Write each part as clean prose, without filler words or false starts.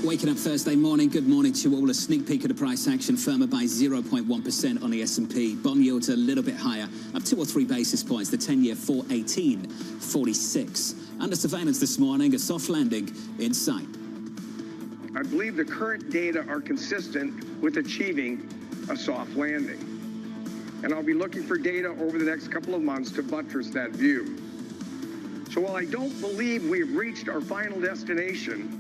Waking up Thursday morning. Good morning to you all. A sneak peek at the price action, firmer by 0.1% on the S&P. Bond yields a little bit higher, up 2 or 3 basis points. The 10-year 4.1846. Under surveillance this morning, a soft landing in sight. I believe the current data are consistent with achieving a soft landing. And I'll be looking for data over the next couple of months to buttress that view. So while I don't believe we've reached our final destination,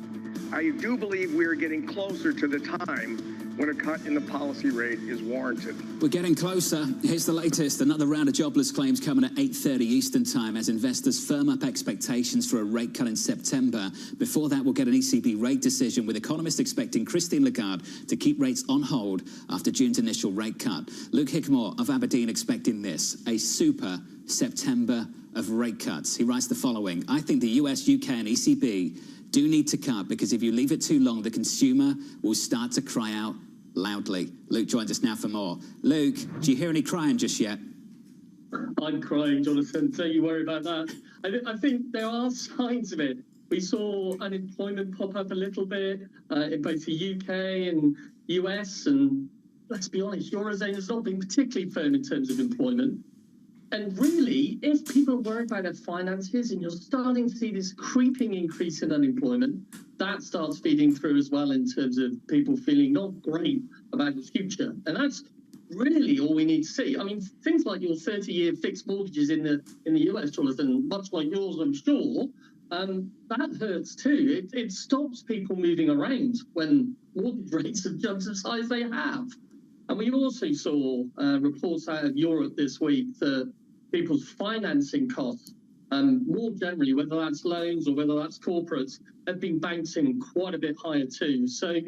I do believe we are getting closer to the time when a cut in the policy rate is warranted. We're getting closer. Here's the latest. Another round of jobless claims coming at 8:30 Eastern time as investors firm up expectations for a rate cut in September. Before that, we'll get an ECB rate decision, with economists expecting Christine Lagarde to keep rates on hold after June's initial rate cut. Luke Hickmore of Aberdeen expecting this, a super September of rate cuts. He writes the following: I think the US, UK and ECB do need to cut, because if you leave it too long, the consumer will start to cry out loudly. Luke joins us now for more. Luke, do you hear any crying just yet? I'm crying, Jonathan. Don't you worry about that. I think there are signs of it. We saw unemployment pop up a little bit in both the UK and US, and let's be honest, Eurozone has not been particularly firm in terms of employment. And really, if people are worried about their finances and you're starting to see this creeping increase in unemployment, that starts feeding through as well in terms of people feeling not great about the future. And that's really all we need to see. I mean, things like your 30-year fixed mortgages in the US, Jonathan, much like yours, I'm sure, that hurts too. It stops people moving around when mortgage rates have jumped as high as they have. And we also saw reports out of Europe this week that people's financing costs, more generally, whether that's loans or whether that's corporates, have been bouncing quite a bit higher too. So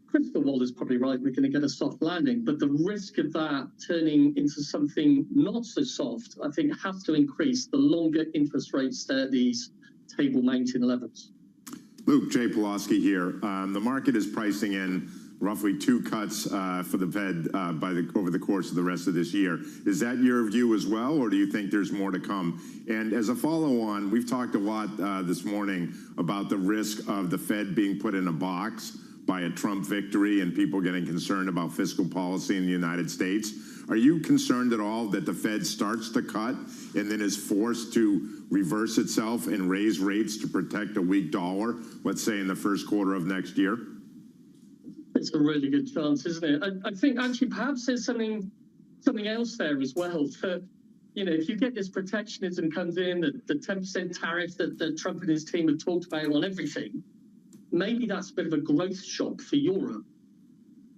Crystal Ball is probably right, we're going to get a soft landing, but the risk of that turning into something not so soft, I think, has to increase the longer interest rates stay at these table mountain levels. Luke, Jay Pulaski here. The market is pricing in roughly 2 cuts for the Fed over the course of the rest of this year. Is that your view as well, or do you think there's more to come? And as a follow-on, we've talked a lot this morning about the risk of the Fed being put in a box by a Trump victory and people getting concerned about fiscal policy in the United States. Are you concerned at all that the Fed starts to cut and then is forced to reverse itself and raise rates to protect a weak dollar, let's say in the first quarter of next year? It's a really good chance, isn't it? I think actually perhaps there's something else there as well. For, you know, if you get this protectionism comes in, the 10% tariff that Trump and his team have talked about on everything, maybe that's a bit of a growth shock for Europe,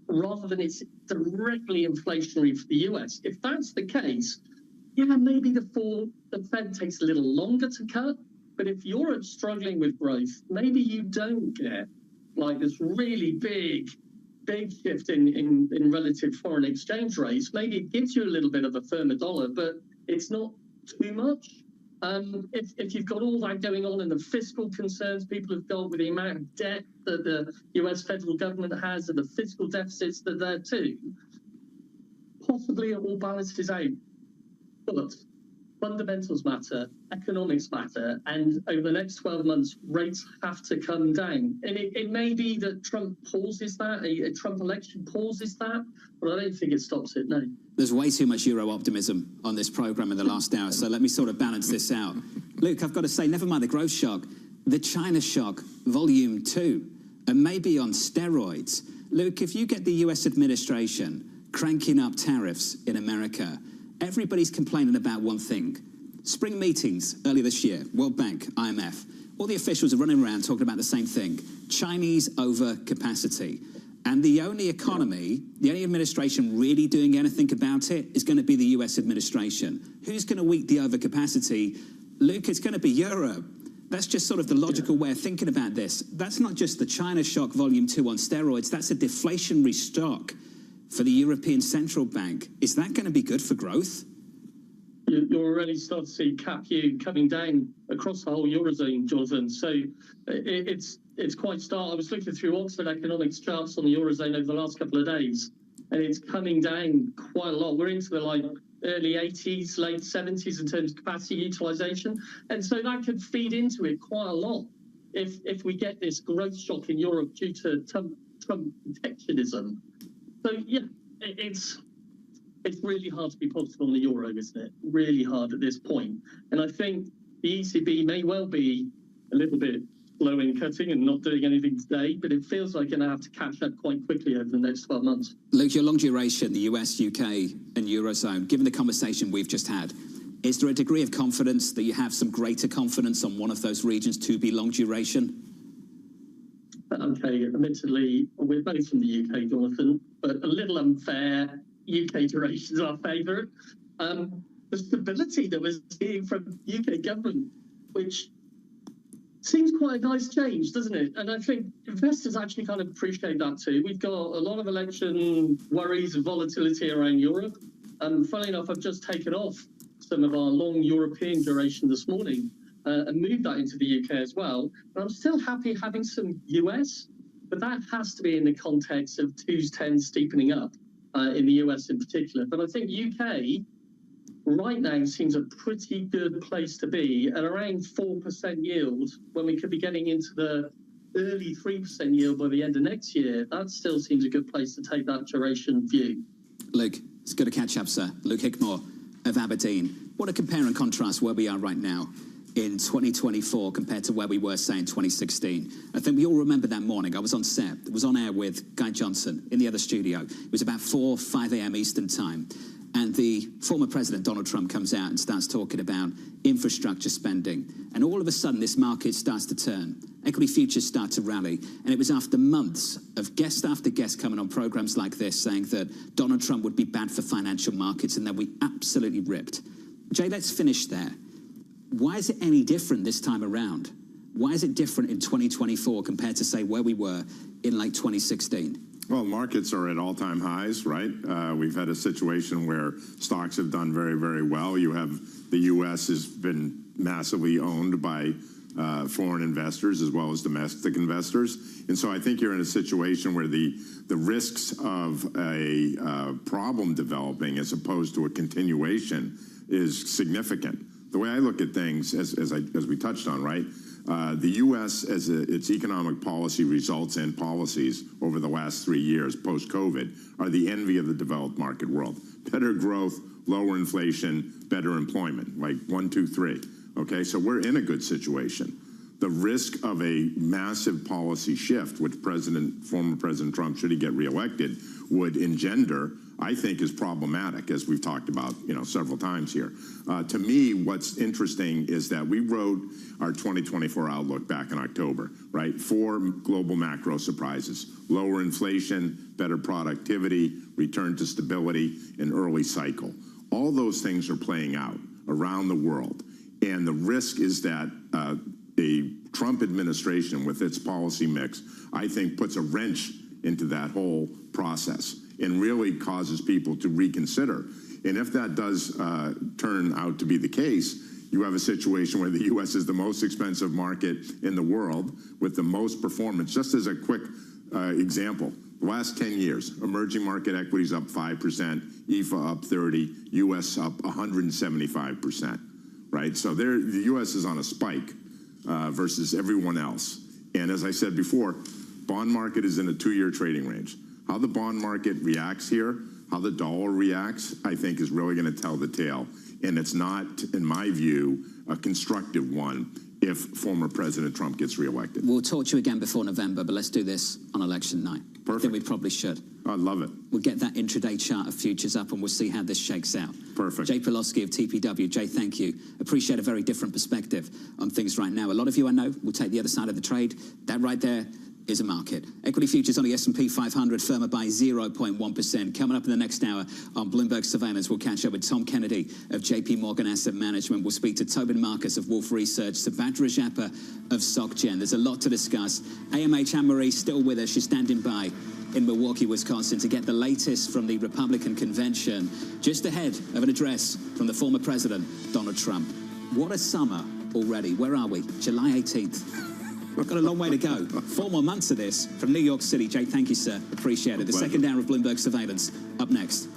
rather than it's directly inflationary for the US. If that's the case, yeah, maybe the Fed takes a little longer to cut. But if Europe's struggling with growth, maybe you don't get like this really big shift in relative foreign exchange rates. Maybe it gives you a little bit of a firmer dollar, but it's not too much. If you've got all that going on and the fiscal concerns people have got with the amount of debt that the US federal government has and the fiscal deficits that they're too, possibly it all balances out. But fundamentals matter, economics matter, and over the next 12 months, rates have to come down. And it may be that Trump pauses that, a Trump election pauses that, but I don't think it stops it, no. There's way too much Euro optimism on this program in the last hour, so let me sort of balance this out. Luke, I've got to say, never mind the growth shock, the China shock, volume 2, and maybe on steroids. Luke, if you get the US administration cranking up tariffs in America, everybody's complaining about one thing. Spring meetings earlier this year, World Bank, IMF, all the officials are running around talking about the same thing, Chinese overcapacity. And the only economy, the only administration really doing anything about it is going to be the US administration. Who's going to weak the overcapacity? Luke, it's going to be Europe. That's just sort of the logical way of thinking about this. That's not just the China shock volume 2 on steroids, that's a deflationary shock for the European Central Bank. Is that going to be good for growth? You're already starting to see CAPU coming down across the whole Eurozone, Jonathan. So it's quite stark. I was looking through Oxford economics charts on the Eurozone over the last couple of days, and it's coming down quite a lot. We're into the early 80s, late 70s in terms of capacity utilization. And so that could feed into it quite a lot. if we get this growth shock in Europe due to Trump protectionism. So yeah, it's really hard to be positive on the euro, isn't it? Really hard at this point. And I think the ECB may well be a little bit slow in cutting and not doing anything today, but it feels like going to have to catch up quite quickly over the next 12 months. Luke, your long duration, the US, UK, and Eurozone, given the conversation we've just had, is there a degree of confidence that you have some greater confidence on one of those regions to be long duration? Okay, admittedly, we're both from the UK, Jonathan, but a little unfair. UK durations are favourite. The stability that we're seeing from UK government, which seems quite a nice change, doesn't it? And I think investors actually kind of appreciate that too. We've got a lot of election worries and volatility around Europe. Funnily enough, I've just taken off some of our long European duration this morning and moved that into the UK as well. But I'm still happy having some US, but that has to be in the context of 2s, 10s steepening up in the US in particular. But I think UK right now seems a pretty good place to be at around 4% yield when we could be getting into the early 3% yield by the end of next year. That still seems a good place to take that duration view. Luke, it's good to catch up, sir. Luke Hickmore of Aberdeen. What a compare and contrast where we are right now in 2024 compared to where we were, say, in 2016. I think we all remember that morning. I was on set. I was on air with Guy Johnson in the other studio. It was about 5 a.m. Eastern time. And the former president, Donald Trump, comes out and starts talking about infrastructure spending. And all of a sudden, this market starts to turn. Equity futures start to rally. And it was after months of guest after guest coming on programs like this saying that Donald Trump would be bad for financial markets, and then we absolutely ripped. Jay, let's finish there. Why is it any different this time around? Why is it different in 2024 compared to, say, where we were in late 2016? Well, markets are at all-time highs, right? We've had a situation where stocks have done very, very well. You have the U.S. has been massively owned by foreign investors as well as domestic investors. And so I think you're in a situation where the risks of a problem developing as opposed to a continuation is significant. The way I look at things, as we touched on, right? The U.S., as its economic policy results and policies over the last 3 years post-COVID are the envy of the developed market world. Better growth, lower inflation, better employment, like 1, 2, 3. Okay, so we're in a good situation. The risk of a massive policy shift, which former President Trump, should he get reelected, would engender, I think, is problematic, as we've talked about, several times here. To me, what's interesting is that we wrote our 2024 outlook back in October, right? 4 global macro surprises: lower inflation, better productivity, return to stability, and early cycle. All those things are playing out around the world. And the risk is that the Trump administration, with its policy mix, I think puts a wrench into that whole process and really causes people to reconsider. And if that does turn out to be the case, you have a situation where the U.S. is the most expensive market in the world with the most performance. Just as a quick example, the last 10 years, emerging market equities up 5%, EFA up 30%, U.S. up 175%, right? So the U.S. is on a spike versus everyone else. And as I said before, bond market is in a 2-year trading range. How the bond market reacts here, how the dollar reacts, I think is really going to tell the tale. And it's not, in my view, a constructive one if former President Trump gets reelected. We'll talk to you again before November, but let's do this on election night. Perfect. I think we probably should. I love it. We'll get that intraday chart of futures up and we'll see how this shakes out. Perfect. Jay Pawlowski of TPW. Jay, thank you. Appreciate a very different perspective on things right now. A lot of you I know will take the other side of the trade. That right there is a market. Equity futures on the S&P 500 firmer by 0.1%. Coming up in the next hour on Bloomberg Surveillance, we'll catch up with Tom Kennedy of JP Morgan Asset Management. We'll speak to Tobin Marcus of Wolfe Research, Subhadra Japa of SocGen. There's a lot to discuss. AMH Anne-Marie still with us. She's standing by in Milwaukee, Wisconsin to get the latest from the Republican convention just ahead of an address from the former president, Donald Trump. What a summer already. Where are we? July 18th. We've got a long way to go. 4 more months of this from New York City. Jay, thank you, sir. Appreciate it. The second hour of Bloomberg Surveillance up next.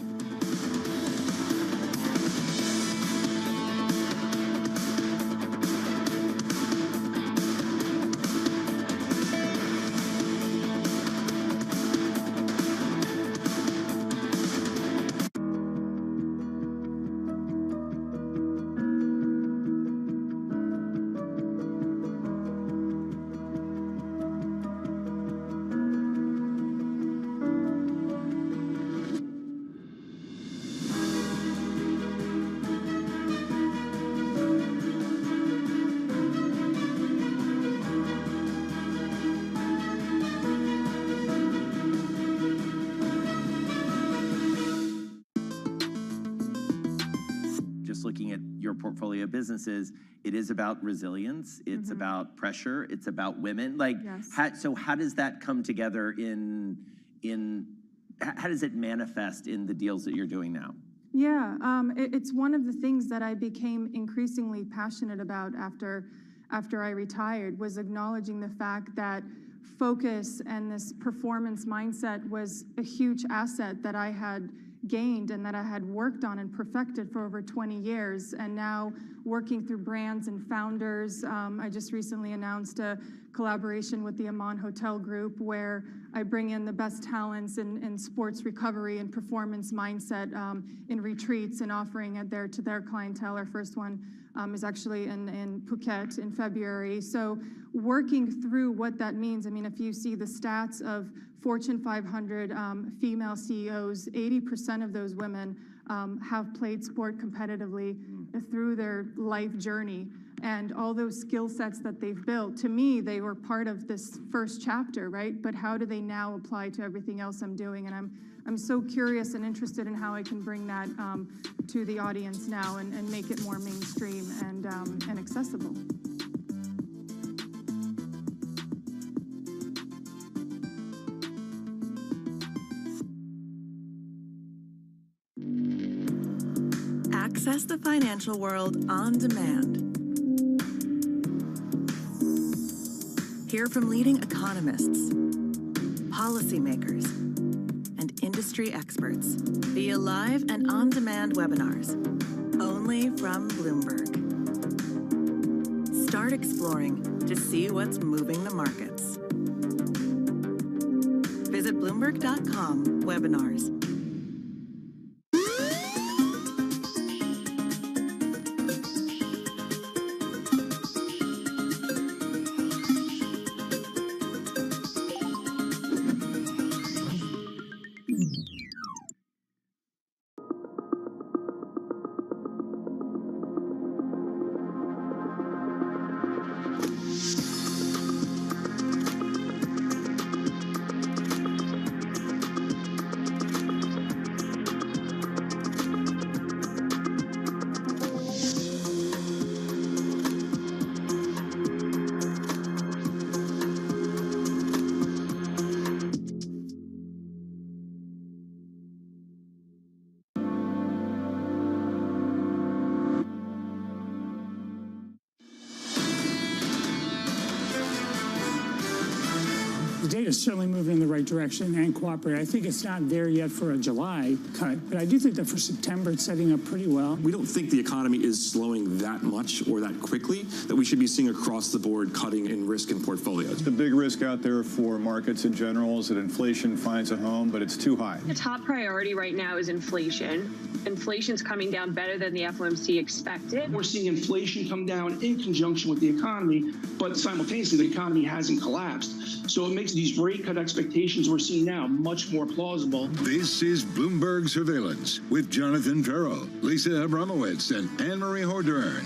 looking at your portfolio of businesses, it is about resilience, it's about pressure, it's about women. Like, so how does that come together how does it manifest in the deals that you're doing now? Yeah, it's one of the things that I became increasingly passionate about after I retired, was acknowledging the fact that focus and this performance mindset was a huge asset that I had gained and that I had worked on and perfected for over 20 years. And now working through brands and founders, I just recently announced a collaboration with the Amman Hotel Group, where I bring in the best talents in sports recovery and performance mindset in retreats and offering it there to their clientele. Our first one is actually in Phuket in February. So working through what that means, I mean, if you see the stats of Fortune 500 female CEOs, 80% of those women have played sport competitively through their life journey. And all those skill sets that they've built, to me, they were part of this first chapter, right? But how do they now apply to everything else I'm doing? And I'm so curious and interested in how I can bring that to the audience now and make it more mainstream and accessible. Access the financial world on demand. Hear from leading economists, policymakers, and industry experts via live and on-demand webinars, only from Bloomberg. Start exploring to see what's moving the markets. Visit Bloomberg.com/webinars. The data is certainly moving in the right direction and cooperating. I think it's not there yet for a July cut, but I do think that for September it's setting up pretty well. We don't think the economy is slowing that much or that quickly that we should be seeing across the board cutting in risk in portfolios. The big risk out there for markets in general is that inflation finds a home, but it's too high. The top priority right now is inflation. Inflation's coming down better than the FOMC expected. We're seeing inflation come down in conjunction with the economy, but simultaneously the economy hasn't collapsed. So it makes these rate cut expectations we're seeing now much more plausible. This is Bloomberg Surveillance with Jonathan Ferro, Lisa Abramowitz, and Anne-Marie Hordern.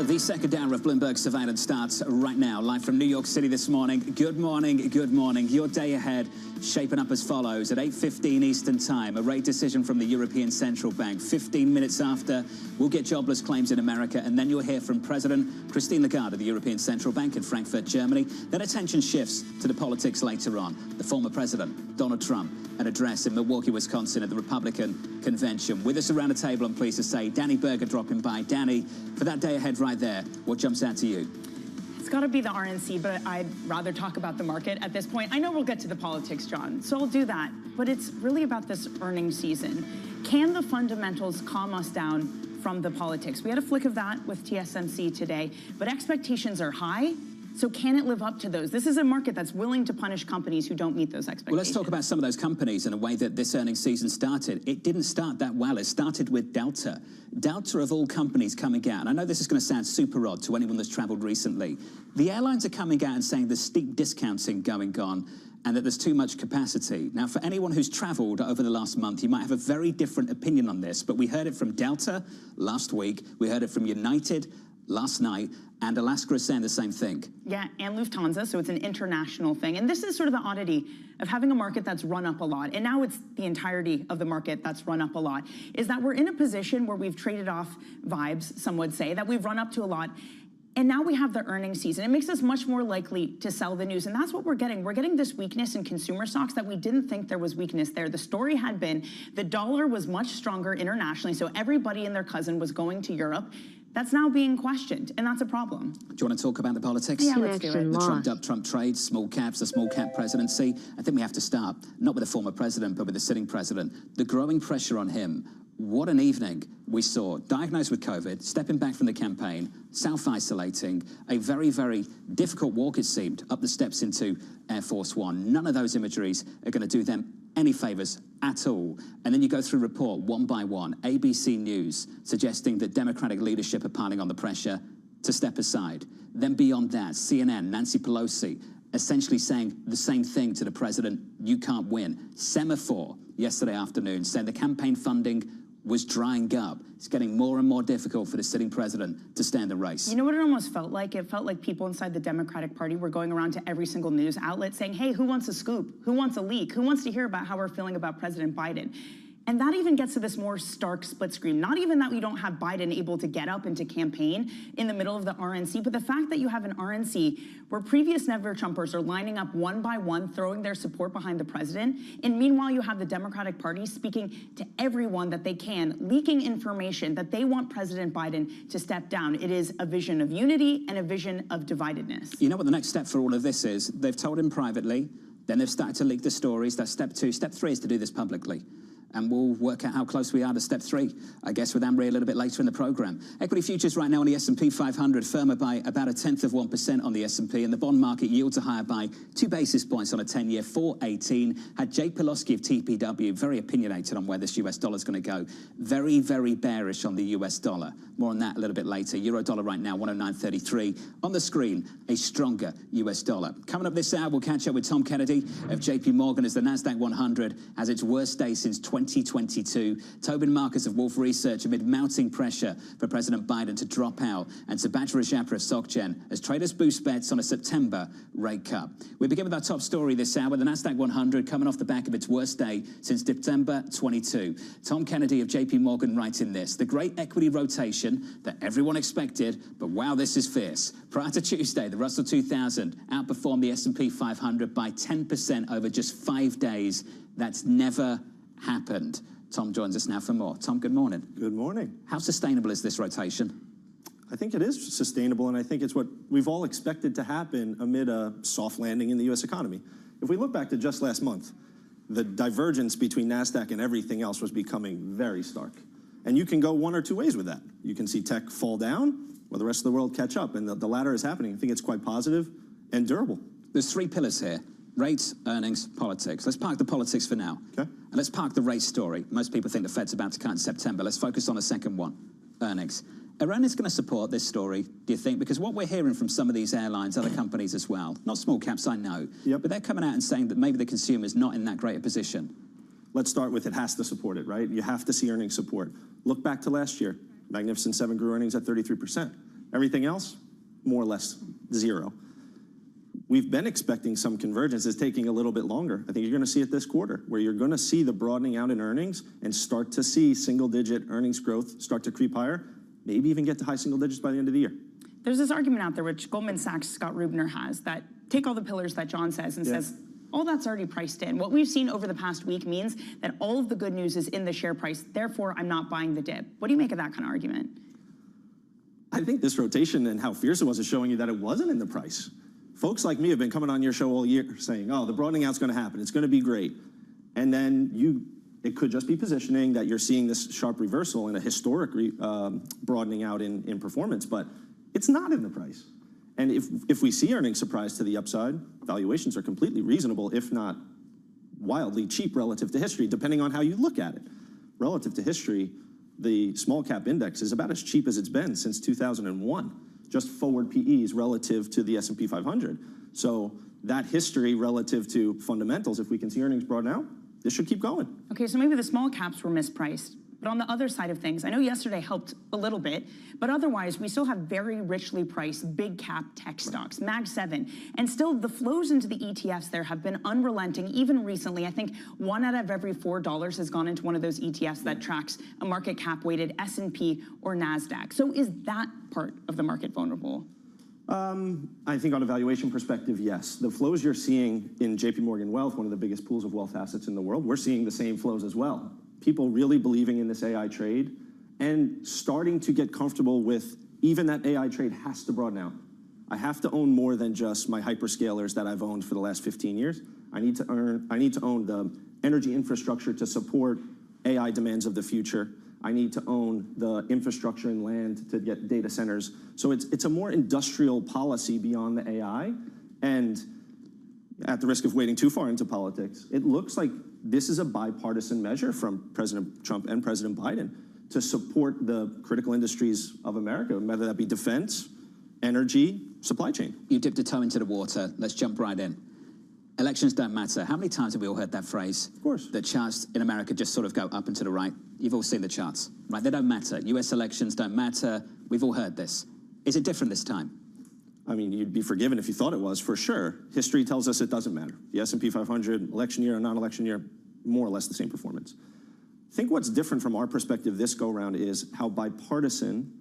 The second hour of Bloomberg Surveillance starts right now, live from New York City this morning. Good morning, good morning. Your day ahead shaping up as follows. At 8:15 Eastern Time, a rate decision from the European Central Bank. 15 minutes after, we'll get jobless claims in America, and then you'll hear from President Christine Lagarde of the European Central Bank in Frankfurt, Germany. Then attention shifts to the politics later on. The former president, Donald Trump, an address in Milwaukee, Wisconsin at the Republican convention. With us around the table, I'm pleased to say, Danny Berger dropping by. Danny, for that day ahead right there, what jumps out to you? It's got to be the RNC, but I'd rather talk about the market at this point. I know we'll get to the politics, John, so I'll do that. But it's really about this earnings season. Can the fundamentals calm us down from the politics? We had a flick of that with TSMC today, but expectations are high. So can it live up to those? This is a market that's willing to punish companies who don't meet those expectations. Well, let's talk about some of those companies and the way that this earnings season started. It didn't start that well. It started with Delta. Delta, of all companies, coming out. And I know this is going to sound super odd to anyone that's traveled recently. The airlines are coming out and saying there's steep discounting going on and that there's too much capacity. Now, for anyone who's traveled over the last month, you might have a very different opinion on this, but we heard it from Delta last week. We heard it from United last night, and Alaska is saying the same thing. Yeah, and Lufthansa, so it's an international thing. And this is sort of the oddity of having a market that's run up a lot, and now it's the entirety of the market that's run up a lot, is that we're in a position where we've traded off vibes, some would say, that we've run up to a lot. And now we have the earnings season. It makes us much more likely to sell the news. And that's what we're getting. We're getting this weakness in consumer stocks that we didn't think there was weakness there. The story had been the dollar was much stronger internationally, so everybody and their cousin was going to Europe. That's now being questioned, and that's a problem. Do you want to talk about the politics? Yeah, let's do it. The Trump trade, small caps, the small cap presidency. I think we have to start, not with the former president, but with the sitting president. The growing pressure on him. What an evening we saw. Diagnosed with COVID, stepping back from the campaign, self-isolating, a very, very difficult walk, it seemed, up the steps into Air Force One. None of those imageries are going to do them any favors at all. And then you go through report one by one, ABC News suggesting that Democratic leadership are piling on the pressure to step aside. Then beyond that, CNN, Nancy Pelosi, essentially saying the same thing to the president, you can't win. Semaphore yesterday afternoon said the campaign funding was drying up. It's getting more and more difficult for the sitting president to stand the race. You know what it almost felt like? It felt like people inside the Democratic Party were going around to every single news outlet saying, hey, who wants a scoop? Who wants a leak? Who wants to hear about how we're feeling about President Biden? And that even gets to this more stark split screen. Not even that we don't have Biden able to get up and to campaign in the middle of the RNC, but the fact that you have an RNC where previous never-Trumpers are lining up one by one, throwing their support behind the president, and meanwhile you have the Democratic Party speaking to everyone that they can, leaking information that they want President Biden to step down. It is a vision of unity and a vision of dividedness. You know what the next step for all of this is? They've told him privately, then they've started to leak the stories. That's step two. Step three is to do this publicly. And we'll work out how close we are to step three, I guess, with Anne-Marie a little bit later in the program. Equity futures right now on the S&P 500 firmer by about 0.1% on the S&P, and the bond market yields are higher by 2 basis points on a 10-year, 4.18. Had Jay Pulaski of TPW very opinionated on where this US dollar is going to go. Very, very bearish on the US dollar. More on that a little bit later. Euro dollar right now, 109.33. On the screen, a stronger US dollar. Coming up this hour, we'll catch up with Tom Kennedy of JP Morgan as the NASDAQ 100 has its worst day since 2022. Tobin Marcus of Wolfe Research amid mounting pressure for President Biden to drop out, and Subhadra Rajapra of SocGen as traders boost bets on a September rate cut. We begin with our top story this hour, the NASDAQ 100 coming off the back of its worst day since September 22. Tom Kennedy of JP Morgan writing this, the great equity rotation that everyone expected, but wow, this is fierce. Prior to Tuesday, the Russell 2000 outperformed the S&P 500 by 10% over just 5 days. That's never happened. Tom joins us now for more. Tom, good morning. Good morning. How sustainable is this rotation? I think it is sustainable, and I think it's what we've all expected to happen amid a soft landing in the U.S. economy. If we look back to just last month, the divergence between NASDAQ and everything else was becoming very stark. And you can go one or two ways with that. You can see tech fall down, or the rest of the world catch up, and the latter is happening. I think it's quite positive and durable. There's 3 pillars here. Rates, earnings, politics. Let's park the politics for now. Okay. And let's park the rate story. Most people think the Fed's about to cut in September. Let's focus on the second one, earnings. Are earnings going to support this story, do you think? Because what we're hearing from some of these airlines, other companies as well, not small caps, I know, but they're coming out and saying that maybe the consumer's not in that great a position. Let's start with it has to support it, right? You have to see earnings support. Look back to last year. Magnificent Seven grew earnings at 33%. Everything else, more or less zero. We've been expecting some convergence. It's taking a little bit longer. I think you're going to see it this quarter, where you're going to see the broadening out in earnings and start to see single-digit earnings growth start to creep higher, maybe even get to high single digits by the end of the year. There's this argument out there, which Goldman Sachs' Scott Rubner has, that take all the pillars that John says and says, all that's already priced in. What we've seen over the past week means that all of the good news is in the share price, therefore I'm not buying the dip. What do you make of that kind of argument? I think this rotation and how fierce it was is showing you that it wasn't in the price. Folks like me have been coming on your show all year saying, oh, the broadening out's going to happen. It's going to be great. And then it could just be positioning that you're seeing this sharp reversal and a historic broadening out in performance, but it's not in the price. And if we see earnings surprise to the upside, valuations are completely reasonable, if not wildly cheap relative to history, depending on how you look at it. Relative to history, the small cap index is about as cheap as it's been since 2001. Just forward PEs relative to the S&P 500. So that history relative to fundamentals, if we can see earnings broaden out, this should keep going. Okay, so maybe the small caps were mispriced, But on the other side of things, I know yesterday helped a little bit, but otherwise we still have very richly priced big cap tech stocks, Mag 7, and still the flows into the ETFs there have been unrelenting. Even recently, I think 1 out of every $4 has gone into one of those ETFs that tracks a market cap weighted S&P or NASDAQ. So is that part of the market vulnerable? I think on a valuation perspective, yes. The flows you're seeing in JP Morgan Wealth, one of the biggest pools of wealth assets in the world, we're seeing the same flows as well. People really believing in this AI trade and starting to get comfortable with even that AI trade has to broaden out. I have to own more than just my hyperscalers that I've owned for the last 15 years. I need to own the energy infrastructure to support AI demands of the future. I need to own the infrastructure and land to get data centers. So it's a more industrial policy beyond the AI. And at the risk of wading too far into politics, it looks like this is a bipartisan measure from President Trump and President Biden to support the critical industries of America, whether that be defense, energy, supply chain. You dipped a toe into the water. Let's jump right in. Elections don't matter. How many times have we all heard that phrase? Of course. That charts in America just sort of go up and to the right. You've all seen the charts, right? They don't matter. US elections don't matter. We've all heard this. Is it different this time? I mean, you'd be forgiven if you thought it was, for sure. History tells us it doesn't matter. The S&P 500, election year or non-election year, more or less the same performance. I think what's different from our perspective this go-round is how bipartisan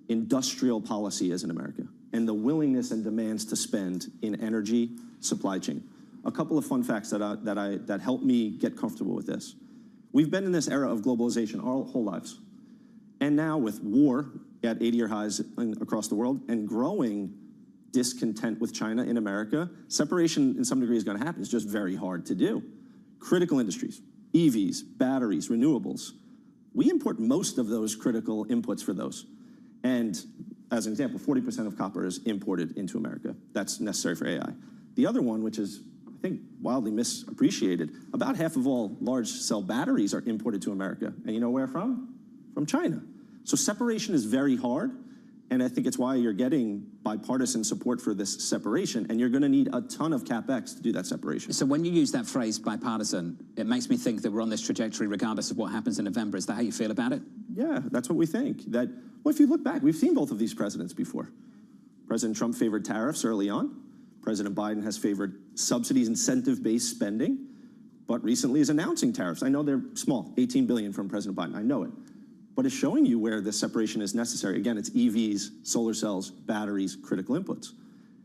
industrial policy is in America and the willingness and demands to spend in energy, supply chain. A couple of fun facts that help me get comfortable with this. We've been in this era of globalization our whole lives. And now with war at 80-year highs across the world and growing discontent with China in America, separation in some degree is going to happen. It's just very hard to do. Critical industries, EVs, batteries, renewables. We import most of those critical inputs for those. And as an example, 40% of copper is imported into America. That's necessary for AI. The other one, which is, I think, wildly misappreciated, about half of all large cell batteries are imported to America. And you know where from? From China. So separation is very hard. And I think it's why you're getting bipartisan support for this separation, and you're going to need a ton of CapEx to do that separation. So when you use that phrase, bipartisan, it makes me think that we're on this trajectory regardless of what happens in November. Is that how you feel about it? Yeah, that's what we think. Well, if you look back, we've seen both of these presidents before. President Trump favored tariffs early on. President Biden has favored subsidies, incentive-based spending, but recently is announcing tariffs. I know they're small, $18 billion from President Biden. I know it. But it's showing you where this separation is necessary. Again, it's EVs, solar cells, batteries, critical inputs.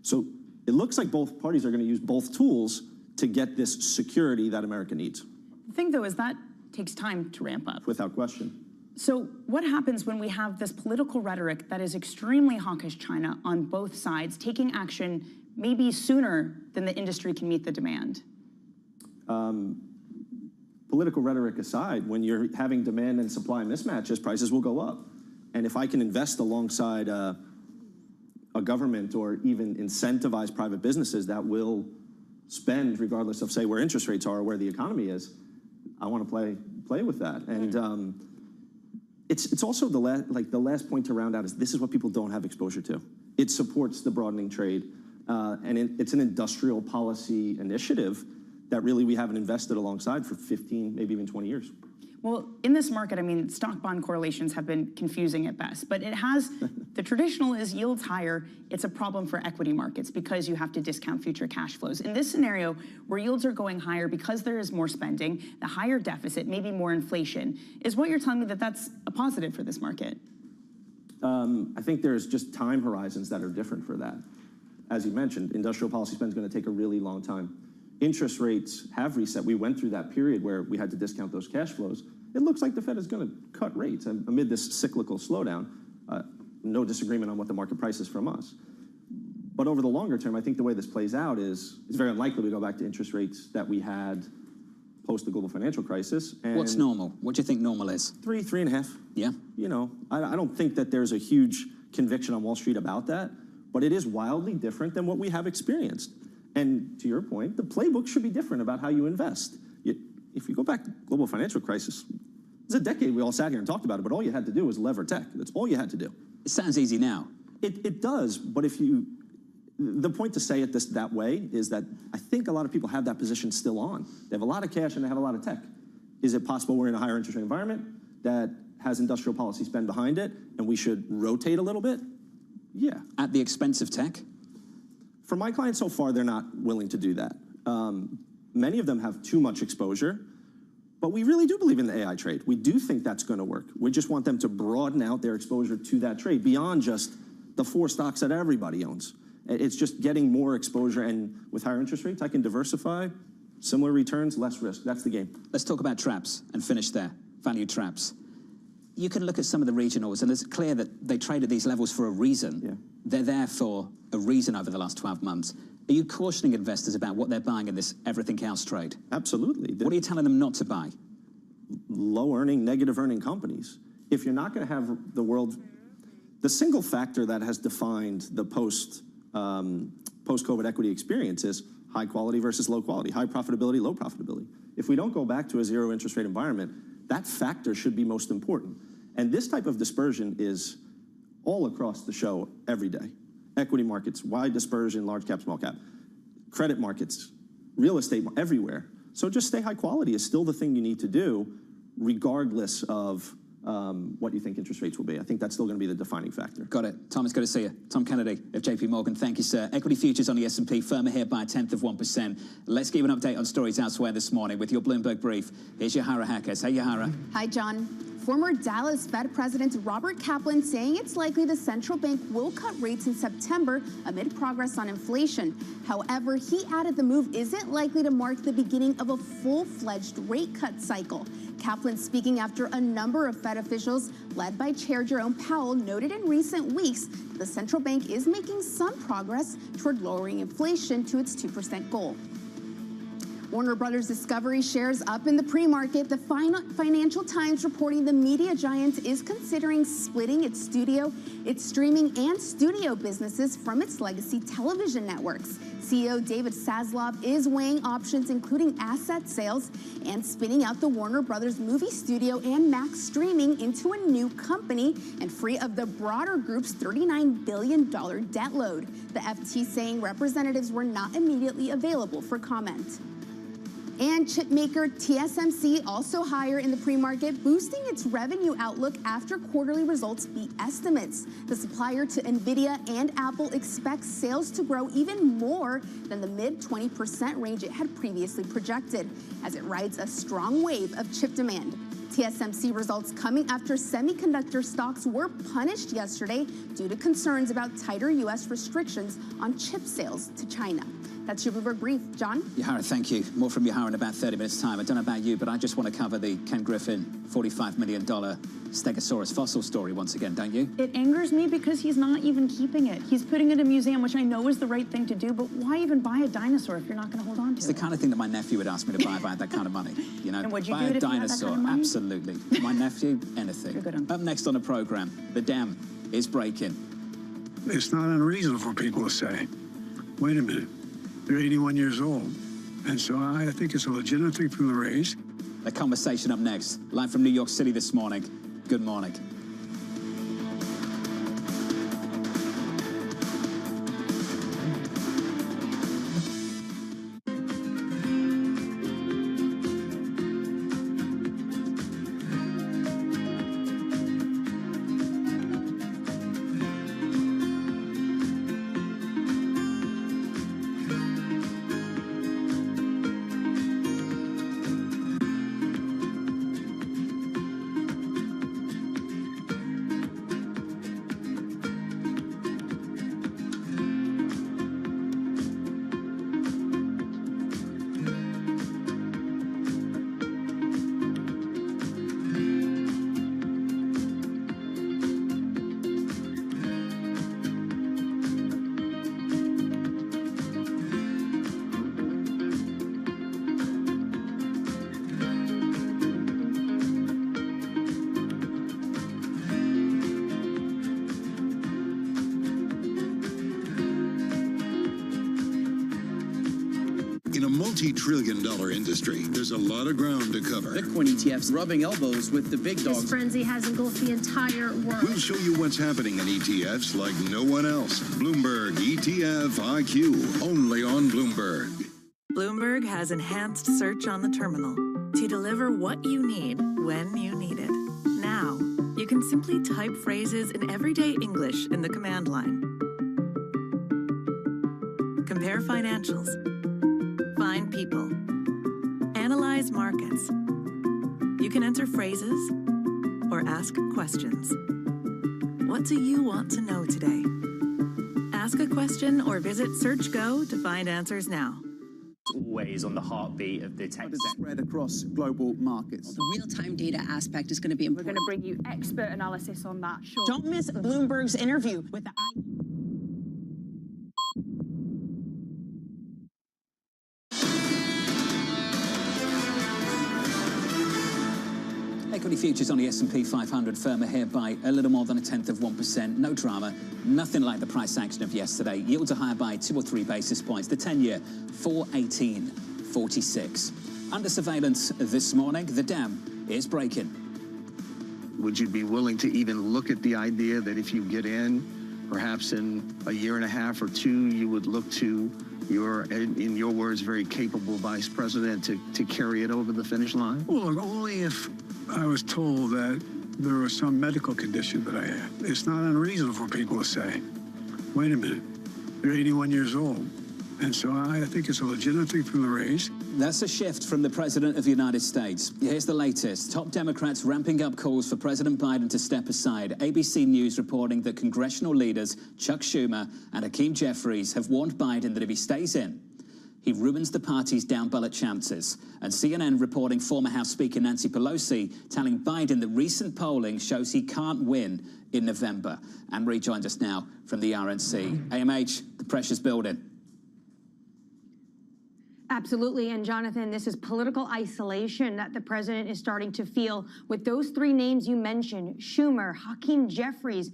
So it looks like both parties are going to use both tools to get this security that America needs. The thing, though, is that takes time to ramp up. Without question. So what happens when we have this political rhetoric that is extremely hawkish China on both sides, taking action maybe sooner than the industry can meet the demand? Political rhetoric aside, when you're having demand and supply mismatches, prices will go up. And if I can invest alongside a government or even incentivize private businesses that will spend regardless of, say, where interest rates are or where the economy is, I want to play with that. And it's also the last point to round out is this is what people don't have exposure to. It supports the broadening trade, and it's an industrial policy initiative that really we haven't invested alongside for 15, maybe even 20 years. Well, in this market, I mean, stock-bond correlations have been confusing at best, but it has, the traditional is yields higher. It's a problem for equity markets because you have to discount future cash flows. In this scenario, where yields are going higher because there is more spending, the higher deficit, maybe more inflation, is what you're telling me that that's a positive for this market? I think there's just time horizons that are different for that. As you mentioned, industrial policy spend is going to take a really long time. Interest rates have reset. We went through that period where we had to discount those cash flows. It looks like the Fed is going to cut rates amid this cyclical slowdown. No disagreement on what the market price is from us. But over the longer term, I think the way this plays out is it's very unlikely we go back to interest rates that we had post the global financial crisis. And what's normal? What do you think normal is? 3.5. Yeah. You know, I don't think that there's a huge conviction on Wall Street about that, but it is wildly different than what we have experienced. And to your point, the playbook should be different about how you invest. If you go back to the global financial crisis, it's a decade we all sat here and talked about it, but all you had to do was lever tech. That's all you had to do. It sounds easy now. It does, but the point to say it that way is that I think a lot of people have that position still on. They have a lot of cash and they have a lot of tech. Is it possible we're in a higher interest rate environment? that has industrial policy spend behind it, and we should rotate a little bit, yeah. At the expense of tech? For my clients so far, they're not willing to do that. Many of them have too much exposure, but we really do believe in the AI trade. We do think that's going to work. We just want them to broaden out their exposure to that trade beyond just the 4 stocks that everybody owns. It's just getting more exposure, and with higher interest rates, I can diversify, similar returns, less risk. That's the game. Let's talk about traps and finish there. Value traps. You can look at some of the regionals, and it's clear that they trade at these levels for a reason. Yeah. They're there for a reason over the last 12 months. Are you cautioning investors about what they're buying in this everything else trade? Absolutely. What are you telling them not to buy? Low earning, negative earning companies. If you're not going to have the world, the single factor that has defined the post-COVID equity experience is high quality versus low quality, high profitability, low profitability. If we don't go back to a zero interest rate environment, that factor should be most important. And this type of dispersion is all across the show every day. Equity markets, wide dispersion, large cap, small cap. Credit markets, real estate, everywhere. So just stay high quality is still the thing you need to do, regardless of what you think interest rates will be. I think that's still going to be the defining factor. Got it. Tom, it's good to see you. Tom Kennedy of JP Morgan. Thank you, sir. Equity futures on the S&P firmer here by 1/10%. Let's give an update on stories elsewhere this morning with your Bloomberg brief. Here's Yahara Hackers. Hey, Yahara. Hi, John. Former Dallas Fed President Robert Kaplan saying it's likely the central bank will cut rates in September amid progress on inflation. However, he added the move isn't likely to mark the beginning of a full-fledged rate cut cycle. Kaplan, speaking after a number of Fed officials, led by Chair Jerome Powell, noted in recent weeks the central bank is making some progress toward lowering inflation to its 2% goal. Warner Brothers Discovery shares up in the pre-market. The Financial Times reporting the media giant is considering splitting its studio, its streaming and studio businesses from its legacy television networks. CEO David Zaslav is weighing options, including asset sales and spinning out the Warner Brothers movie studio and Max streaming into a new company and free of the broader group's $39 billion debt load. The FT saying representatives were not immediately available for comment. And chipmaker TSMC also higher in the pre-market, boosting its revenue outlook after quarterly results beat estimates. The supplier to NVIDIA and Apple expects sales to grow even more than the mid-20% range it had previously projected, as it rides a strong wave of chip demand. TSMC results coming after semiconductor stocks were punished yesterday due to concerns about tighter U.S. restrictions on chip sales to China. That's your Bloomberg Brief. John? Yahara, thank you. More from Yahara in about 30 minutes' time. I don't know about you, but I just want to cover the Ken Griffin $45 million Stegosaurus fossil story once again, don't you? It angers me because he's not even keeping it. He's putting it in a museum, which I know is the right thing to do, but why even buy a dinosaur if you're not going to hold on to it? It's the kind of thing that my nephew would ask me to buy if I had that kind of money. You know, And would you buy do it a if you had that dinosaur. kind of money? Absolutely. My nephew, anything. You're good on. Up next on the program, the dam is breaking. It's not unreasonable for people to say, wait a minute, they're 81 years old. And so I think it's a legitimate thing from the raise. The conversation up next, live from New York City this morning. Good morning. In a multi-trillion-dollar industry, there's a lot of ground to cover. Bitcoin ETFs rubbing elbows with the big dogs. This frenzy has engulfed the entire world. We'll show you what's happening in ETFs like no one else. Bloomberg ETF IQ, only on Bloomberg. Bloomberg has enhanced search on the terminal to deliver what you need when you need it. Now, you can simply type phrases in everyday English in the command line. Compare financials. Find people. Analyze markets. You can enter phrases or ask questions. What do you want to know today? Ask a question or visit SearchGo to find answers now. Always on the heartbeat of the tech spread across global markets. The real-time data aspect is going to be important. We're going to bring you expert analysis on that. Sure. Don't miss Bloomberg's interview with the Equity futures on the S&P 500 firmer here by a little more than 1/10%. No drama, nothing like the price action of yesterday. Yields are higher by 2 or 3 basis points. The 10-year, 4.1846. Under surveillance this morning, the dam is breaking. Would you be willing to even look at the idea that if you get in, perhaps in a year and a half or two, you would look to your, in your words, very capable vice president to carry it over the finish line? Well, look, only if I was told that there was some medical condition that I had. It's not unreasonable for people to say, wait a minute, you're 81 years old. And so I think it's a legitimate thing from the raise. That's a shift from the President of the United States. Here's the latest. Top Democrats ramping up calls for President Biden to step aside. ABC News reporting that congressional leaders Chuck Schumer and Hakeem Jeffries have warned Biden that if he stays in, he ruins the party's down-ballot chances. And CNN reporting former House Speaker Nancy Pelosi telling Biden that recent polling shows he can't win in November. Anne-Marie joins us now from the RNC. AMH, the pressure's building. Absolutely. And Jonathan, this is political isolation that the president is starting to feel with those 3 names you mentioned, Schumer, Hakeem Jeffries,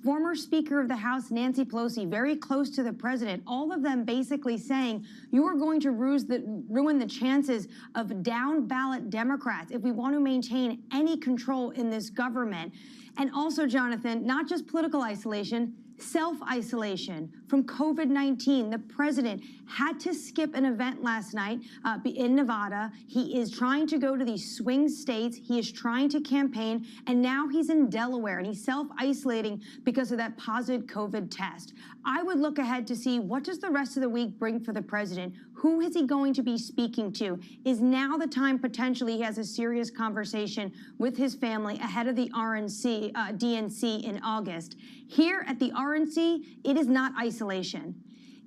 former Speaker of the House Nancy Pelosi, very close to the president, all of them basically saying you are going to ruin the chances of down ballot Democrats if we want to maintain any control in this government. And also, Jonathan, not just political isolation, self-isolation from COVID-19. The president had to skip an event last night in Nevada. He is trying to go to these swing states. He is trying to campaign, and now he's in Delaware, and he's self-isolating because of that positive COVID test. I would look ahead to see what does the rest of the week bring for the president. Who is he going to be speaking to? Is now the time potentially he has a serious conversation with his family ahead of the DNC in August? Here at the RNC, it is not isolation.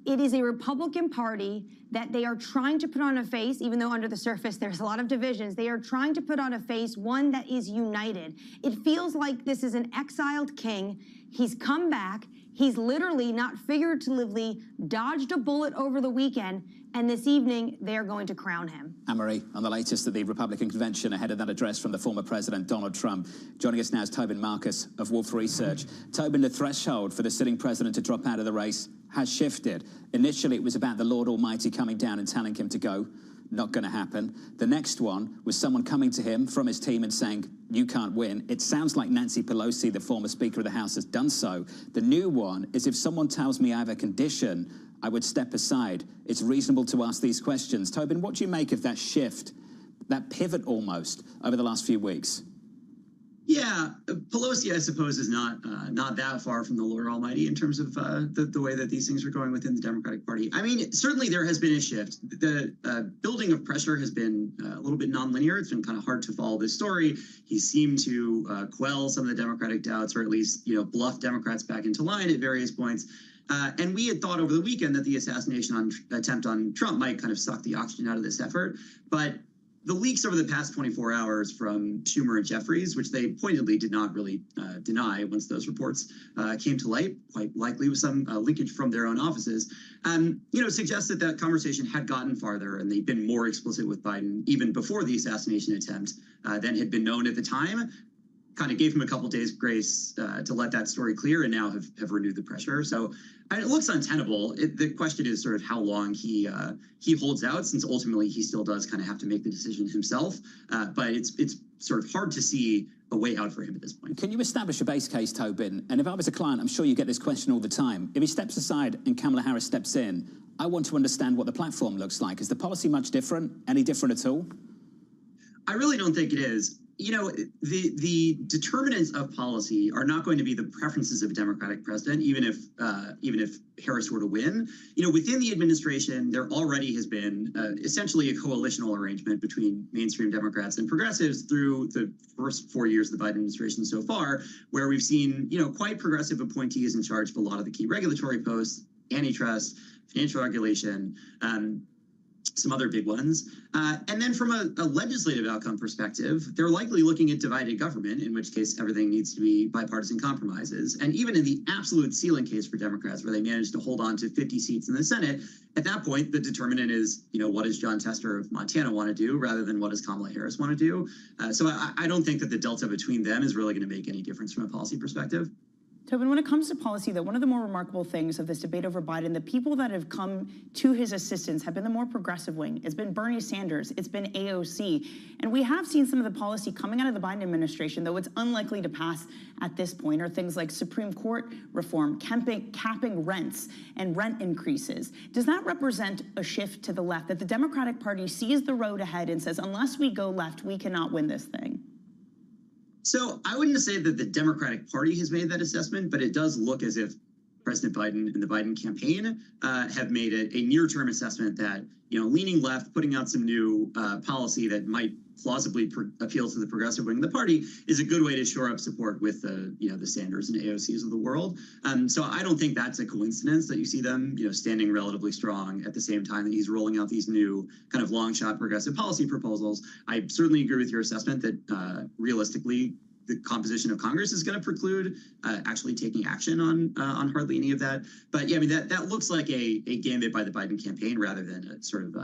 It is a Republican Party that they are trying to put on a face, even though under the surface there's a lot of divisions. They are trying to put on a face, one that is united. It feels like this is an exiled king. He's come back. He's literally, not figuratively, dodged a bullet over the weekend, and this evening they're going to crown him. Anne-Marie, on the latest at the Republican convention ahead of that address from the former President Donald Trump. Joining us now is Tobin Marcus of Wolf Research. Tobin, the threshold for the sitting president to drop out of the race has shifted. Initially, it was about the Lord Almighty coming down and telling him to go. Not going to happen. The next one was someone coming to him from his team and saying, you can't win. It sounds like Nancy Pelosi, the former Speaker of the House, has done so. The new one is if someone tells me I have a condition, I would step aside. It's reasonable to ask these questions. Tobin, what do you make of that shift, that pivot almost, over the last few weeks? Yeah, Pelosi, I suppose, is not that far from the Lord Almighty in terms of the way that these things are going within the Democratic Party. I mean, certainly there has been a shift. The building of pressure has been a little bit nonlinear. It's been kind of hard to follow this story. He seemed to quell some of the Democratic doubts, or at least, bluff Democrats back into line at various points. And we had thought over the weekend that the assassination attempt on Trump might kind of suck the oxygen out of this effort. But the leaks over the past 24 hours from Schumer and Jeffries, which they pointedly did not really deny once those reports came to light, quite likely with some linkage from their own offices, suggests that that conversation had gotten farther and they'd been more explicit with Biden even before the assassination attempt than had been known at the time. Kind of gave him a couple days grace to let that story clear, and now have renewed the pressure. So it looks untenable. The question is sort of how long he holds out, since ultimately he still does kind of have to make the decision himself. But it's sort of hard to see a way out for him at this point. Can you establish a base case, Tobin? And if I was a client, I'm sure you get this question all the time. If he steps aside and Kamala Harris steps in, I want to understand what the platform looks like. Is the policy much different? Any different at all? I really don't think it is. the determinants of policy are not going to be the preferences of a Democratic president, even if Harris were to win. Within the administration, there already has been essentially a coalitional arrangement between mainstream Democrats and progressives through the first 4 years of the Biden administration so far, where we've seen, quite progressive appointees in charge of a lot of the key regulatory posts, antitrust, financial regulation, some other big ones. And then from a legislative outcome perspective, they're likely looking at divided government, in which case everything needs to be bipartisan compromises. And even in the absolute ceiling case for Democrats, where they managed to hold on to 50 seats in the Senate, at that point, the determinant is, what does John Tester of Montana want to do rather than what does Kamala Harris want to do? So I don't think that the delta between them is really going to make any difference from a policy perspective. Tobin, when it comes to policy, though, one of the more remarkable things of this debate over Biden, the people that have come to his assistance have been the more progressive wing. It's been Bernie Sanders. It's been AOC. And we have seen some of the policy coming out of the Biden administration, though it's unlikely to pass at this point, are things like Supreme Court reform, capping rents and rent increases. Does that represent a shift to the left, that the Democratic Party sees the road ahead and says, unless we go left, we cannot win this thing? So I wouldn't say that the Democratic Party has made that assessment, but it does look as if President Biden and the Biden campaign have made a near-term assessment that, leaning left, putting out some new policy that might plausibly appeal to the progressive wing of the party is a good way to shore up support with the Sanders and AOCs of the world. So I don't think that's a coincidence that you see them, standing relatively strong at the same time that he's rolling out these new kind of long shot progressive policy proposals. I certainly agree with your assessment that realistically, the composition of Congress is going to preclude actually taking action on hardly any of that. But yeah, I mean, that looks like a gambit by the Biden campaign rather than a sort of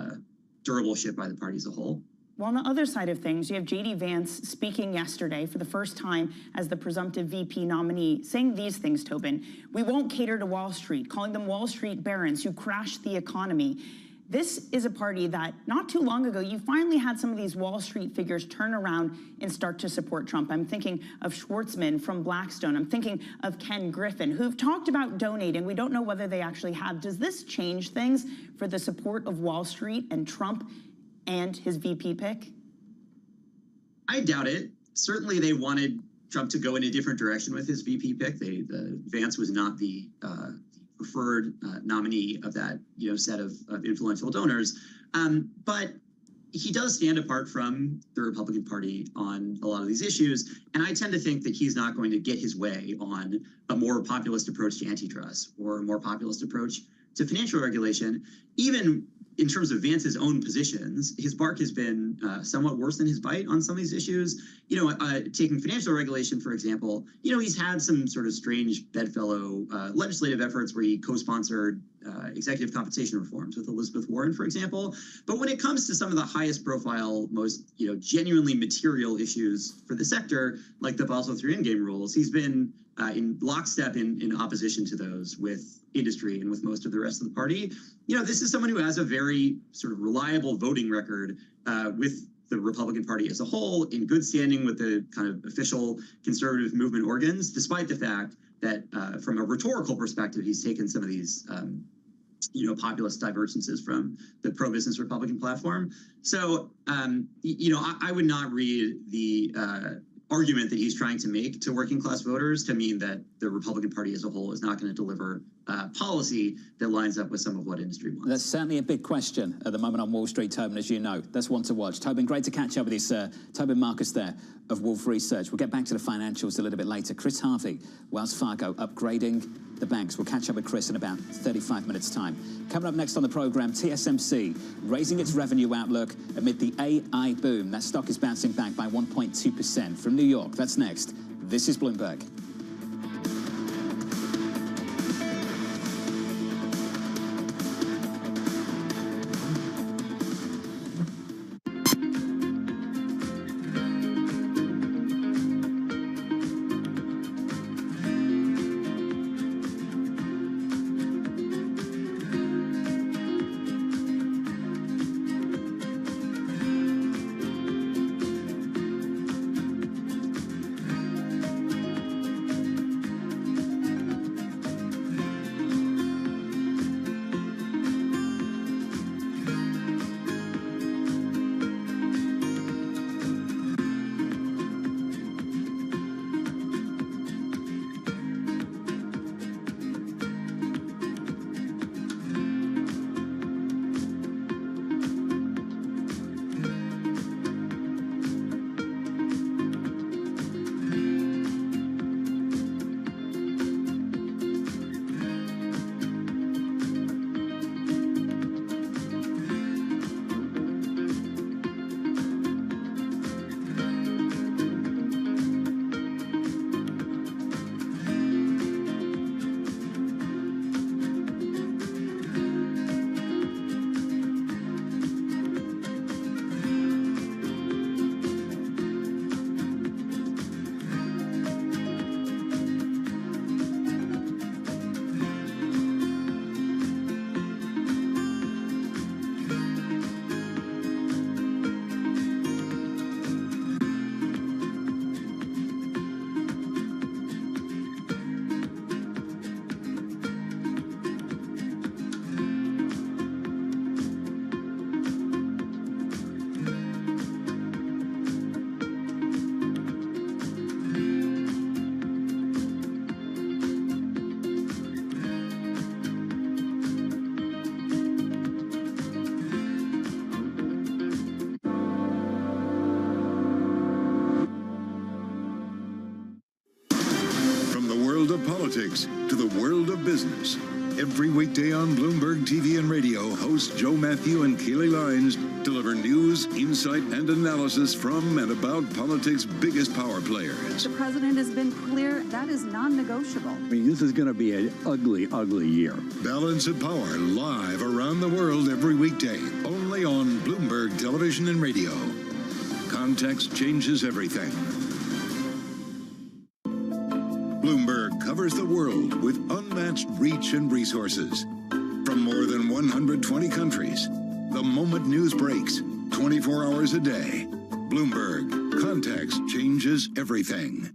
durable shift by the party as a whole. Well, on the other side of things, you have J.D. Vance speaking yesterday for the first time as the presumptive VP nominee, saying these things, Tobin. We won't cater to Wall Street, calling them Wall Street barons who crashed the economy. This is a party that not too long ago, you finally had some of these Wall Street figures turn around and start to support Trump. I'm thinking of Schwartzman from Blackstone. I'm thinking of Ken Griffin, who've talked about donating. We don't know whether they actually have. Does this change things for the support of Wall Street and Trump and his VP pick? I doubt it. Certainly they wanted Trump to go in a different direction with his VP pick. Vance was not the preferred nominee of that set of influential donors. But he does stand apart from the Republican Party on a lot of these issues. And I tend to think that he's not going to get his way on a more populist approach to antitrust or a more populist approach to financial regulation. Even in terms of Vance's own positions, his bark has been somewhat worse than his bite on some of these issues. Taking financial regulation, for example, he's had some sort of strange bedfellow legislative efforts where he co-sponsored executive compensation reforms with Elizabeth Warren, for example. But when it comes to some of the highest profile, most genuinely material issues for the sector, like the Basel III endgame rules, he's been in lockstep in opposition to those with industry and with most of the rest of the party. This is someone who has a very sort of reliable voting record with the Republican Party as a whole, in good standing with the kind of official conservative movement organs, despite the fact that from a rhetorical perspective, he's taken some of these populist divergences from the pro-business Republican platform. So, I would not read the argument that he's trying to make to working class voters to mean that the Republican Party as a whole is not going to deliver policy that lines up with some of what industry wants. That's certainly a big question at the moment on Wall Street, Tobin, as you know. That's one to watch. Tobin, great to catch up with you, sir. Tobin Marcus there of Wolf Research. We'll get back to the financials a little bit later. Chris Harvey, Wells Fargo, upgrading the banks. We'll catch up with Chris in about 35 minutes' time. Coming up next on the program, TSMC raising its revenue outlook amid the AI boom. That stock is bouncing back by 1.2%. From New York, that's next. This is Bloomberg. politics to the world of business. Every weekday on Bloomberg TV and radio, hosts Joe Matthew and Keely Lines deliver news, insight, and analysis from and about politics' biggest power players. The president has been clear that is non-negotiable. I mean, this is going to be an ugly, ugly year. Balance of Power, live around the world every weekday, only on Bloomberg Television and Radio. Context changes everything. Bloomberg covers the world with unmatched reach and resources. From more than 120 countries, the moment news breaks, 24 hours a day. Bloomberg, context changes everything.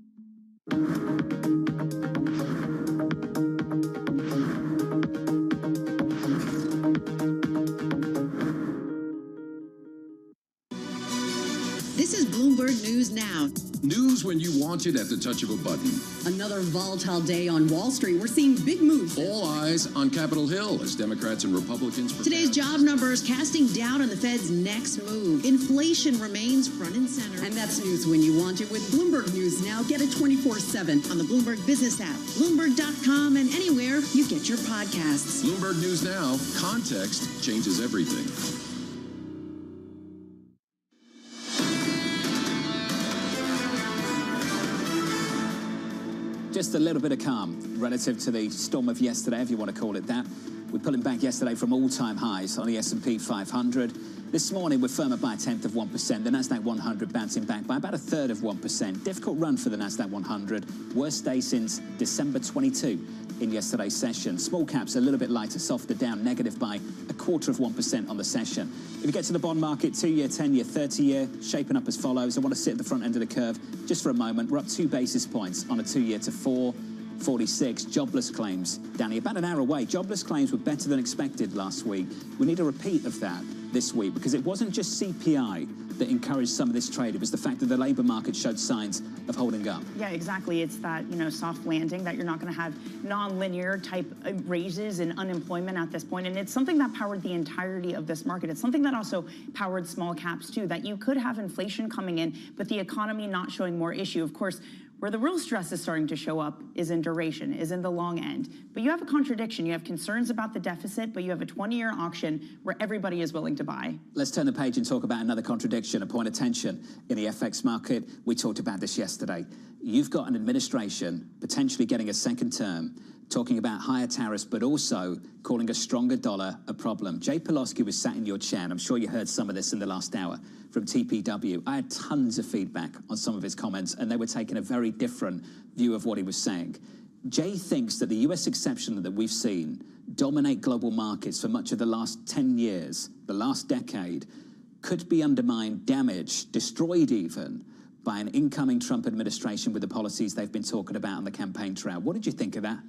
This is Bloomberg News Now. News when you want it at the touch of a button. Another volatile day on Wall Street. We're seeing big moves. All eyes on Capitol Hill as Democrats and Republicans prepare. Today's job numbers casting doubt on the Fed's next move. Inflation remains front and center. And that's news when you want it with Bloomberg News Now. Get it 24/7 on the Bloomberg Business app, Bloomberg.com, and anywhere you get your podcasts. Bloomberg News Now. Context changes everything. Just a little bit of calm relative to the storm of yesterday, if you want to call it that. We're pulling back yesterday from all-time highs on the S&P 500. This morning, we're firmer by 1/10 of 1%. The Nasdaq 100 bouncing back by about 1/3 of 1%. Difficult run for the Nasdaq 100. Worst day since December 22 in yesterday's session. Small caps a little bit lighter, softer down, negative by 1/4 of 1% on the session. If you get to the bond market, 2-year, 10-year, 30-year, shaping up as follows. I want to sit at the front end of the curve just for a moment. We're up 2 basis points on a 2-year to 4.46. Jobless claims, Danny, about an hour away. Jobless claims were better than expected last week. We need a repeat of that this week because it wasn't just CPI that encouraged some of this trade. It was the fact that the labor market showed signs of holding up. Yeah, exactly. It's that, soft landing, that you're not going to have non-linear type raises in unemployment at this point. And it's something that powered the entirety of this market. It's something that also powered small caps too, that you could have inflation coming in, but the economy not showing more issue. Of course, where the real stress is starting to show up is in duration, is in the long end. But you have a contradiction. You have concerns about the deficit, but you have a 20-year auction where everybody is willing to buy. Let's turn the page and talk about another contradiction, a point of tension in the FX market. We talked about this yesterday. You've got an administration potentially getting a second term, talking about higher tariffs, but also calling a stronger dollar a problem. Jay Pawlowski was sat in your chair, and I'm sure you heard some of this in the last hour from TPW. I had tons of feedback on some of his comments, and they were taking a very different view of what he was saying. Jay thinks that the US exception that we've seen dominate global markets for much of the last 10 years, the last decade, could be undermined, damaged, destroyed even, by an incoming Trump administration with the policies they've been talking about on the campaign trail. What did you think of that?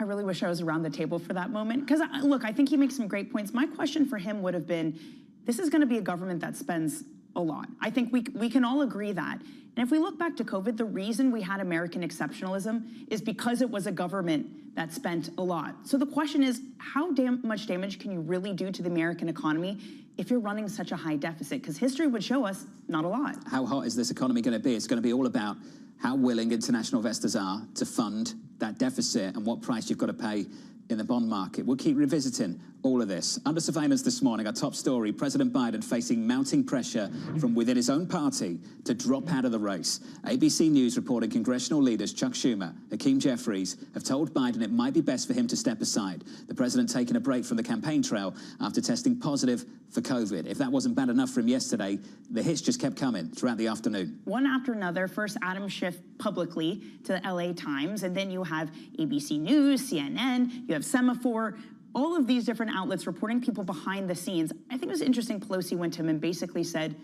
I really wish I was around the table for that moment. Because, look, I think he makes some great points. My question for him would have been, this is going to be a government that spends a lot. I think we can all agree that. And if we look back to COVID, the reason we had American exceptionalism is because it was a government that spent a lot. So the question is, how much damage can you really do to the American economy if you're running such a high deficit? Because history would show us not a lot. How hot is this economy going to be? It's going to be all about how willing international investors are to fund that deficit and what price you've got to pay in the bond market. We'll keep revisiting all of this. Under surveillance this morning, our top story, President Biden facing mounting pressure from within his own party to drop out of the race. ABC News reporting congressional leaders Chuck Schumer, Hakeem Jeffries have told Biden it might be best for him to step aside. The president taking a break from the campaign trail after testing positive for COVID. If that wasn't bad enough for him yesterday, the hits just kept coming throughout the afternoon. One after another. First, Adam Schiff publicly to the LA Times, and then you have ABC News, CNN, you have Semaphore, all of these different outlets reporting people behind the scenes. I think it was interesting Pelosi went to him and basically said,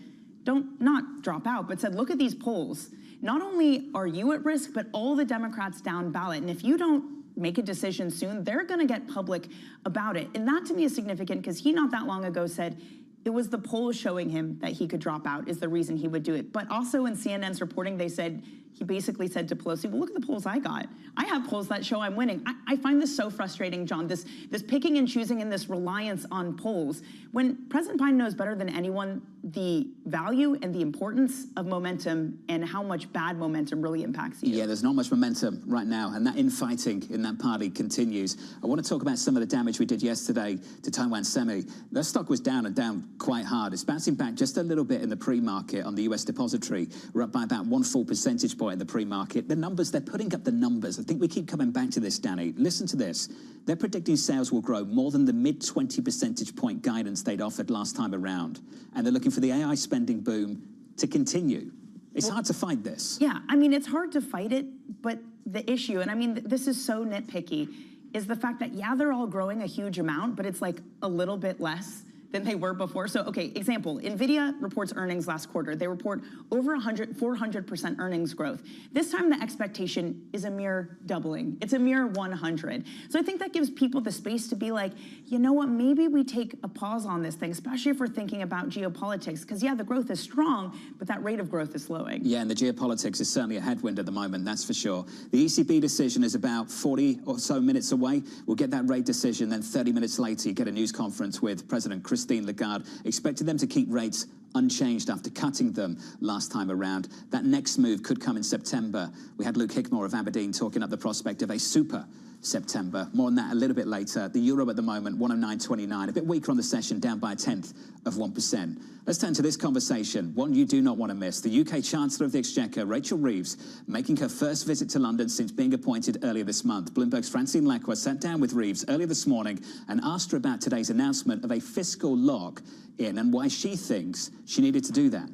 don't not drop out, but said, look at these polls. Not only are you at risk, but all the Democrats down ballot. And if you don't make a decision soon, they're going to get public about it. And that to me is significant because he not that long ago said it was the polls showing him that he could drop out is the reason he would do it. But also in CNN's reporting, they said he basically said to Pelosi, well, look at the polls I got. I have polls that show I'm winning. I find this so frustrating, John, this picking and choosing and this reliance on polls. When President Biden knows better than anyone the value and the importance of momentum and how much bad momentum really impacts you. Yeah, there's not much momentum right now, and that infighting in that party continues. I want to talk about some of the damage we did yesterday to Taiwan Semi. Their stock was down and down quite hard. It's bouncing back just a little bit in the pre-market on the US depository. We're up by about 1 full percentage point in the pre-market. The numbers, they're putting up the numbers. I think we keep coming back to this, Danny. Listen to this. They're predicting sales will grow more than the mid-20 percentage point guidance they'd offered last time around. And they're looking for the AI spending boom to continue. It's hard to fight this. Yeah, I mean, it's hard to fight it, but the issue, and I mean, this is so nitpicky, is the fact that, yeah, they're all growing a huge amount, but it's like a little bit less than they were before. So, okay, example, NVIDIA reports earnings last quarter. They report over 400% earnings growth. This time the expectation is a mere doubling. It's a mere 100. So I think that gives people the space to be like, you know what, maybe we take a pause on this thing, especially if we're thinking about geopolitics, because yeah, the growth is strong, but that rate of growth is slowing. Yeah, and the geopolitics is certainly a headwind at the moment, that's for sure. The ECB decision is about 40 or so minutes away. We'll get that rate decision, then 30 minutes later, you get a news conference with President Christine Lagarde, expecting them to keep rates unchanged after cutting them last time around. That next move could come in September. We had Luke Hickmore of Aberdeen talking up the prospect of a super September. More on that a little bit later. The euro at the moment, 109.29, a bit weaker on the session, down by 0.1%. Let's turn to this conversation, one you do not want to miss. The UK Chancellor of the Exchequer, Rachel Reeves, making her first visit to London since being appointed earlier this month. Bloomberg's Francine Lacqua sat down with Reeves earlier this morning and asked her about today's announcement of a fiscal lock-in and why she thinks she needed to do that.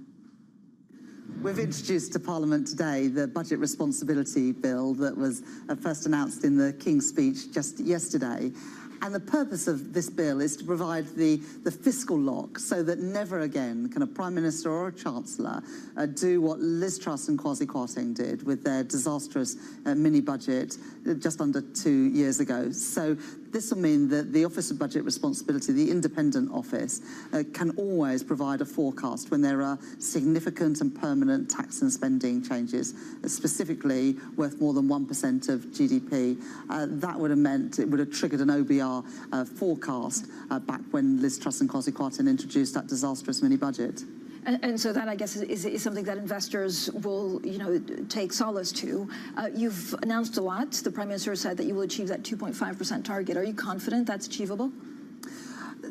We've introduced to Parliament today the Budget Responsibility Bill that was first announced in the King's Speech just yesterday. And the purpose of this bill is to provide the fiscal lock so that never again can a Prime Minister or a Chancellor do what Liz Truss and Kwasi Kwarteng did with their disastrous mini-budget just under 2 years ago. So this will mean that the Office of Budget Responsibility, the independent office, can always provide a forecast when there are significant and permanent tax and spending changes, specifically worth more than 1% of GDP. That would have meant it would have triggered an OBR forecast back when Liz Truss and Kwasi Kwarteng introduced that disastrous mini-budget. And so that, I guess, is something that investors will, take solace to. You've announced a lot. The Prime Minister said that you will achieve that 2.5% target. Are you confident that's achievable?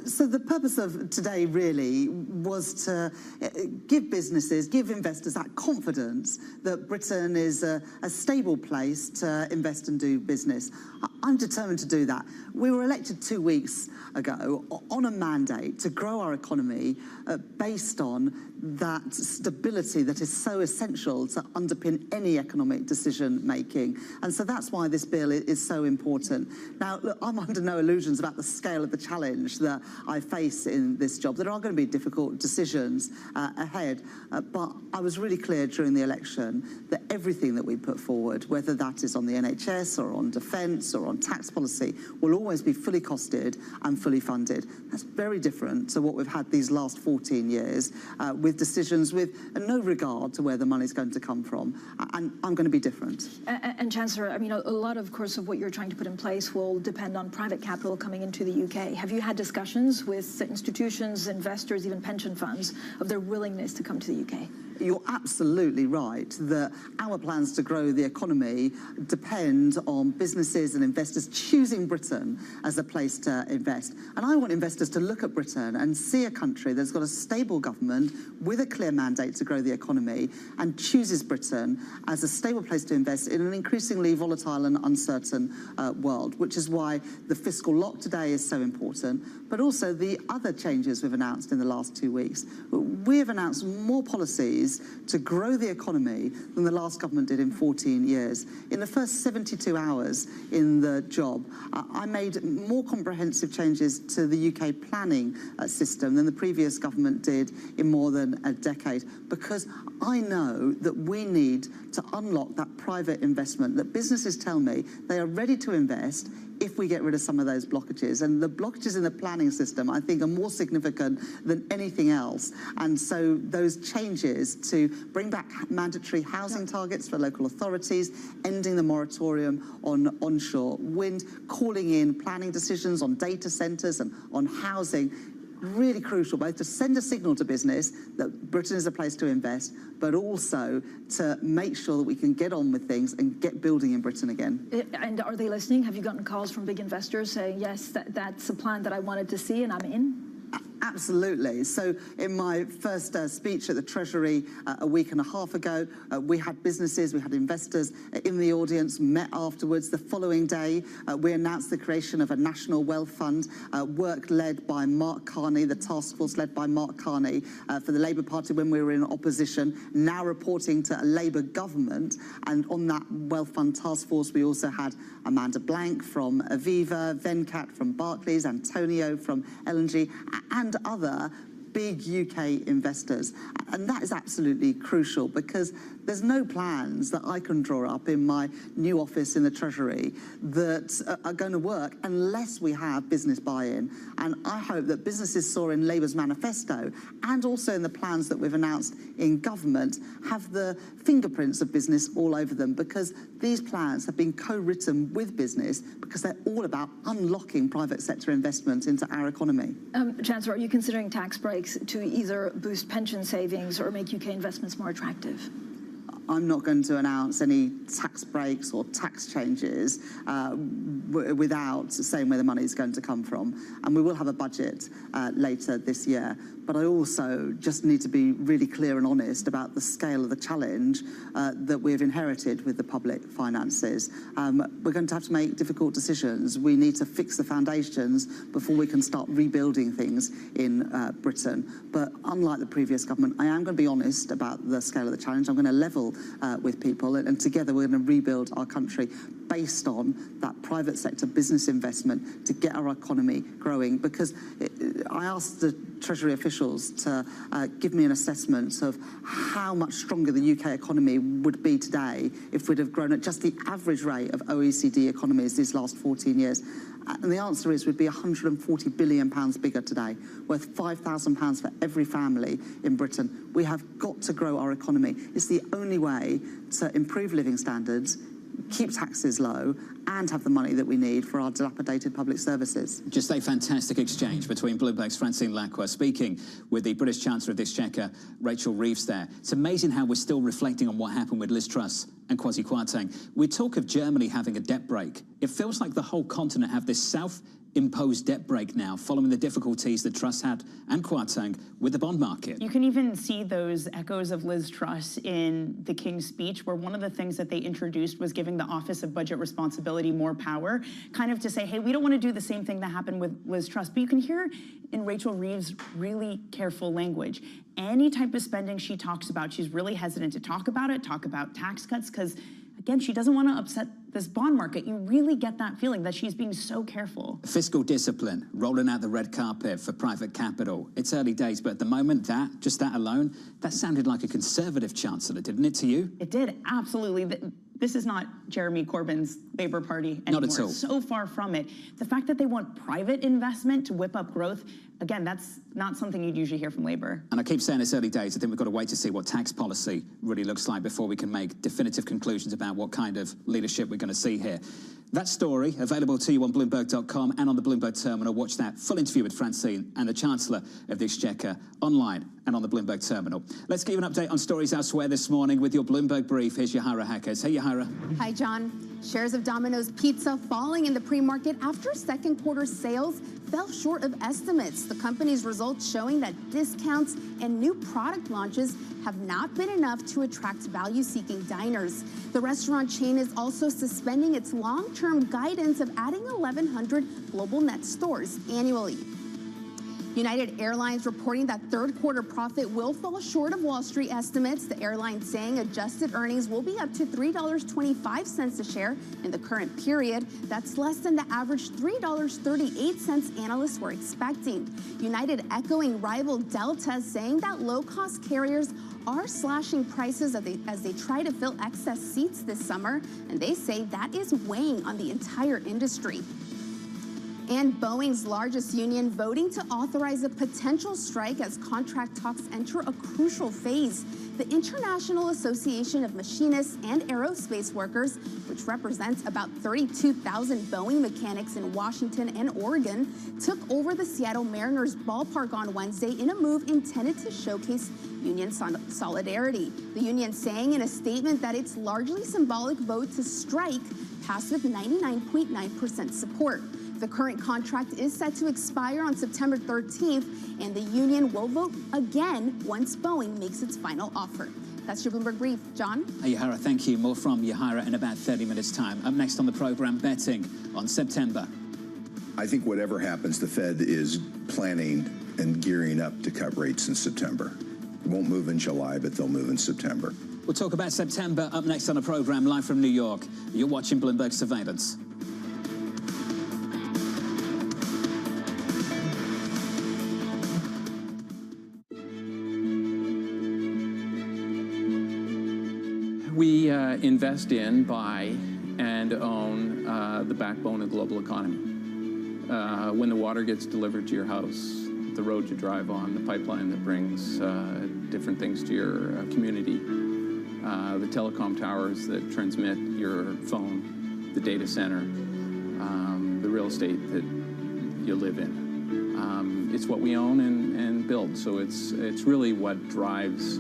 So the purpose of today really was to give businesses, give investors that confidence that Britain is a stable place to invest and do business. I'm determined to do that. We were elected 2 weeks ago on a mandate to grow our economy based on that stability that is so essential to underpin any economic decision making. And so that's why this bill is so important. Now, look, I'm under no illusions about the scale of the challenge that I face in this job. There are going to be difficult decisions ahead, but I was really clear during the election that everything that we put forward, whether that is on the NHS or on defence or on tax policy, will always be fully costed and fully funded. That's very different to what we've had these last 14 years with decisions with no regard to where the money's going to come from. And I'm going to be different. And Chancellor, I mean, a lot, of course, of what you're trying to put in place will depend on private capital coming into the UK. Have you had discussions with institutions, investors, even pension funds, of their willingness to come to the UK? You're absolutely right that our plans to grow the economy depend on businesses and investors choosing Britain as a place to invest. And I want investors to look at Britain and see a country that's got a stable government with a clear mandate to grow the economy and chooses Britain as a stable place to invest in an increasingly volatile and uncertain world, which is why the fiscal lock today is so important, but also the other changes we've announced in the last 2 weeks. We have announced more policies to grow the economy than the last government did in 14 years. In the first 72 hours in the job, I made more comprehensive changes to the UK planning system than the previous government did in more than a decade, because I know that we need to unlock that private investment, that businesses tell me they are ready to invest if we get rid of some of those blockages. And the blockages in the planning system, I think, are more significant than anything else. And so those changes to bring back mandatory housing targets for local authorities, ending the moratorium on onshore wind, calling in planning decisions on data centres and on housing, really crucial, both to send a signal to business that Britain is a place to invest, but also to make sure that we can get on with things and get building in Britain again. And are they listening? Have you gotten calls from big investors saying, yes, that's a plan that I wanted to see and I'm in? Absolutely. So in my first speech at the Treasury a week and a half ago, we had businesses, we had investors in the audience, met afterwards. The following day, we announced the creation of a national wealth fund, work led by Mark Carney, the task force led by Mark Carney for the Labour Party when we were in opposition, now reporting to a Labour government. And on that wealth fund task force, we also had Amanda Blank from Aviva, Venkat from Barclays, Antonio from L&G, and other big UK investors. And that is absolutely crucial because there's no plans that I can draw up in my new office in the Treasury that are going to work unless we have business buy-in. And I hope that businesses saw in Labour's manifesto and also in the plans that we've announced in government have the fingerprints of business all over them, because these plans have been co-written with business because they're all about unlocking private sector investment into our economy. Chancellor, are you considering tax breaks to either boost pension savings or make UK investments more attractive? I'm not going to announce any tax breaks or tax changes without saying where the money is going to come from. And we will have a budget later this year. But I also just need to be really clear and honest about the scale of the challenge that we've inherited with the public finances. We're going to have to make difficult decisions. We need to fix the foundations before we can start rebuilding things in Britain. But unlike the previous government, I am going to be honest about the scale of the challenge. I'm going to level with people, and together we're going to rebuild our country based on that private sector business investment to get our economy growing. Because I asked the Treasury officials to give me an assessment of how much stronger the UK economy would be today if we'd have grown at just the average rate of OECD economies these last 14 years. And the answer is we'd be £140 billion bigger today, worth £5,000 for every family in Britain. We have got to grow our economy. It's the only way to improve living standards, keep taxes low, and have the money that we need for our dilapidated public services. Just a fantastic exchange between Bloomberg's Francine Lacqua speaking with the British Chancellor of the Exchequer, Rachel Reeves there. It's amazing how we're still reflecting on what happened with Liz Truss and Kwasi Kwarteng. We talk of Germany having a debt break. It feels like the whole continent have this self-imposed debt break now, following the difficulties that Truss had and Kwarteng with the bond market. You can even see those echoes of Liz Truss in the King's speech, where one of the things that they introduced was giving the Office of Budget Responsibility more power, kind of to say, hey, we don't want to do the same thing that happened with Liz Truss. But you can hear in Rachel Reeves' really careful language. Any type of spending she talks about, she's really hesitant to talk about tax cuts, because again, she doesn't want to upset this bond market. You really get that feeling that she's being so careful. Fiscal discipline, rolling out the red carpet for private capital. It's early days, but at the moment, just that alone, that sounded like a Conservative chancellor, didn't it to you? It did, absolutely. This is not Jeremy Corbyn's Labour Party anymore. Not at all. So far from it. The fact that they want private investment to whip up growth, again, that's not something you'd usually hear from Labour. And I keep saying it's early days. I think we've got to wait to see what tax policy really looks like before we can make definitive conclusions about what kind of leadership we're going to see here. That story available to you on Bloomberg.com and on the Bloomberg terminal. Watch that full interview with Francine and the Chancellor of the Exchequer online and on the Bloomberg terminal. Let's give you an update on stories elsewhere this morning with your Bloomberg brief. Here's Yahara Hackers. Hey, Yahara. Hi, John. Shares of Domino's Pizza falling in the pre-market after second quarter sales fell short of estimates. The company's results showing that discounts and new product launches have not been enough to attract value-seeking diners. The restaurant chain is also suspending its long-term guidance of adding 1,100 global net stores annually. United Airlines reporting that third quarter profit will fall short of Wall Street estimates. The airline saying adjusted earnings will be up to $3.25 a share in the current period. That's less than the average $3.38 analysts were expecting. United echoing rival Delta, saying that low-cost carriers are slashing prices as they try to fill excess seats this summer, and they say that is weighing on the entire industry. And Boeing's largest union voting to authorize a potential strike as contract talks enter a crucial phase. The International Association of Machinists and Aerospace Workers, which represents about 32,000 Boeing mechanics in Washington and Oregon, took over the Seattle Mariners ballpark on Wednesday in a move intended to showcase union solidarity. The union saying in a statement that its largely symbolic vote to strike passed with 99.9% support. The current contract is set to expire on September 13th, and the union will vote again once Boeing makes its final offer. That's your Bloomberg Brief. John? Yahara, thank you. More from Yahara in about 30 minutes' time. Up next on the program, betting on September. I think whatever happens, the Fed is planning and gearing up to cut rates in September. It won't move in July, but they'll move in September. We'll talk about September up next on the program, live from New York. You're watching Bloomberg Surveillance. We invest in, buy, and own the backbone of the global economy. When the water gets delivered to your house, the road you drive on, the pipeline that brings different things to your community, the telecom towers that transmit your phone, the data center, the real estate that you live in. It's what we own and build, so it's really what drives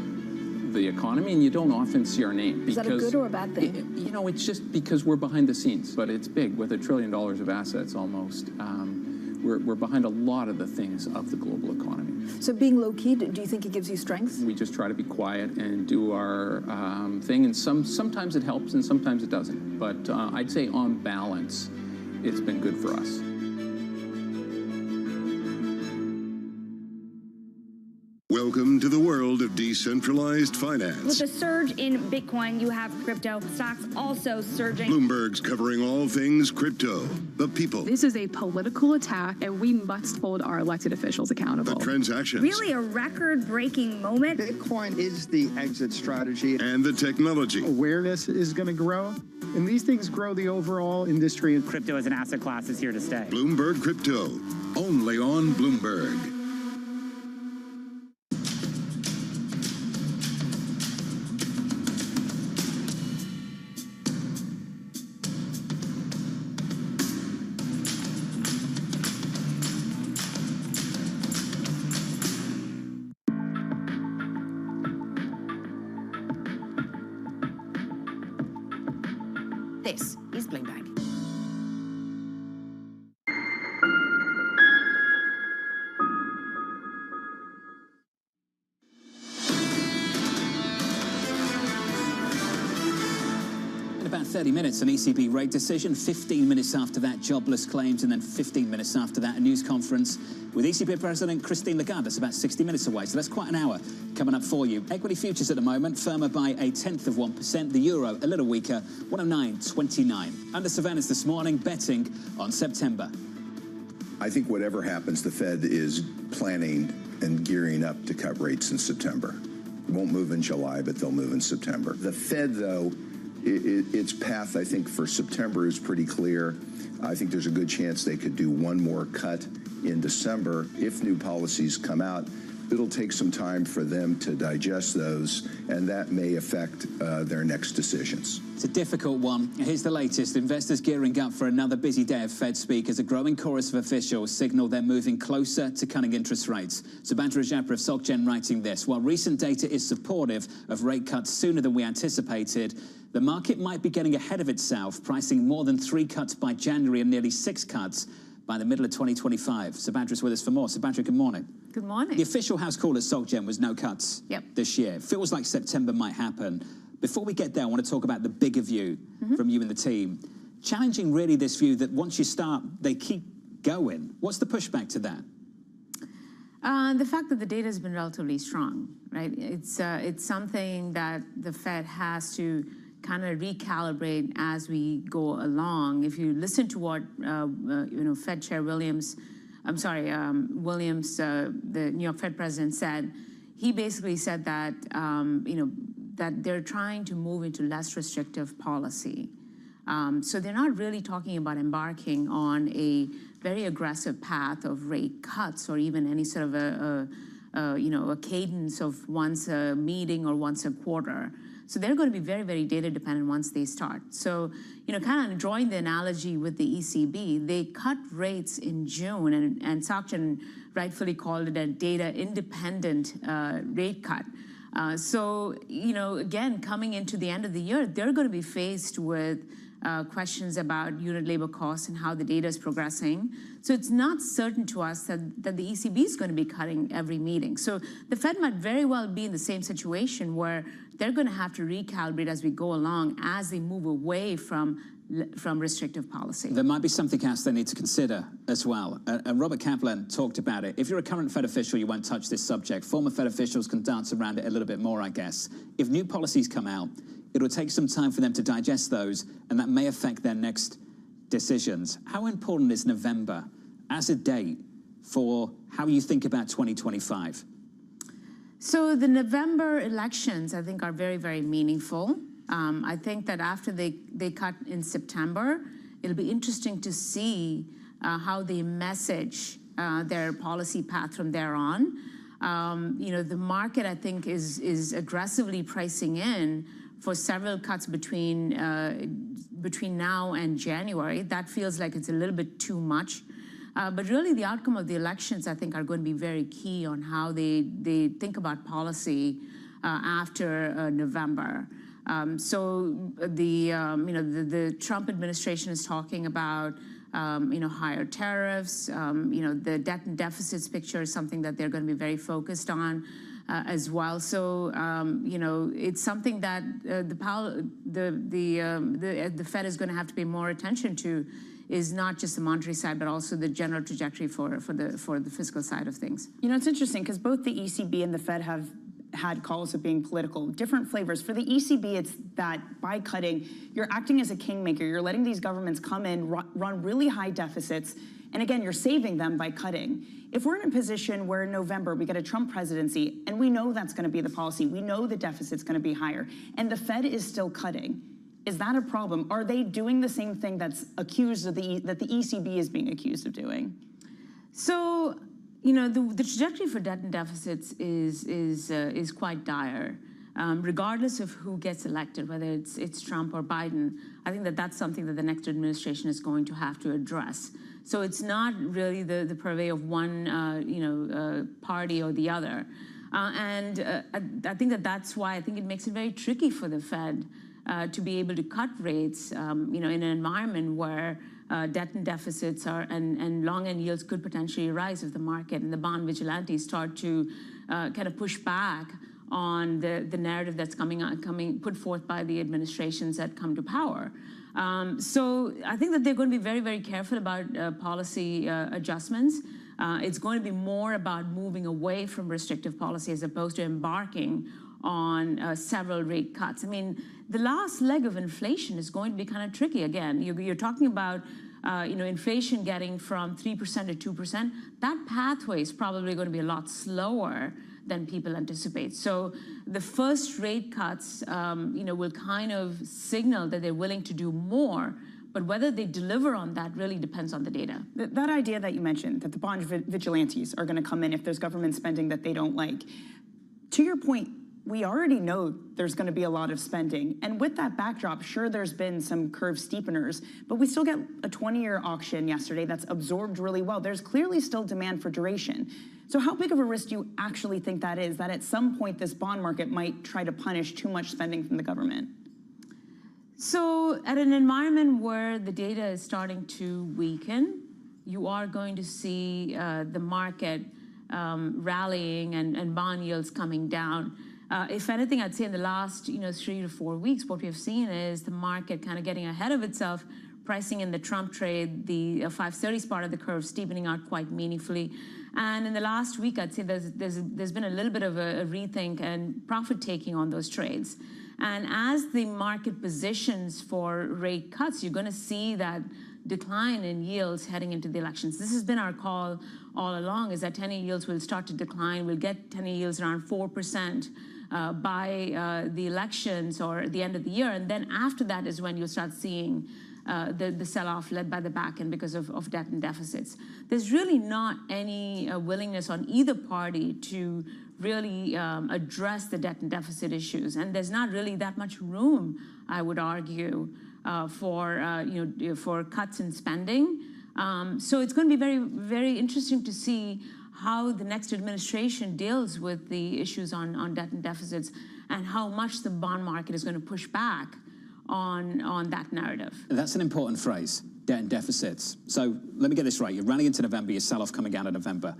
the economy, and you don't often see our name. Is that a good or a bad thing? You know, it's just because we're behind the scenes, but it's big, with $1 trillion of assets almost. We're behind a lot of the things of the global economy. So being low-key, do you think it gives you strength? We just try to be quiet and do our thing, and sometimes it helps and sometimes it doesn't. But I'd say on balance, it's been good for us. Welcome to the world of decentralized finance. With the surge in Bitcoin, you have crypto stocks also surging. Bloomberg's covering all things crypto, the people, This is a political attack, and we must hold our elected officials accountable. the transactions, Really a record-breaking moment. Bitcoin is the exit strategy. and the technology. Awareness is going to grow, and these things grow the overall industry. Crypto as an asset class is here to stay. Bloomberg Crypto, only on Bloomberg. This is Bloomberg. In about 30 minutes, an ECB rate decision. 15 minutes after that, jobless claims, and then 15 minutes after that, a news conference with ECB President Christine Lagarde. That's about 60 minutes away, so that's quite an hour coming up for you. Equity futures at the moment firmer by 0.1%. The euro a little weaker, 109.29. Under surveillance this morning, betting on September. I think whatever happens, the Fed is planning and gearing up to cut rates in September. It won't move in July, but they'll move in September. The Fed, though, its path, I think, for September is pretty clear. I think there's a good chance they could do one more cut in December. If new policies come out, it'll take some time for them to digest those, and that may affect their next decisions. It's a difficult one. Here's the latest. Investors gearing up for another busy day of Fed speak as a growing chorus of officials signal they're moving closer to cutting interest rates. Subhadra Jayapura of SocGen writing this. While recent data is supportive of rate cuts sooner than we anticipated, the market might be getting ahead of itself, pricing more than 3 cuts by January and nearly 6 cuts by the middle of 2025. Subhadra's with us for more. Subhadra, good morning. Good morning. The official house call at SocGen was no cuts this year. It feels like September might happen. Before we get there, I want to talk about the bigger view from you and the team. Challenging really this view that once you start, they keep going. What's the pushback to that? The fact that the data has been relatively strong, right? It's something that the Fed has to kind of recalibrate as we go along. If you listen to what Fed Chair Williams, the New York Fed president said, he basically said that that they're trying to move into less restrictive policy. So they're not really talking about embarking on a very aggressive path of rate cuts or even any sort of a cadence of once a meeting or once a quarter. So they're going to be very, very data dependent once they start. So, kind of drawing the analogy with the ECB, they cut rates in June, and Sakchen rightfully called it a data independent rate cut. So, again, coming into the end of the year, they're going to be faced with questions about unit labor costs and how the data is progressing. So it's not certain to us that the ECB is going to be cutting every meeting. So the Fed might very well be in the same situation where they're going to have to recalibrate as we go along as they move away from restrictive policy. There might be something else they need to consider as well. And Robert Kaplan talked about it. If you're a current Fed official, you won't touch this subject. Former Fed officials can dance around it a little bit more, I guess. If new policies come out, it'll take some time for them to digest those, and that may affect their next decisions. How important is November as a date for how you think about 2025? So the November elections, I think, are very, very meaningful. I think that after they cut in September, it'll be interesting to see how they message their policy path from there on. The market, I think, is aggressively pricing in for several cuts between now and January. That feels like it's a little bit too much. But really, the outcome of the elections, I think, are going to be very key on how they think about policy after November. So the Trump administration is talking about higher tariffs. The debt and deficits picture is something that they're going to be very focused on as well. So it's something that the Fed is going to have to pay more attention to. Is not just the monetary side, but also the general trajectory for the fiscal side of things. It's interesting because both the ECB and the Fed have had calls of being political, different flavors. For the ECB, it's that by cutting, you're acting as a kingmaker. You're letting these governments come in, run really high deficits, and again, you're saving them by cutting. If we're in a position where in November we get a Trump presidency, and we know that's going to be the policy, we know the deficit's going to be higher, and the Fed is still cutting, is that a problem? Are they doing the same thing that's accused of that the ECB is being accused of doing? So, the trajectory for debt and deficits is quite dire. Regardless of who gets elected, whether it's Trump or Biden, I think that's something that the next administration is going to have to address. So it's not really the purvey of one party or the other. I think that's why I think it makes it very tricky for the Fed to be able to cut rates, in an environment where debt and deficits and long-end yields could potentially rise if the market and the bond vigilantes start to kind of push back on the narrative that's put forth by the administrations that come to power. So I think that they're going to be very, very careful about policy adjustments. It's going to be more about moving away from restrictive policy as opposed to embarking on several rate cuts. I mean, the last leg of inflation is going to be kind of tricky. Again, you're talking about inflation getting from 3% to 2%. That pathway is probably going to be a lot slower than people anticipate. So the first rate cuts, will kind of signal that they're willing to do more. But whether they deliver on that really depends on the data. That idea that you mentioned, that the bond vigilantes are going to come in if there's government spending that they don't like. To your point, we already know there's going to be a lot of spending. And with that backdrop, sure, there's been some curve steepeners, but we still get a 20-year auction yesterday that's absorbed really well. There's clearly still demand for duration. So how big of a risk do you actually think that is, that at some point this bond market might try to punish too much spending from the government? So at an environment where the data is starting to weaken, you are going to see the market rallying and bond yields coming down. If anything, I'd say in the last 3 to 4 weeks, what we have seen is the market kind of getting ahead of itself, pricing in the Trump trade, the 530s part of the curve steepening out quite meaningfully. And in the last week, I'd say there's been a little bit of a rethink and profit taking on those trades. And as the market positions for rate cuts, you're going to see that decline in yields heading into the elections. This has been our call all along, is that 10-year yields will start to decline. We'll get 10-year yields around 4% by the elections or the end of the year. And then after that is when you'll start seeing the sell-off led by the back end because of debt and deficits. There's really not any willingness on either party to really address the debt and deficit issues. And there's not really that much room, I would argue, for cuts in spending. So it's going to be very, very interesting to see how the next administration deals with the issues on debt and deficits and how much the bond market is going to push back on that narrative. That's an important phrase, debt and deficits. So let me get this right. You're running into November, your sell-off coming out of November.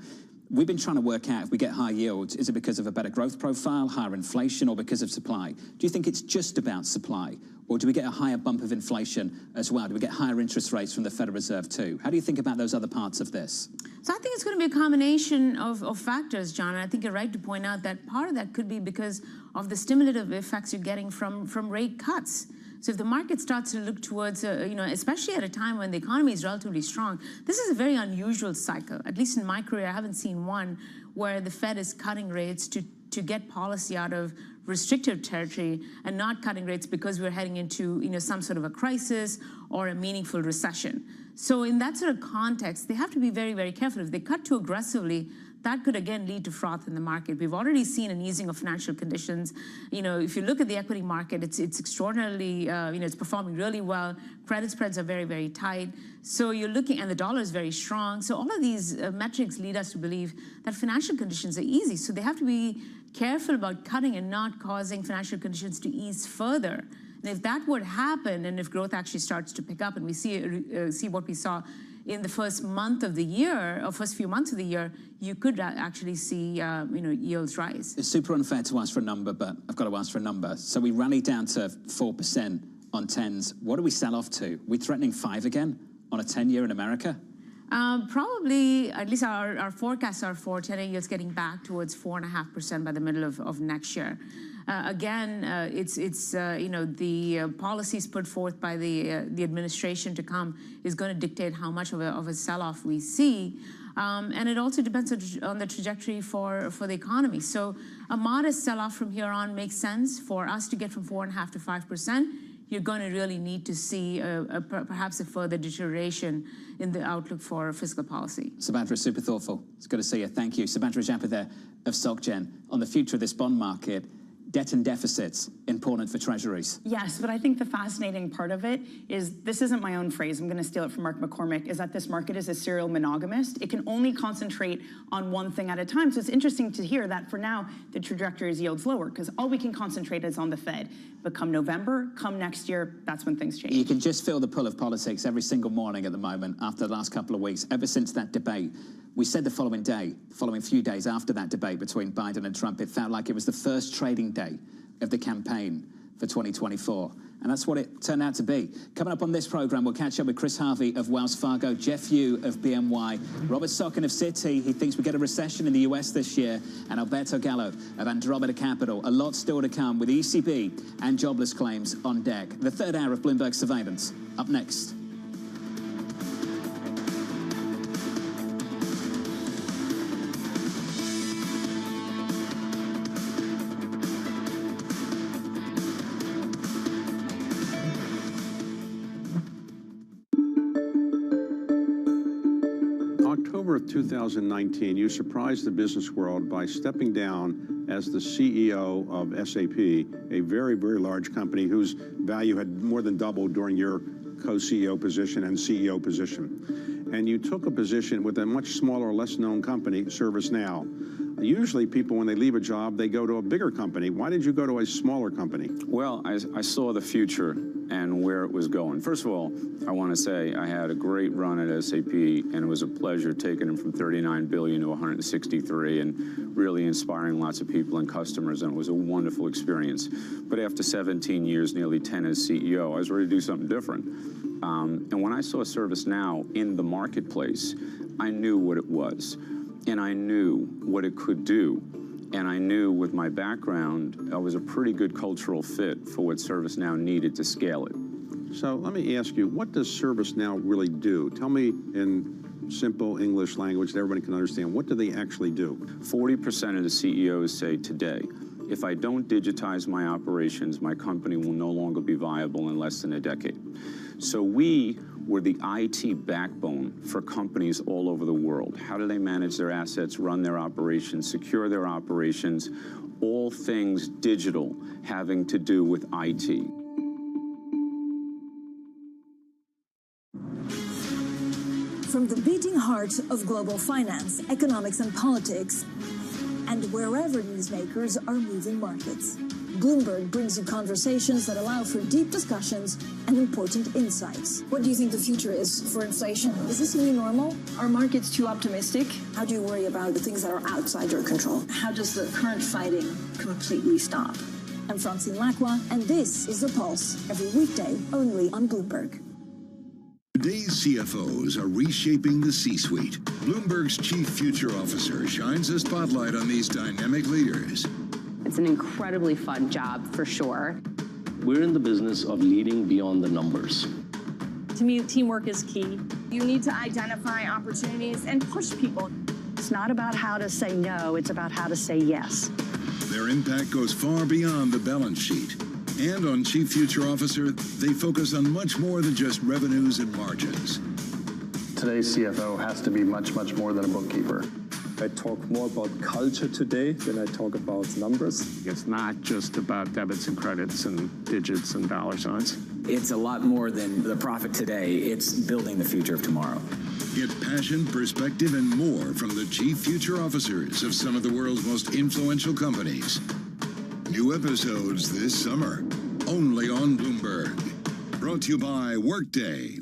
We've been trying to work out if we get high yields, is it because of a better growth profile, higher inflation, or because of supply? Do you think it's just about supply? Or do we get a higher bump of inflation as well? Do we get higher interest rates from the Federal Reserve too? How do you think about those other parts of this? So I think it's going to be a combination of factors, John. And I think you're right to point out that part of that could be because of the stimulative effects you're getting from rate cuts. So if the market starts to look towards, especially at a time when the economy is relatively strong, this is a very unusual cycle. At least in my career, I haven't seen one where the Fed is cutting rates to get policy out of restrictive territory and not cutting rates because we're heading into some sort of a crisis or a meaningful recession. So in that sort of context, they have to be very, very careful. If they cut too aggressively, that could again lead to froth in the market. We've already seen an easing of financial conditions. If you look at the equity market, it's extraordinarily, it's performing really well. Credit spreads are very, very tight. So you're looking, and the dollar is very strong. So all of these metrics lead us to believe that financial conditions are easy. So they have to be careful about cutting and not causing financial conditions to ease further. And if that would happen, and if growth actually starts to pick up, and we see what we saw in the first month of the year, or first few months of the year, you could actually see yields rise. It's super unfair to ask for a number, but I've got to ask for a number. So we rally down to 4% on 10s. What do we sell off to? Are we threatening 5 again on a 10-year in America? Probably, at least our forecasts are for 10-year yields getting back towards 4.5% by the middle of next year. Again, the policies put forth by the administration to come is going to dictate how much of a sell-off we see. And it also depends on the trajectory for the economy. So a modest sell-off from here on makes sense. For us to get from 4.5% to 5%, you're going to really need to see perhaps a further deterioration in the outlook for fiscal policy. Subhadra, super thoughtful. It's good to see you. Thank you. Subhadra Japa there of SocGen. On the future of this bond market, debt and deficits, important for treasuries. Yes, but I think the fascinating part of it is, this isn't my own phrase, I'm going to steal it from Mark McCormick, is that this market is a serial monogamist. It can only concentrate on one thing at a time. So it's interesting to hear that for now, the trajectory is yields lower, because all we can concentrate is on the Fed. But come November, come next year, that's when things change. You can just feel the pull of politics every single morning at the moment after the last couple of weeks, ever since that debate. We said the following few days after that debate between Biden and Trump, it felt like it was the first trading day of the campaign for 2024. And that's what it turned out to be. Coming up on this program, we'll catch up with Chris Harvey of Wells Fargo, Jeff Yu of BNY, Robert Socken of Citi, he thinks we get a recession in the US this year, and Alberto Gallo of Andromeda Capital. A lot still to come with ECB and jobless claims on deck. The third hour of Bloomberg Surveillance, up next. Of 2019, you surprised the business world by stepping down as the CEO of SAP, a very, very large company whose value had more than doubled during your co-CEO position and CEO position. And you took a position with a much smaller, less known company, ServiceNow. Usually people, when they leave a job, they go to a bigger company. Why did you go to a smaller company? Well, I saw the future and where it was going. First of all, I want to say I had a great run at SAP, and it was a pleasure taking them from 39 billion to 163 and really inspiring lots of people and customers, and it was a wonderful experience. But after 17 years, nearly 10 as CEO, I was ready to do something different. And when I saw ServiceNow in the marketplace, I knew what it was, and I knew what it could do. And I knew with my background, I was a pretty good cultural fit for what ServiceNow needed to scale it. So let me ask you, what does ServiceNow really do? Tell me in simple English language that everybody can understand. What do they actually do? 40% of the CEOs say today if I don't digitize my operations, my company will no longer be viable in less than a decade. So we were the IT backbone for companies all over the world. How do they manage their assets, run their operations, secure their operations, all things digital having to do with IT. From the beating heart of global finance, economics and politics, and wherever newsmakers are moving markets, Bloomberg brings you conversations that allow for deep discussions and important insights. What do you think the future is for inflation? Is this a new normal? Are markets too optimistic? How do you worry about the things that are outside your control? How does the current fighting completely stop? I'm Francine Lacroix, and this is The Pulse, every weekday only on Bloomberg. Today's CFOs are reshaping the C-suite. Bloomberg's Chief Future Officer shines a spotlight on these dynamic leaders. It's an incredibly fun job, for sure. We're in the business of leading beyond the numbers. To me, teamwork is key. You need to identify opportunities and push people. It's not about how to say no, it's about how to say yes. Their impact goes far beyond the balance sheet. And on Chief Future Officer, they focus on much more than just revenues and margins. Today's CFO has to be much, much more than a bookkeeper. I talk more about culture today than I talk about numbers. It's not just about debits and credits and digits and dollar signs. It's a lot more than the profit today. It's building the future of tomorrow. Get passion, perspective, and more from the Chief Future Officers of some of the world's most influential companies. New episodes this summer, only on Bloomberg. Brought to you by Workday.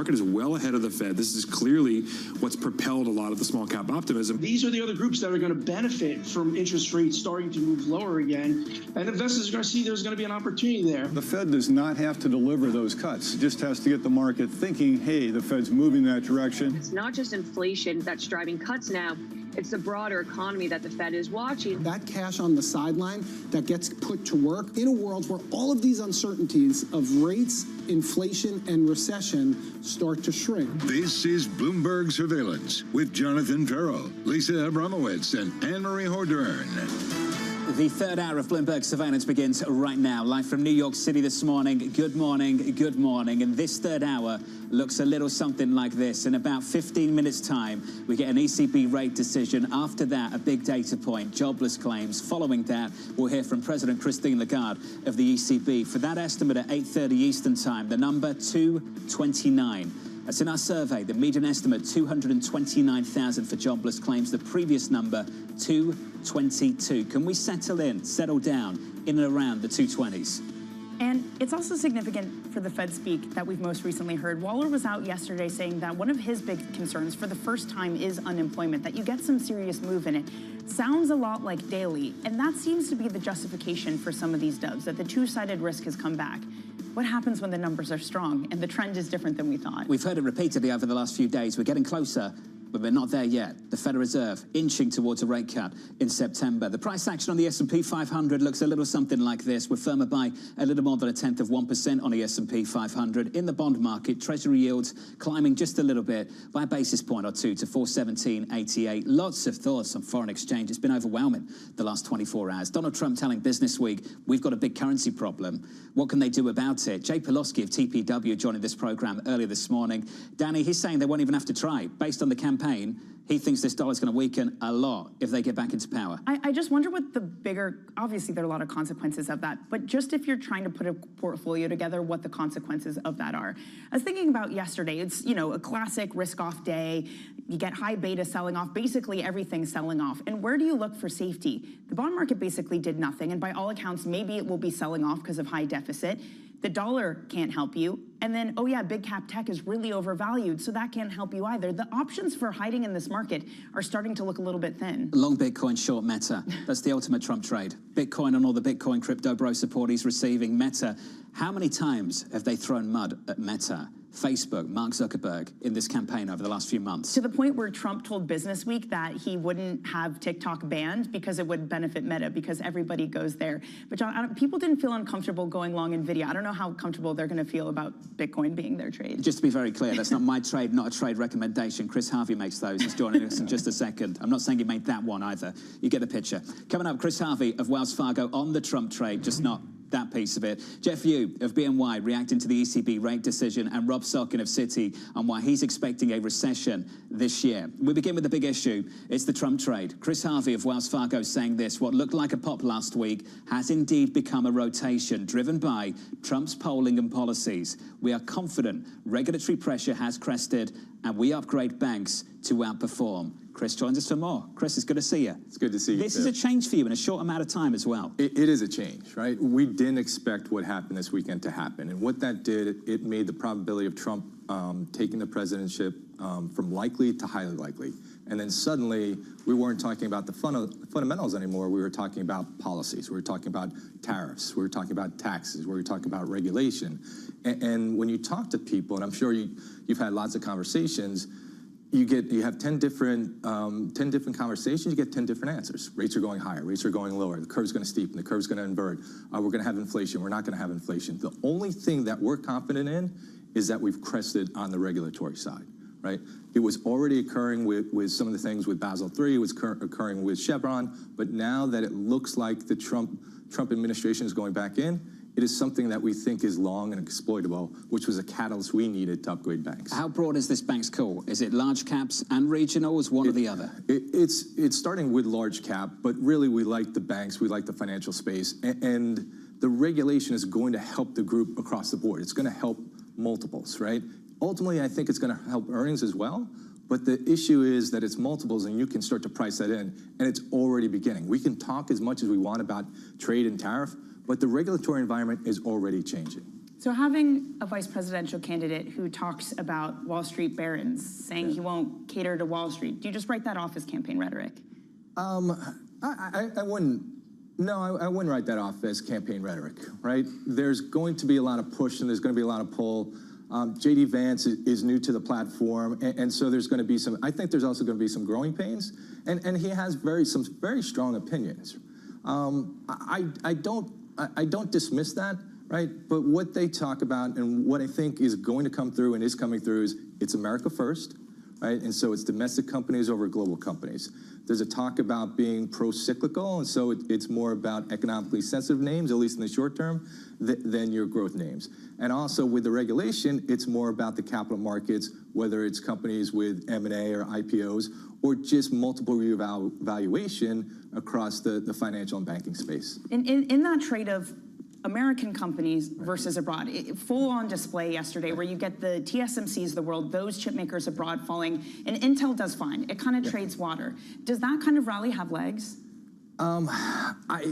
Is well ahead of the Fed. This is clearly what's propelled a lot of the small cap optimism. These are the other groups that are going to benefit from interest rates starting to move lower again, and investors are going to see there's going to be an opportunity there. The Fed does not have to deliver those cuts. It just has to get the market thinking, hey, the Fed's moving that direction. It's not just inflation that's driving cuts now. It's the broader economy that the Fed is watching. That cash on the sideline that gets put to work in a world where all of these uncertainties of rates, inflation, and recession start to shrink. This is Bloomberg Surveillance with Jonathan Ferro, Lisa Abramowitz, and Anne-Marie Hordern. The third hour of Bloomberg Surveillance begins right now, live from New York City this morning. Good morning, good morning. And this third hour looks a little something like this. In about 15 minutes' time, we get an ECB rate decision. After that, a big data point, jobless claims. Following that, we'll hear from President Christine Lagarde of the ECB. For that estimate at 8:30 Eastern Time, the number 229. That's in our survey. The median estimate, 229,000 for jobless claims. The previous number, 222. Can we settle down in and around the 220s? And it's also significant for the Fed speak that we've most recently heard. Waller was out yesterday saying that one of his big concerns for the first time is unemployment, that you get some serious move in it. Sounds a lot like Daly, and that seems to be the justification for some of these doves, that the two-sided risk has come back. What happens when the numbers are strong and the trend is different than we thought? We've heard it repeatedly over the last few days. We're getting closer, but we're not there yet. The Federal Reserve inching towards a rate cut in September. The price action on the S&P 500 looks a little something like this. We're firmer by a little more than 0.1% on the S&P 500. In the bond market, Treasury yields climbing just a little bit by a basis point or two to 417.88. Lots of thoughts on foreign exchange. It's been overwhelming the last 24 hours. Donald Trump telling Business Week, we've got a big currency problem. What can they do about it? Jay Pawlowski of TPW joining this program earlier this morning. Danny, he's saying they won't even have to try. Based on the campaign campaign, he thinks this dollar is going to weaken a lot if they get back into power. I just wonder what the bigger, obviously there are a lot of consequences of that, but just if you're trying to put a portfolio together, what the consequences of that are. I was thinking about yesterday, it's, you know, a classic risk-off day. You get high beta selling off, basically everything's selling off. And where do you look for safety? The bond market basically did nothing, and by all accounts, maybe it will be selling off because of high deficit. The dollar can't help you. And then, oh yeah, big cap tech is really overvalued, so that can't help you either. The options for hiding in this market are starting to look a little bit thin. Long Bitcoin, short Meta. That's the ultimate Trump trade. Bitcoin and all the Bitcoin crypto bro support he's receiving. Meta. How many times have they thrown mud at Meta, Facebook, Mark Zuckerberg in this campaign over the last few months? To the point where Trump told Business Week that he wouldn't have TikTok banned because it would benefit Meta because everybody goes there. But John, people didn't feel uncomfortable going long NVIDIA. I don't know how comfortable they're going to feel about Bitcoin being their trade. Just to be very clear, that's not my trade, not a trade recommendation. Chris Harvey makes those. He's joining us in just a second. I'm not saying he made that one either. You get the picture. Coming up, Chris Harvey of Wells Fargo on the Trump trade, just not that piece of it. Jeff Yu of BNY reacting to the ECB rate decision, and Rob Sokkin of Citi on why he's expecting a recession this year. We begin with the big issue. It's the Trump trade. Chris Harvey of Wells Fargo saying this: what looked like a pop last week has indeed become a rotation driven by Trump's polling and policies. We are confident regulatory pressure has crested and we upgrade banks to outperform. Chris joins us for more. Chris, it's good to see you. It's good to see you. This is a change for you in a short amount of time as well. It is a change, right? We didn't expect what happened this weekend to happen. And what that did, it made the probability of Trump taking the presidency from likely to highly likely. And then suddenly, we weren't talking about the fundamentals anymore. We were talking about policies. We were talking about tariffs. We were talking about taxes. We were talking about regulation. And when you talk to people, and I'm sure you've had lots of conversations, you have 10 different conversations, you get 10 different answers. Rates are going higher, rates are going lower, the curve's going to steepen, the curve's going to invert, we're going to have inflation, we're not going to have inflation. The only thing that we're confident in is that we've crested on the regulatory side, right? It was already occurring with some of the things with Basel III, it was occurring with Chevron, but now that it looks like the Trump administration is going back in, it is something that we think is long and exploitable, which was a catalyst we needed to upgrade banks. How broad is this bank's call? Is it large caps and regionals, one or the other? It's starting with large cap, but really we like the banks, we like the financial space, and the regulation is going to help the group across the board. It's going to help multiples, right? Ultimately, I think it's going to help earnings as well, but the issue is that it's multiples and you can start to price that in, and it's already beginning. We can talk as much as we want about trade and tariff, but the regulatory environment is already changing. So having a vice presidential candidate who talks about Wall Street barons, saying he won't cater to Wall Street, do you just write that off as campaign rhetoric? I wouldn't. No, I wouldn't write that off as campaign rhetoric, right? There's going to be a lot of push and there's going to be a lot of pull. J.D. Vance is new to the platform, and so there's going to be some, I think there's also going to be some growing pains, and he has some very strong opinions. I don't dismiss that, right? But what they talk about and what I think is going to come through and is coming through is it's America first, right? And so it's domestic companies over global companies. There's a talk about being pro-cyclical, and so it's more about economically sensitive names, at least in the short term, than your growth names. And also with the regulation, it's more about the capital markets, whether it's companies with M&A or IPOs, or just multiple reevaluation across the financial and banking space. In that trade of American companies versus abroad, full on display yesterday where you get the TSMCs of the world, those chip makers abroad falling, and Intel does fine. It kind of trades water. Does that kind of rally have legs?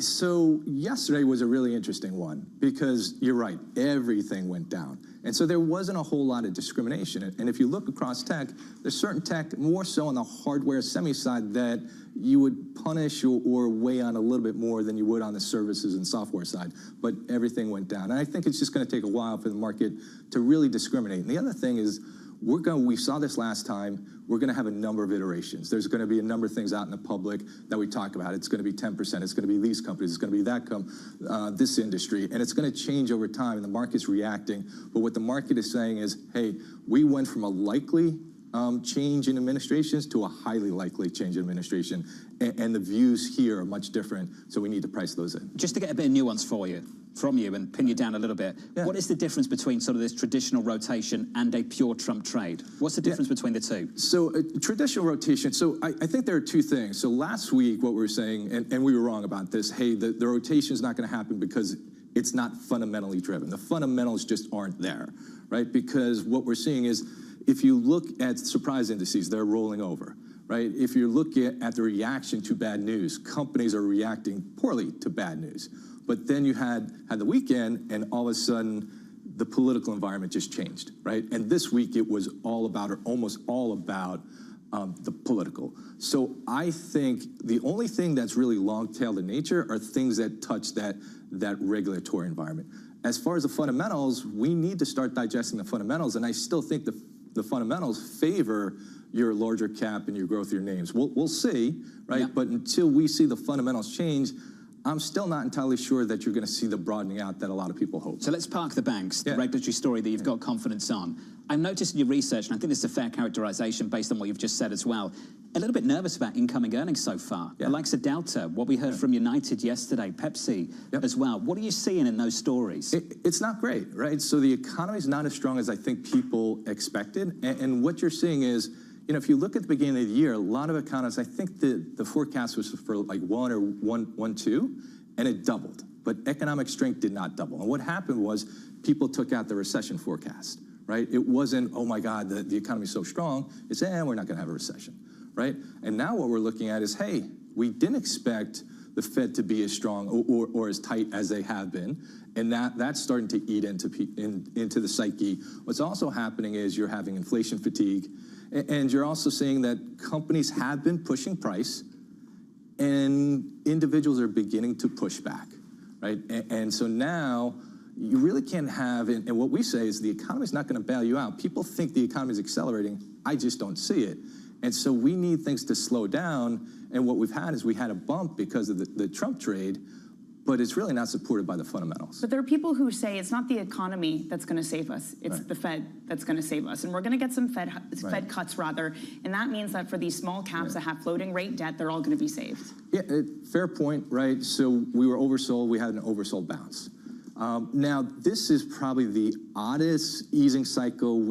So yesterday was a really interesting one because you're right, everything went down. And so there wasn't a whole lot of discrimination. And if you look across tech, there's certain tech, more so on the hardware semi side, that you would punish or weigh on a little bit more than you would on the services and software side. But everything went down. And I think it's just going to take a while for the market to really discriminate. And the other thing is, we saw this last time, we're going to have a number of iterations. There's going to be a number of things out in the public that we talk about. It's going to be 10%, it's going to be these companies, it's going to be that this industry, and it's going to change over time, and the market's reacting. But what the market is saying is, hey, we went from a likely change in administrations to a highly likely change in administration. And the views here are much different, so we need to price those in. Just to get a bit of nuance from you and pin you down a little bit, what is the difference between sort of this traditional rotation and a pure Trump trade? What's the difference between the two? So traditional rotation, so I think there are two things. So last week, what we were saying, and we were wrong about this, hey, the rotation is not going to happen because it's not fundamentally driven. The fundamentals just aren't there, right? Because what we're seeing is, if you look at surprise indices, they're rolling over, right? If you look at the reaction to bad news, companies are reacting poorly to bad news. But then you had the weekend, and all of a sudden, the political environment just changed, right? And this week, it was all about, or almost all about, the political. So I think the only thing that's really long-tailed in nature are things that touch that regulatory environment. As far as the fundamentals, we need to start digesting the fundamentals, and I still think the fundamentals favor your larger cap and your growth of your names. We'll see, right? Yeah. But until we see the fundamentals change, I'm still not entirely sure that you're going to see the broadening out that a lot of people hope. So let's park the banks, the regulatory story that you've got confidence on. I've noticed in your research, and I think this is a fair characterization based on what you've just said as well, a little bit nervous about incoming earnings so far. The likes of Delta, what we heard from United yesterday, Pepsi as well. What are you seeing in those stories? It's not great, right? So the economy is not as strong as I think people expected. And what you're seeing is, you know, if you look at the beginning of the year, a lot of economists, I think the forecast was for like 1 or 1.2, and it doubled. But economic strength did not double. And what happened was people took out the recession forecast, right? It wasn't, oh my God, the economy is so strong. It's, we're not going to have a recession, right? And now what we're looking at is, hey, we didn't expect the Fed to be as strong or as tight as they have been. And that's starting to eat into the psyche. What's also happening is you're having inflation fatigue. And you're also seeing that companies have been pushing price, and individuals are beginning to push back, right? And so now you really can't have, and what we say is the economy is not going to bail you out. People think the economy is accelerating. I just don't see it. And so we need things to slow down. And what we've had is we had a bump because of the Trump trade, but it's really not supported by the fundamentals. But there are people who say it's not the economy that's going to save us, it's the Fed that's going to save us. And we're going to get some Fed cuts, rather, and that means that for these small caps that have floating rate debt, they're all going to be saved. Yeah, fair point, right? So we were oversold, we had an oversold bounce. Now, this is probably the oddest easing cycle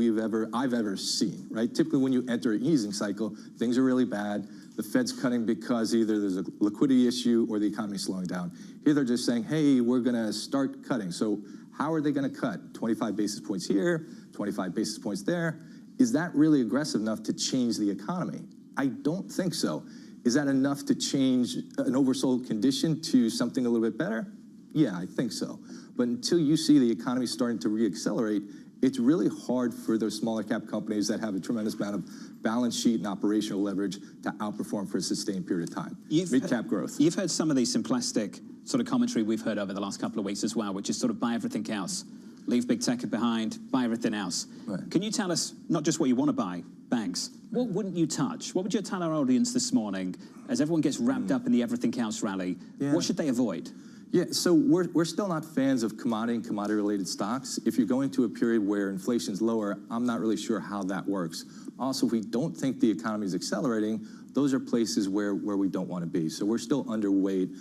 I've ever seen, right? Typically, when you enter an easing cycle, things are really bad. The Fed's cutting because either there's a liquidity issue or the economy's slowing down. Here they're just saying, hey, we're going to start cutting. So how are they going to cut? 25 basis points here, 25 basis points there. Is that really aggressive enough to change the economy? I don't think so. Is that enough to change an oversold condition to something a little bit better? Yeah, I think so. But until you see the economy starting to reaccelerate, it's really hard for those smaller cap companies that have a tremendous amount of balance sheet and operational leverage to outperform for a sustained period of time. Mid-cap growth. You've heard some of the simplistic sort of commentary we've heard over the last couple of weeks as well, which is sort of buy everything else, leave big tech behind, buy everything else. Right. Can you tell us not just what you want to buy, banks, what wouldn't you touch? What would you tell our audience this morning as everyone gets wrapped up in the everything else rally? What should they avoid? Yeah, so we're still not fans of commodity and commodity-related stocks. If you're going to a period where inflation's lower, I'm not really sure how that works. Also, if we don't think the economy is accelerating, those are places where we don't want to be. So we're still underweight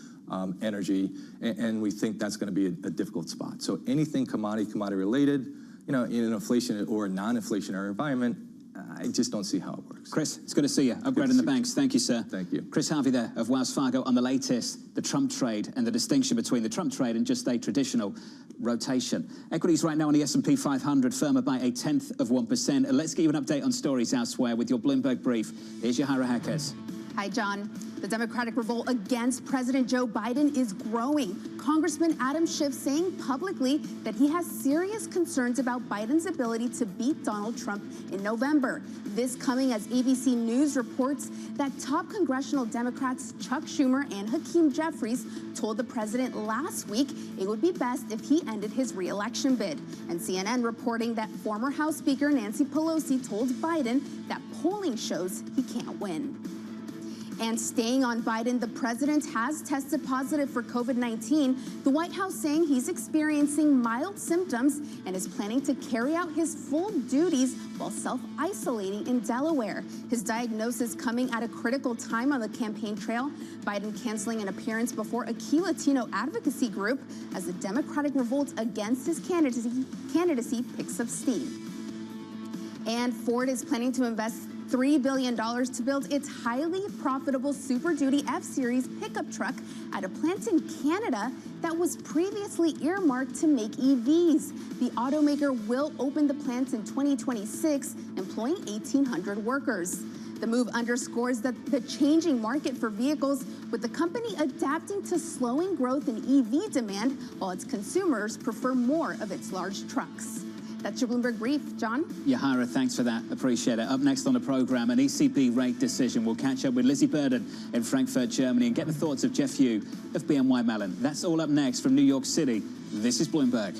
energy, and we think that's going to be a difficult spot. So anything commodity-related, you know, in an inflation or a non-inflationary environment, I just don't see how it works. Chris, it's good to see you. Upgrading the banks. Thank you, sir. Thank you. Chris Harvey there of Wells Fargo on the latest, the Trump trade and the distinction between the Trump trade and just a traditional rotation. Equities right now on the S&P 500 firmer by 0.1%. And let's give you an update on stories elsewhere with your Bloomberg brief. Here's your Hira Hackers. Hi, John. The Democratic revolt against President Joe Biden is growing. Congressman Adam Schiff saying publicly that he has serious concerns about Biden's ability to beat Donald Trump in November. This coming as ABC News reports that top congressional Democrats Chuck Schumer and Hakeem Jeffries told the president last week it would be best if he ended his re-election bid. And CNN reporting that former House Speaker Nancy Pelosi told Biden that polling shows he can't win. And staying on Biden, the president has tested positive for COVID-19, the White House saying he's experiencing mild symptoms and is planning to carry out his full duties while self-isolating in Delaware. His diagnosis coming at a critical time on the campaign trail, Biden canceling an appearance before a key Latino advocacy group as the Democratic revolt against his candidacy picks up steam. And Ford is planning to invest $3 billion to build its highly profitable Super Duty F-Series pickup truck at a plant in Canada that was previously earmarked to make EVs. The automaker will open the plant in 2026, employing 1,800 workers. The move underscores the changing market for vehicles, with the company adapting to slowing growth in EV demand while its consumers prefer more of its large trucks. That's your Bloomberg Brief. John? Yahara, thanks for that. Appreciate it. Up next on the program, an ECB rate decision. We'll catch up with Lizzie Burden in Frankfurt, Germany, and get the thoughts of Jeff Yu of BNY Mellon. That's all up next from New York City. This is Bloomberg.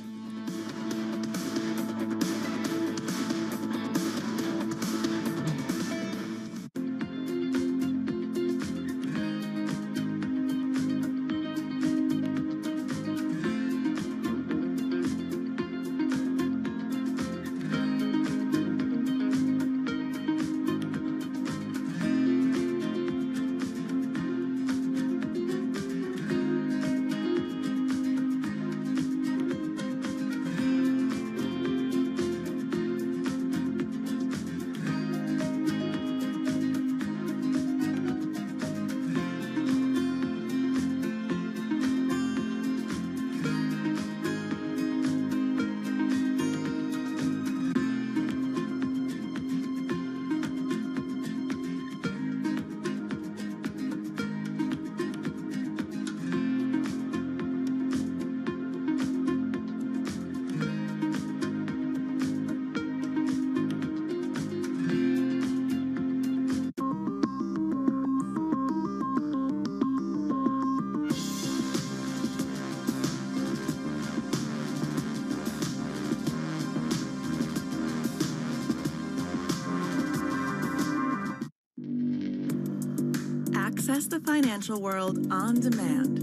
Access the financial world on demand.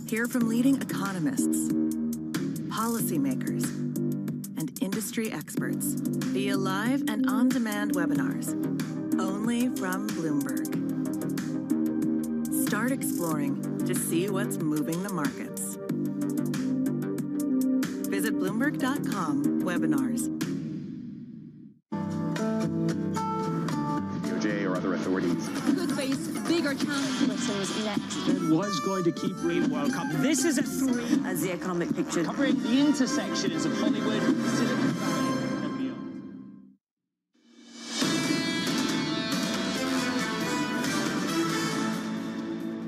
Hear from leading economists, policymakers, and industry experts via live and on-demand webinars, only from Bloomberg. Start exploring to see what's moving the markets. Visit Bloomberg.com/webinars. Or other authorities. Could face bigger challenges. Britain's next was going to keep reading World Cup. This is a three. As the economic picture. Covering the intersections of Hollywood, Silicon Valley, and beyond.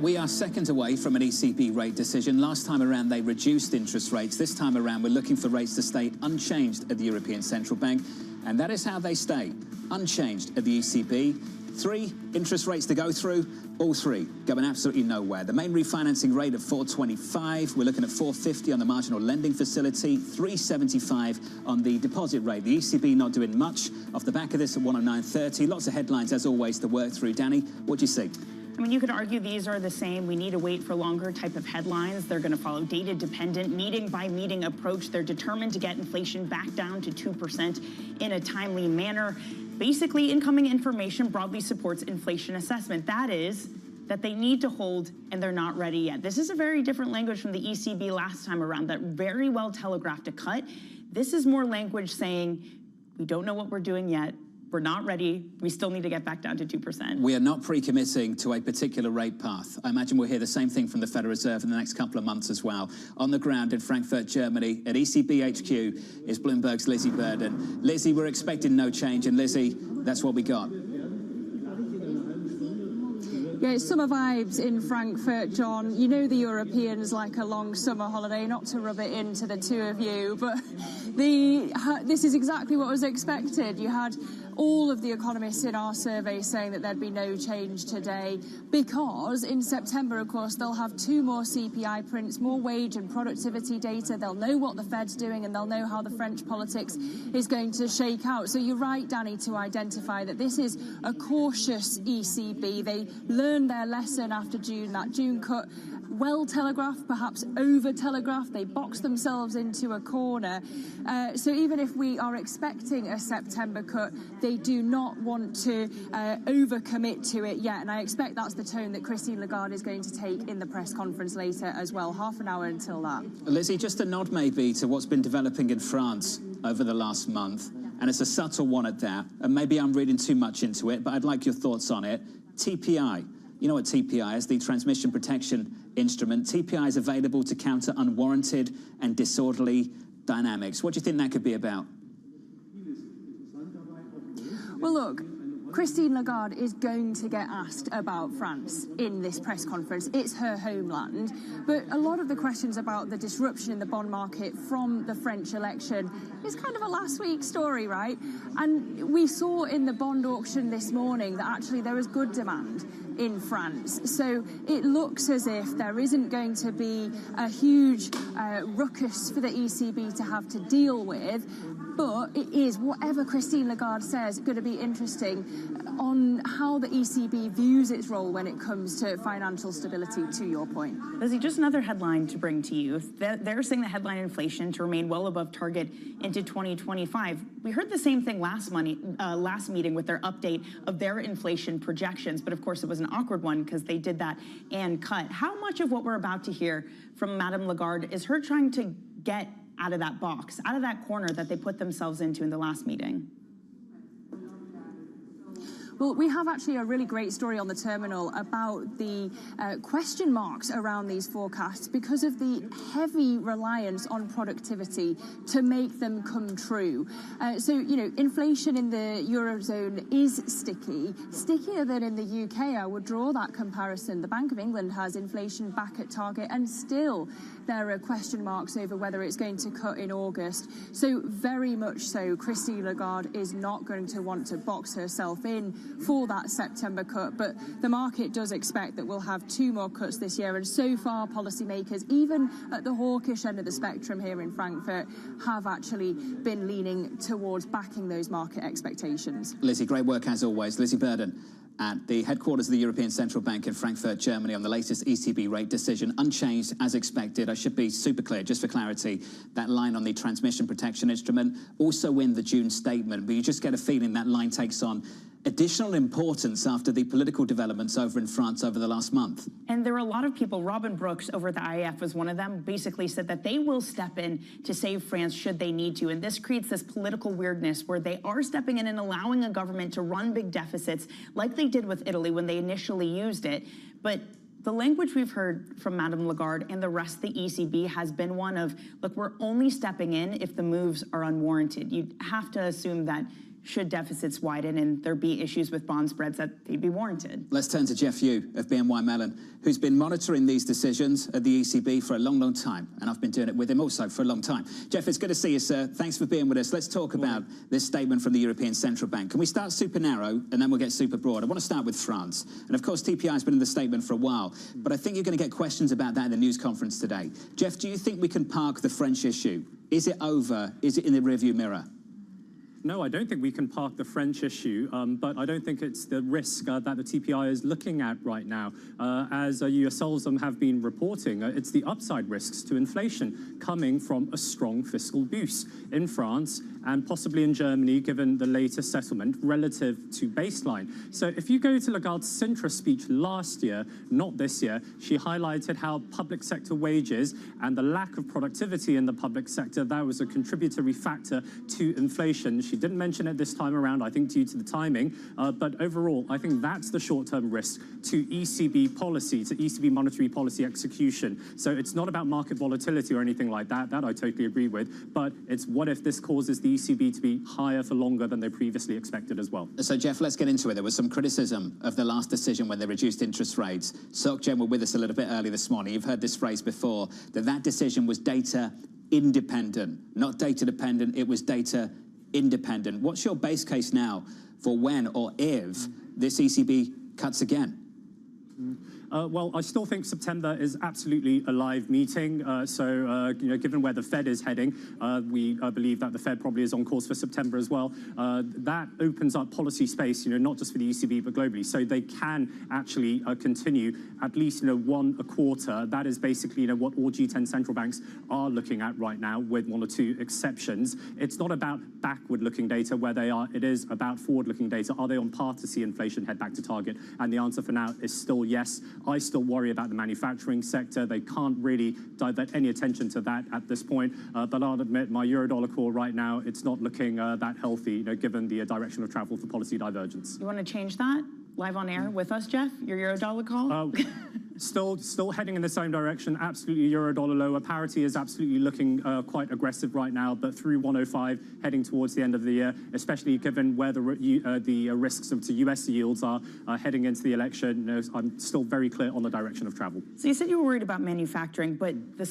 We are seconds away from an ECB rate decision. Last time around, they reduced interest rates. This time around, we're looking for rates to stay unchanged at the European Central Bank. And that is how they stay, unchanged at the ECB. 3 interest rates to go through, all 3 going absolutely nowhere. The main refinancing rate of 4.25, we're looking at 4.50 on the marginal lending facility, 3.75 on the deposit rate. The ECB not doing much off the back of this at 109.30. Lots of headlines, as always, to work through. Danny, what do you see? I mean, you could argue these are the same. We need to wait for longer type of headlines. They're going to follow data-dependent, meeting-by-meeting approach. They're determined to get inflation back down to 2% in a timely manner. Basically, incoming information broadly supports inflation assessment. That is, that they need to hold, and they're not ready yet. This is a very different language from the ECB last time around that very well telegraphed a cut. This is more language saying, we don't know what we're doing yet. We're not ready. We still need to get back down to 2%. We are not pre-committing to a particular rate path. I imagine we'll hear the same thing from the Federal Reserve in the next couple of months as well. On the ground in Frankfurt, Germany, at ECB HQ is Bloomberg's Lizzie Burden. Lizzie, we're expecting no change, and Lizzie, that's what we got. Yeah, summer vibes in Frankfurt, John. You know the Europeans like a long summer holiday, not to rub it into the two of you, but This is exactly what was expected. You had all of the economists in our survey saying that there'd be no change today because in September, of course, they'll have 2 more CPI prints, more wage and productivity data. They'll know what the Fed's doing and they'll know how the French politics is going to shake out. So you're right, Danny, to identify that this is a cautious ECB. They learned their lesson after June, that June cut. Well telegraphed, perhaps over telegraphed. They boxed themselves into a corner. So even if we are expecting a September cut, they do not want to overcommit to it yet. And I expect that's the tone that Christine Lagarde is going to take in the press conference later as well. Half an hour until that. Lizzie, just a nod maybe to what's been developing in France over the last month. And it's a subtle one at that. And maybe I'm reading too much into it, but I'd like your thoughts on it. TPI. You know what TPI is, the transmission protection instrument. TPI is available to counter unwarranted and disorderly dynamics. What do you think that could be about? Well, look, Christine Lagarde is going to get asked about France in this press conference. It's her homeland. But a lot of the questions about the disruption in the bond market from the French election is kind of a last week story, right? And we saw in the bond auction this morning that actually there is good demand in France. So it looks as if there isn't going to be a huge ruckus for the ECB to have to deal with. But it is, whatever Christine Lagarde says, going to be interesting on how the ECB views its role when it comes to financial stability, to your point. Lizzie, just another headline to bring to you. They're saying the headline inflation to remain well above target into 2025. We heard the same thing last meeting with their update of their inflation projections, but of course it was an awkward one because they did that and cut. How much of what we're about to hear from Madame Lagarde is her trying to get out of that box, out of that corner that they put themselves into in the last meeting? Well, we have actually a really great story on the terminal about the question marks around these forecasts because of the heavy reliance on productivity to make them come true. So, you know, inflation in the Eurozone is sticky, stickier than in the UK. I would draw that comparison. The Bank of England has inflation back at target and still there are question marks over whether it's going to cut in August. So very much so, Christine Lagarde is not going to want to box herself in for that September cut, but the market does expect that we'll have 2 more cuts this year, and so far policymakers, even at the hawkish end of the spectrum here in Frankfurt, have actually been leaning towards backing those market expectations. Lizzie, great work as always. Lizzie Burden at the headquarters of the European Central Bank in Frankfurt, Germany, on the latest ECB rate decision, unchanged as expected. I should be super clear, just for clarity, that line on the transmission protection instrument, also in the June statement, but you just get a feeling that line takes on additional importance after the political developments over in France over the last month. And there were a lot of people, Robin Brooks over at the IIF was one of them, basically said that they will step in to save France should they need to. And this creates this political weirdness where they are stepping in and allowing a government to run big deficits like they did with Italy when they initially used it. But the language we've heard from Madame Lagarde and the rest of the ECB has been one of, look, we're only stepping in if the moves are unwarranted. You have to assume that should deficits widen and there be issues with bond spreads, that they'd be warranted. Let's turn to Jeff Yu of BNY Mellon, who's been monitoring these decisions at the ECB for a long, long time. And I've been doing it with him also for a long time. Jeff, it's good to see you, sir. Thanks for being with us. Let's talk about this statement from the European Central Bank. Can we start super narrow and then we'll get super broad? I want to start with France. And of course, TPI has been in the statement for a while, but I think you're going to get questions about that in the news conference today. Jeff, do you think we can park the French issue? Is it over? Is it in the rearview mirror? No, I don't think we can park the French issue, but I don't think it's the risk that the TPI is looking at right now. As you yourselves have been reporting, it's the upside risks to inflation coming from a strong fiscal boost in France and possibly in Germany, given the latest settlement relative to baseline. So if you go to Lagarde's Sintra speech last year, not this year, she highlighted how public sector wages and the lack of productivity in the public sector, that was a contributory factor to inflation. She didn't mention it this time around, I think due to the timing, but overall, I think that's the short-term risk to ECB policy, to ECB monetary policy execution. So it's not about market volatility or anything like that, that I totally agree with, but it's what if this causes the ECB to be higher for longer than they previously expected as well. So Jeff, let's get into it. There was some criticism of the last decision when they reduced interest rates. Soc Gen were with us a little bit early this morning. You've heard this phrase before, that decision was data independent, not data dependent, it was data independent. What's your base case now for when or if this ECB cuts again? Well, I still think September is absolutely a live meeting. Given where the Fed is heading, we believe that the Fed probably is on course for September as well. That opens up policy space, not just for the ECB, but globally. So they can actually continue at least, one a quarter. That is basically, what all G10 central banks are looking at right now, with one or two exceptions. It's not about backward-looking data where they are. It is about forward-looking data. Are they on path to see inflation head back to target? And the answer for now is still yes. I still worry about the manufacturing sector. They can't really divert any attention to that at this point. But I'll admit, my euro-dollar call right now, it's not looking that healthy, given the direction of travel for policy divergence. You want to change that? Live on air with us, Jeff? Your euro-dollar call? Still heading in the same direction. Absolutely euro-dollar lower. Parity is absolutely looking quite aggressive right now, but through 105 heading towards the end of the year, especially given where the risks to US yields are heading into the election. I'm still very clear on the direction of travel. So you said you were worried about manufacturing, but the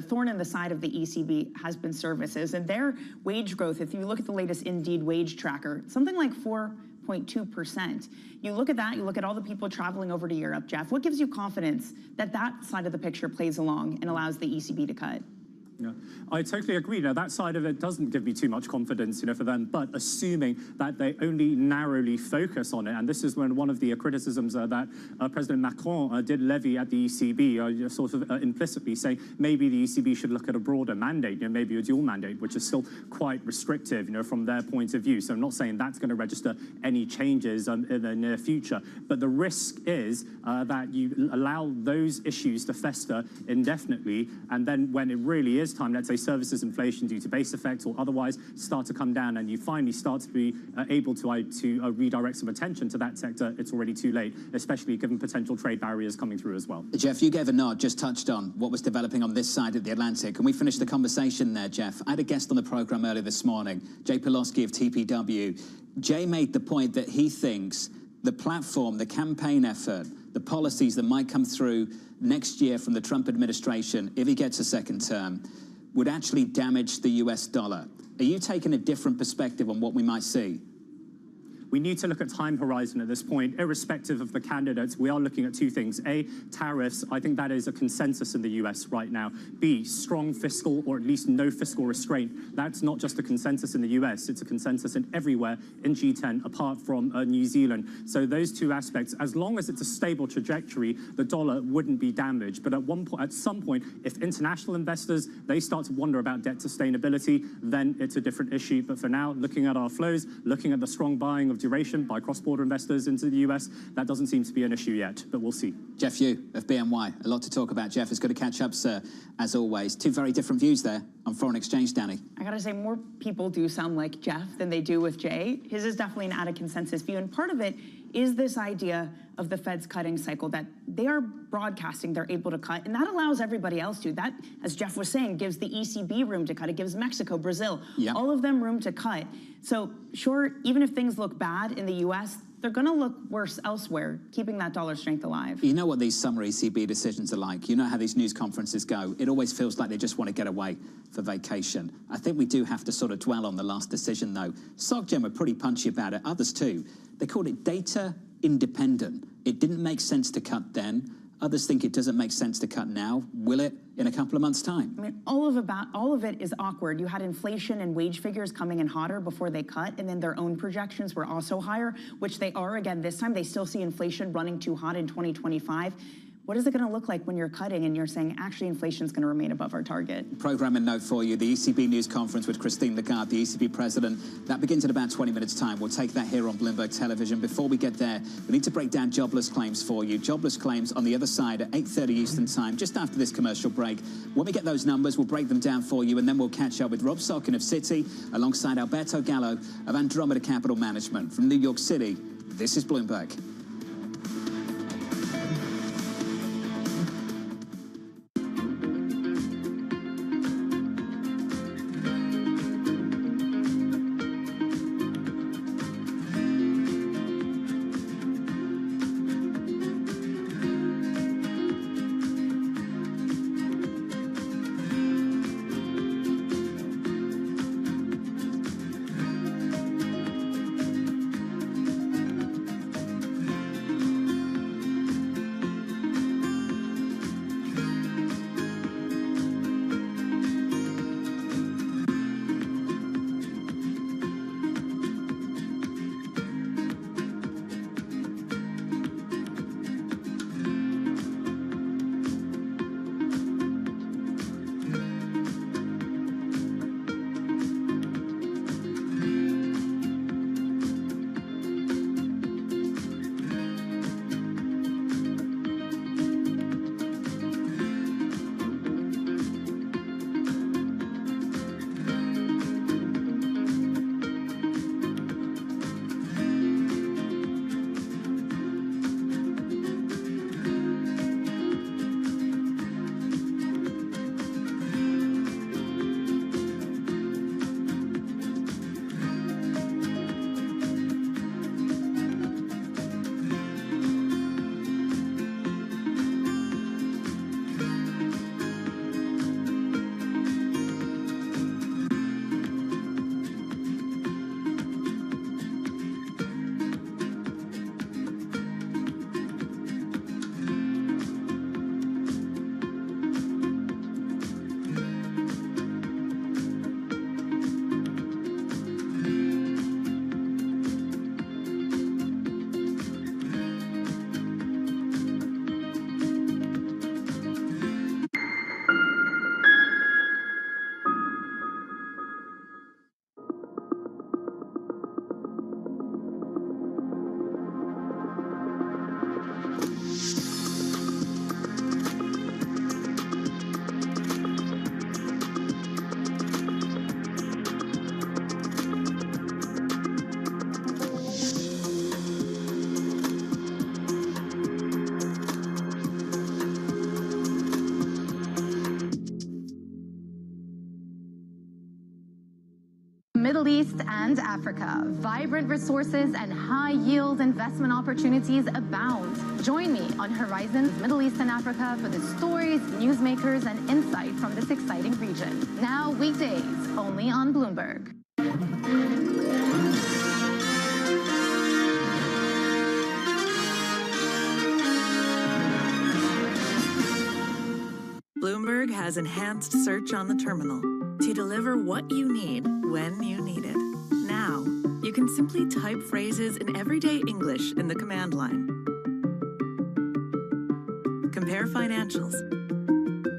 thorn in the side of the ECB has been services, and their wage growth, if you look at the latest Indeed wage tracker, something like 4.2%. You look at that, you look at all the people traveling over to Europe, Jeff, what gives you confidence that that side of the picture plays along and allows the ECB to cut? Yeah, I totally agree. Now, that side of it doesn't give me too much confidence, for them, but assuming that they only narrowly focus on it, and this is one of the criticisms that President Macron did levy at the ECB, sort of implicitly saying maybe the ECB should look at a broader mandate, maybe a dual mandate, which is still quite restrictive, from their point of view. So I'm not saying that's going to register any changes in the near future, but the risk is that you allow those issues to fester indefinitely, and then when it really is time, let's say services inflation due to base effects or otherwise start to come down, and you finally start to be able to redirect some attention to that sector, it's already too late, especially given potential trade barriers coming through as well. Jeff, you gave a nod, just touched on what was developing on this side of the Atlantic. Can we finish the conversation there, Jeff? I had a guest on the program earlier this morning, Jay Pulaski of TPW. Jay made the point that he thinks the platform, the campaign effort, the policies that might come through next year from the Trump administration, if he gets a second term, would actually damage the US dollar. Are you taking a different perspective on what we might see? We need to look at time horizon at this point, irrespective of the candidates. We are looking at two things. A, tariffs. I think that is a consensus in the US right now. B, strong fiscal or at least no fiscal restraint. That's not just a consensus in the US, it's a consensus in everywhere in G10 apart from New Zealand. So those two aspects, as long as it's a stable trajectory, the dollar wouldn't be damaged. But at some point, if international investors, they start to wonder about debt sustainability, then it's a different issue. But for now, looking at our flows, looking at the strong buying of duration by cross-border investors into the US, that doesn't seem to be an issue yet, but we'll see. Jeff Yu of BNY, a lot to talk about, Jeff. It's good to catch up, sir, as always. Two very different views there on foreign exchange, Danny. I gotta say, more people do sound like Jeff than they do with Jay. His is definitely an out of consensus view, and part of it is this idea of the Fed's cutting cycle, that they are broadcasting they're able to cut, and that allows everybody else to. That, as Jeff was saying, gives the ECB room to cut. It gives Mexico, Brazil, all of them room to cut. So sure, even if things look bad in the US, they're going to look worse elsewhere, keeping that dollar strength alive. You know what these summer ECB decisions are like. You know how these news conferences go. It always feels like they just want to get away for vacation. I think we do have to sort of dwell on the last decision, though. SocGen were pretty punchy about it. Others, too. They called it data independent. It didn't make sense to cut then. Others think it doesn't make sense to cut now. Will it in a couple of months' time? I mean, all of it is awkward. You had inflation and wage figures coming in hotter before they cut, and then their own projections were also higher, which they are again this time. They still see inflation running too hot in 2025. What is it going to look like when you're cutting and you're saying, actually, inflation is going to remain above our target? Programming note for you, the ECB news conference with Christine Lagarde, the ECB president. That begins in about 20 minutes' time. We'll take that here on Bloomberg Television. Before we get there, we need to break down jobless claims for you. Jobless claims on the other side at 8:30 Eastern time, just after this commercial break. When we get those numbers, we'll break them down for you, and then we'll catch up with Rob Sockin of Citi, alongside Alberto Gallo of Andromeda Capital Management. From New York City, this is Bloomberg. Middle East and Africa. Vibrant resources and high-yield investment opportunities abound. Join me on Horizons Middle East and Africa for the stories, newsmakers, and insight from this exciting region. Now weekdays, only on Bloomberg. Bloomberg has enhanced search on the terminal to deliver what you need when you need it. Now, you can simply type phrases in everyday English in the command line. Compare financials.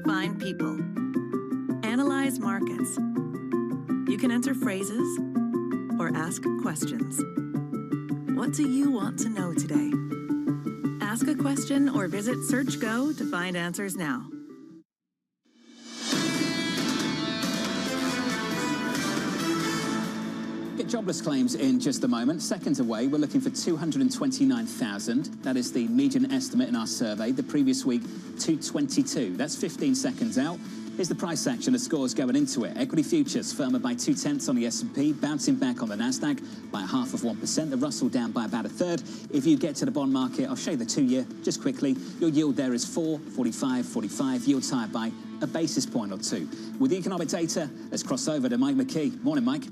Find people. Analyze markets. You can enter phrases or ask questions. What do you want to know today? Ask a question or visit SearchGo to find answers now. Get jobless claims in just a moment. Seconds away, we're looking for 229,000. That is the median estimate in our survey. The previous week, 222. That's 15 seconds out. Here's the price action, the scores going into it. Equity futures firmer by 0.2 on the S&P, bouncing back on the Nasdaq by 0.5%. The Russell down by about 1/3. If you get to the bond market, I'll show you the 2-year just quickly. Your yield there is 4.45. Yields higher by a basis point or two. With the economic data, let's cross over to Mike McKee. Morning, Mike.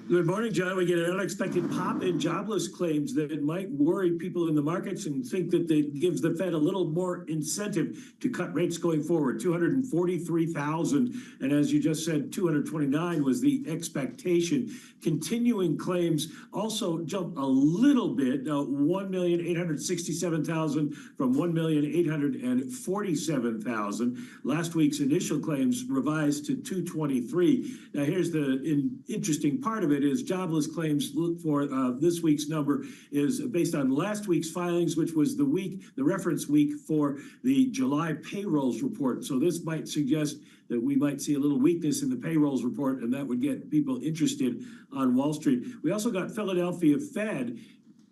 Good morning, John. We get an unexpected pop in jobless claims that might worry people in the markets and think that it gives the Fed a little more incentive to cut rates going forward. 243,000, and as you just said, 229 was the expectation. Continuing claims also jumped a little bit, 1,867,000 from 1,847,000. Last week's initial claims revised to 223. Now, here's the interesting part of it is jobless claims look for this week's number is based on last week's filings, which was the reference week for the July payrolls report. So this might suggest that we might see a little weakness in the payrolls report, and that would get people interested on Wall Street. We also got Philadelphia Fed.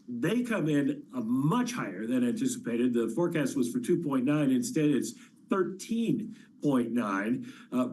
They come in much higher than anticipated. The forecast was for 2.9. Instead, it's 13.9.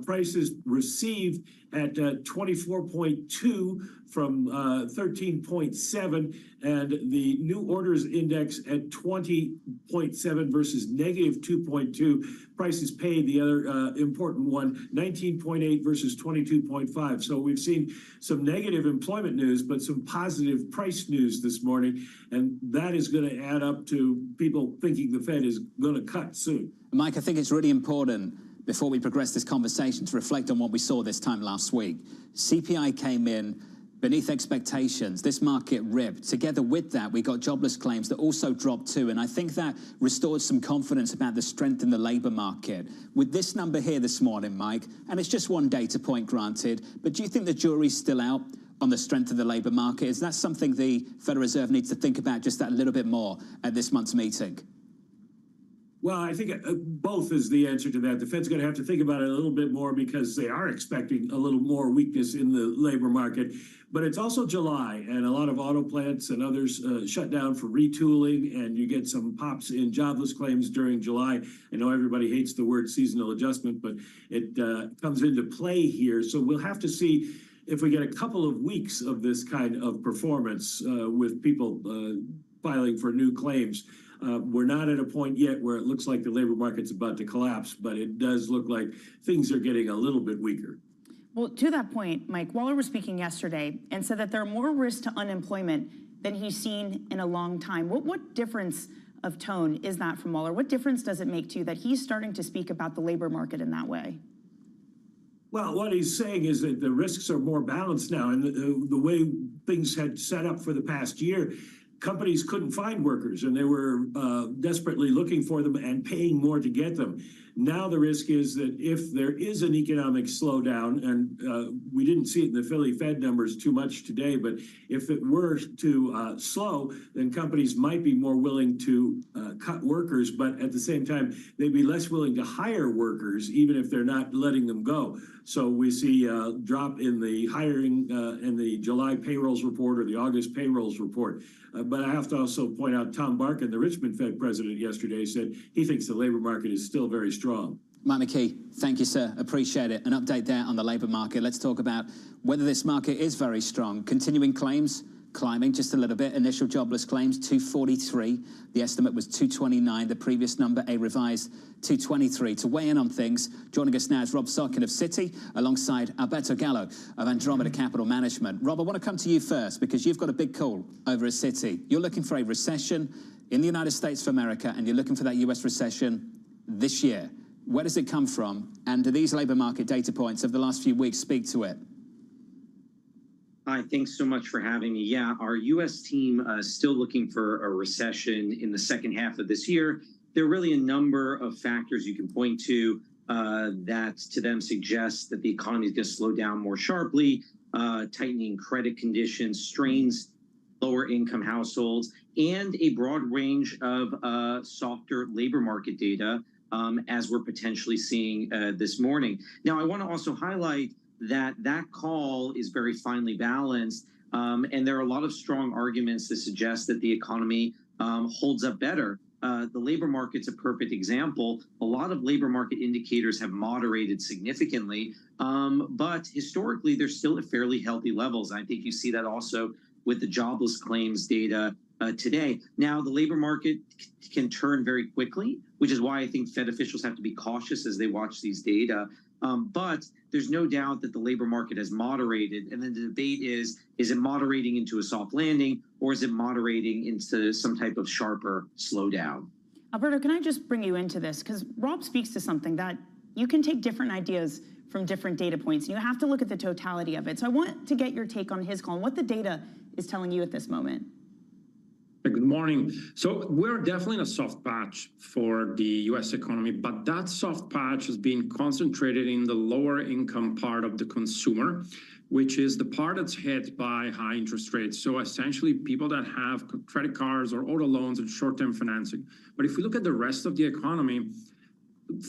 Prices received at 24.2 from 13.7, and the new orders index at 20.7 versus negative 2.2. Prices paid, the other important one, 19.8 versus 22.5. So we've seen some negative employment news, but some positive price news this morning, and that is going to add up to people thinking the Fed is going to cut soon. Mike, I think it's really important before we progress this conversation to reflect on what we saw this time last week. CPI came in beneath expectations. This market ripped. Together with that, we got jobless claims that also dropped too, and I think that restored some confidence about the strength in the labor market. With this number here this morning, Mike, and it's just one data point granted, but do you think the jury's still out on the strength of the labor market? Is that something the Federal Reserve needs to think about just that little bit more at this month's meeting? Well, I think both is the answer to that. The Fed's going to have to think about it a little bit more because they are expecting a little more weakness in the labor market. But it's also July, and a lot of auto plants and others shut down for retooling, and you get some pops in jobless claims during July. I know everybody hates the word seasonal adjustment, but it comes into play here. So we'll have to see if we get a couple of weeks of this kind of performance with people filing for new claims. We're not at a point yet where it looks like the labor market's about to collapse, but it does look like things are getting a little bit weaker. Well, to that point, Mike, Waller was speaking yesterday and said that there are more risks to unemployment than he's seen in a long time. What difference of tone is that from Waller? What difference does it make to you that he's starting to speak about the labor market in that way? Well, what he's saying is that the risks are more balanced now, and the way things had set up for the past year, companies couldn't find workers, and they were desperately looking for them and paying more to get them. Now the risk is that if there is an economic slowdown, and we didn't see it in the Philly Fed numbers too much today, but if it were to slow, then companies might be more willing to cut workers, but at the same time, they'd be less willing to hire workers, even if they're not letting them go. So we see a drop in the hiring in the July payrolls report or the August payrolls report. But I have to also point out Tom Barkin, the Richmond Fed president yesterday, said he thinks the labor market is still very strong. Mike McKee, thank you, sir. Appreciate it. An update there on the labour market. Let's talk about whether this market is very strong. Continuing claims climbing just a little bit. Initial jobless claims, 243. The estimate was 229. The previous number, a revised 223. To weigh in on things, joining us now is Rob Sotkin of Citi, alongside Alberto Gallo of Andromeda Capital Management. Rob, I want to come to you first, because you've got a big call over at Citi. You're looking for a recession in the United States of America, and you're looking for that US recession this year. Where does it come from? And do these labour market data points of the last few weeks speak to it? Hi, thanks so much for having me. Yeah, our U.S. team is still looking for a recession in the second half of this year. There are really a number of factors you can point to that to them suggest that the economy is going to slow down more sharply, tightening credit conditions, strains lower income households, and a broad range of softer labor market data as we're potentially seeing this morning. Now, I want to also highlight that call is very finely balanced, and there are a lot of strong arguments to suggest that the economy holds up better. The labor market's a perfect example. A lot of labor market indicators have moderated significantly, but historically, they're still at fairly healthy levels. I think you see that also with the jobless claims data today. Now, the labor market can turn very quickly, which is why I think Fed officials have to be cautious as they watch these data. But there's no doubt that the labor market has moderated. And then the debate is it moderating into a soft landing, or is it moderating into some type of sharper slowdown? Alberto, can I just bring you into this? Because Rob speaks to something that you can take different ideas from different data points. And you have to look at the totality of it. So I want to get your take on his call and what the data is telling you at this moment. Good morning. So we're definitely in a soft patch for the U.S. economy, but that soft patch has been concentrated in the lower income part of the consumer, which is the part that's hit by high interest rates. So essentially people that have credit cards or auto loans and short-term financing. But if we look at the rest of the economy,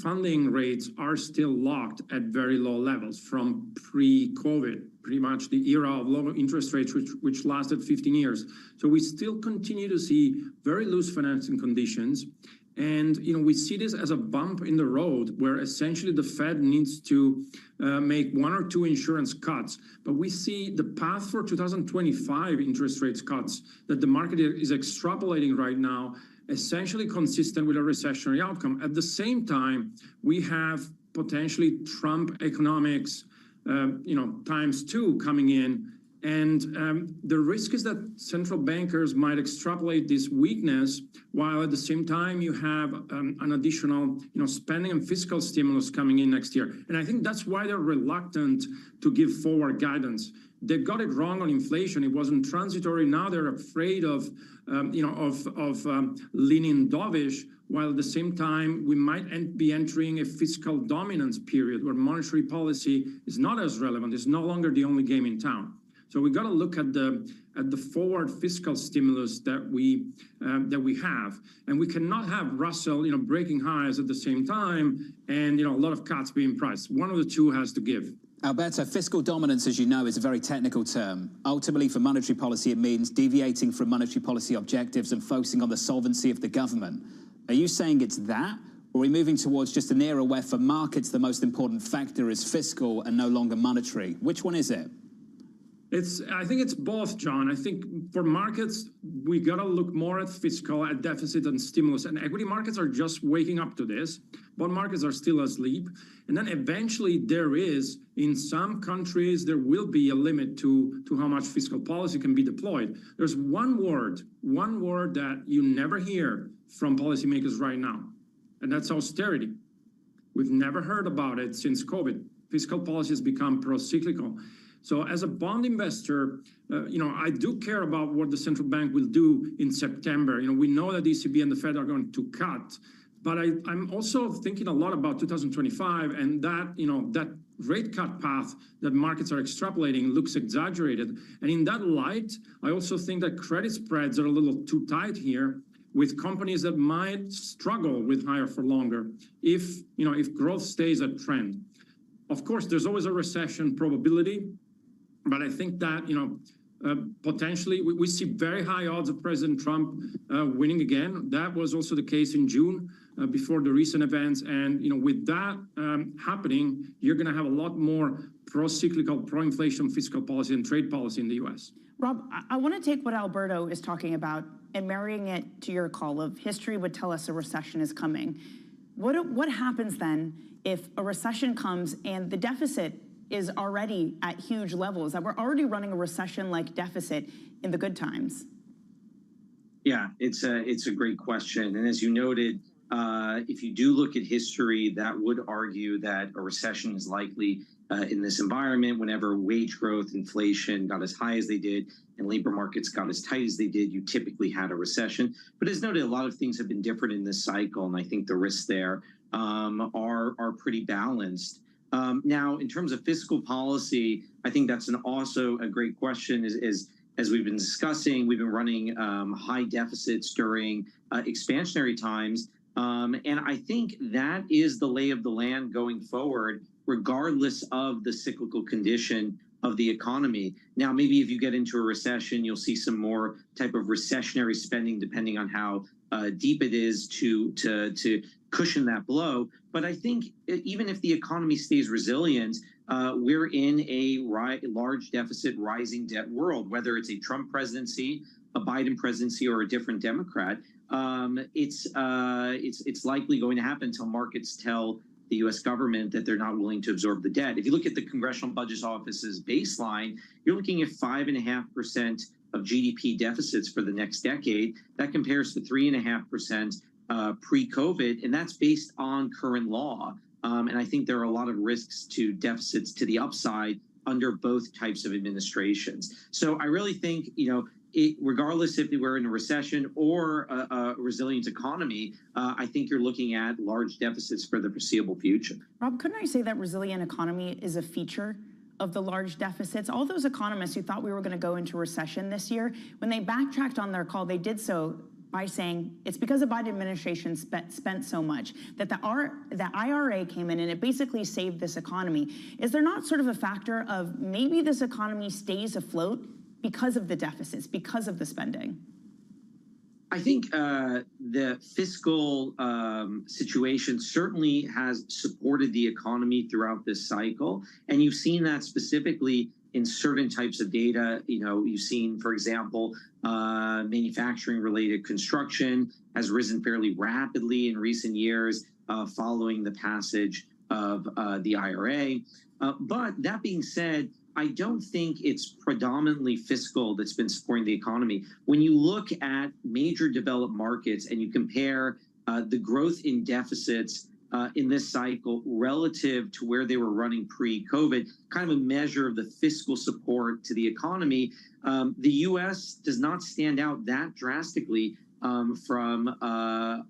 funding rates are still locked at very low levels from pre-COVID, pretty much the era of low interest rates, which lasted 15 years. So we still continue to see very loose financing conditions. And, we see this as a bump in the road where essentially the Fed needs to make one or two insurance cuts. But we see the path for 2025 interest rates cuts that the market is extrapolating right now, essentially consistent with a recessionary outcome. At the same time, we have potentially Trump economics, ×2 coming in. And the risk is that central bankers might extrapolate this weakness, while at the same time you have an additional, spending and fiscal stimulus coming in next year. And I think that's why they're reluctant to give forward guidance. They got it wrong on inflation. It wasn't transitory. Now they're afraid of leaning dovish, while at the same time we might be entering a fiscal dominance period where monetary policy is not as relevant. It's no longer the only game in town. So we got to look at the forward fiscal stimulus that we have, and we cannot have Russell, breaking highs at the same time, and a lot of cuts being priced. One of the two has to give. Alberto, fiscal dominance, as you know, is a very technical term. Ultimately, for monetary policy, it means deviating from monetary policy objectives and focusing on the solvency of the government. Are you saying it's that, or are we moving towards just an era where for markets the most important factor is fiscal and no longer monetary? Which one is it? I think it's both, John. I think for markets, we got to look more at fiscal, at deficit and stimulus. And equity markets are just waking up to this. Bond markets are still asleep. And then eventually there is, in some countries, there will be a limit to how much fiscal policy can be deployed. There's one word that you never hear from policymakers right now, and that's austerity. We've never heard about it since COVID. Fiscal policy has become pro-cyclical. So as a bond investor, I do care about what the central bank will do in September. We know that the ECB and the Fed are going to cut, but I'm also thinking a lot about 2025, and that rate cut path that markets are extrapolating looks exaggerated. And in that light, I also think that credit spreads are a little too tight here, with companies that might struggle with higher for longer if growth stays a trend. Of course, there's always a recession probability, but I think that, potentially, we see very high odds of President Trump winning again. That was also the case in June before the recent events. And with that happening, you're going to have a lot more pro-cyclical, pro-inflation fiscal policy and trade policy in the U.S. Rob, I want to take what Alberto is talking about and marrying it to your call of history would tell us a recession is coming. What happens then if a recession comes and the deficit is already at huge levels, that we're already running a recession-like deficit in the good times? Yeah, it's a great question. And as you noted, if you do look at history, that would argue that a recession is likely in this environment. Whenever wage growth, inflation got as high as they did, and labor markets got as tight as they did, you typically had a recession. But as noted, a lot of things have been different in this cycle, and I think the risks there are pretty balanced. Now, in terms of fiscal policy, I think that's also a great question. As we've been discussing, we've been running high deficits during expansionary times. And I think that is the lay of the land going forward, regardless of the cyclical condition of the economy. Now, maybe if you get into a recession, you'll see some more type of recessionary spending, depending on how deep it is to cushion that blow. But I think even if the economy stays resilient, we're in a large deficit, rising debt world, whether it's a Trump presidency, a Biden presidency, or a different Democrat. It's likely going to happen until markets tell the U.S. government that they're not willing to absorb the debt. If you look at the Congressional Budget Office's baseline, you're looking at 5.5% of GDP deficits for the next decade. That compares to 3.5% pre-COVID, and that's based on current law. And I think there are a lot of risks to deficits to the upside under both types of administrations. So I really think, regardless if we're in a recession or a resilient economy, I think you're looking at large deficits for the foreseeable future. Rob, couldn't I say that resilient economy is a feature of the large deficits? All those economists who thought we were going to go into recession this year, when they backtracked on their call, they did so by saying it's because the Biden administration spent so much, that the IRA came in and it basically saved this economy. Is there not sort of a factor of maybe this economy stays afloat because of the deficits, because of the spending? I think the fiscal situation certainly has supported the economy throughout this cycle. And you've seen that specifically in certain types of data. You've seen, for example, manufacturing-related construction has risen fairly rapidly in recent years following the passage of the IRA. But that being said, I don't think it's predominantly fiscal that's been supporting the economy. When you look at major developed markets and you compare the growth in deficits in this cycle relative to where they were running pre-COVID, kind of a measure of the fiscal support to the economy, the U.S. does not stand out that drastically from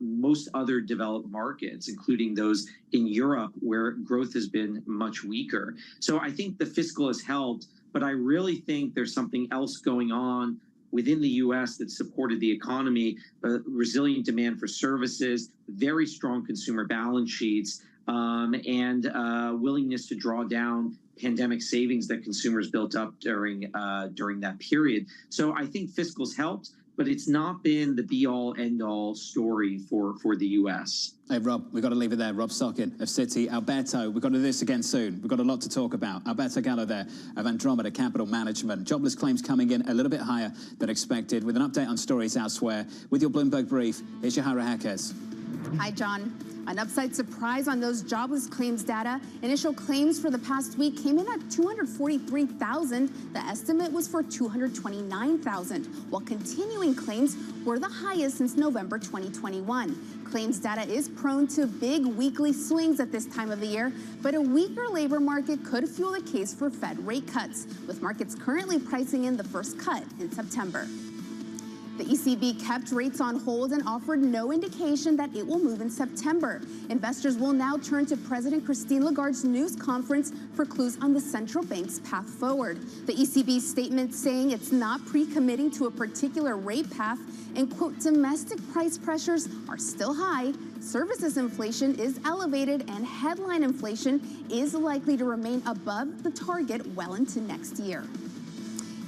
most other developed markets, including those in Europe, where growth has been much weaker. So I think the fiscal has helped, but I really think there's something else going on within the U.S. that supported the economy, resilient demand for services, very strong consumer balance sheets, and willingness to draw down pandemic savings that consumers built up during that period. So I think fiscal's helped, but it's not been the be-all, end-all story for the U.S. Hey, Rob, we've got to leave it there. Rob Stocking of Citi. Alberto, we've got to do this again soon. We've got a lot to talk about. Alberto Gallo there of Andromeda Capital Management. Jobless claims coming in a little bit higher than expected. With an update on stories elsewhere, with your Bloomberg brief, here's Shahara Heques. Hi, John. An upside surprise on those jobless claims data. Initial claims for the past week came in at 243,000. The estimate was for 229,000, while continuing claims were the highest since November 2021. Claims data is prone to big weekly swings at this time of the year, but a weaker labor market could fuel the case for Fed rate cuts, with markets currently pricing in the first cut in September. The ECB kept rates on hold and offered no indication that it will move in September. Investors will now turn to President Christine Lagarde's news conference for clues on the central bank's path forward. The ECB statement saying it's not pre-committing to a particular rate path and, quote, domestic price pressures are still high, services inflation is elevated, and headline inflation is likely to remain above the target well into next year.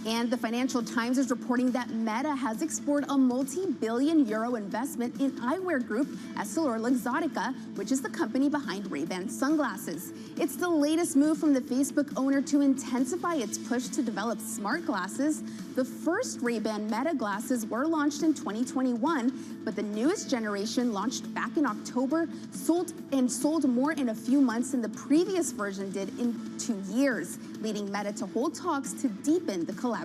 And the Financial Times is reporting that Meta has explored a multi-billion-euro investment in eyewear group EssilorLuxottica, which is the company behind Ray-Ban sunglasses. It's the latest move from the Facebook owner to intensify its push to develop smart glasses. The first Ray-Ban Meta glasses were launched in 2021, but the newest generation launched back in October, sold more in a few months than the previous version did in 2 years, leading Meta to hold talks to deepen the collaboration.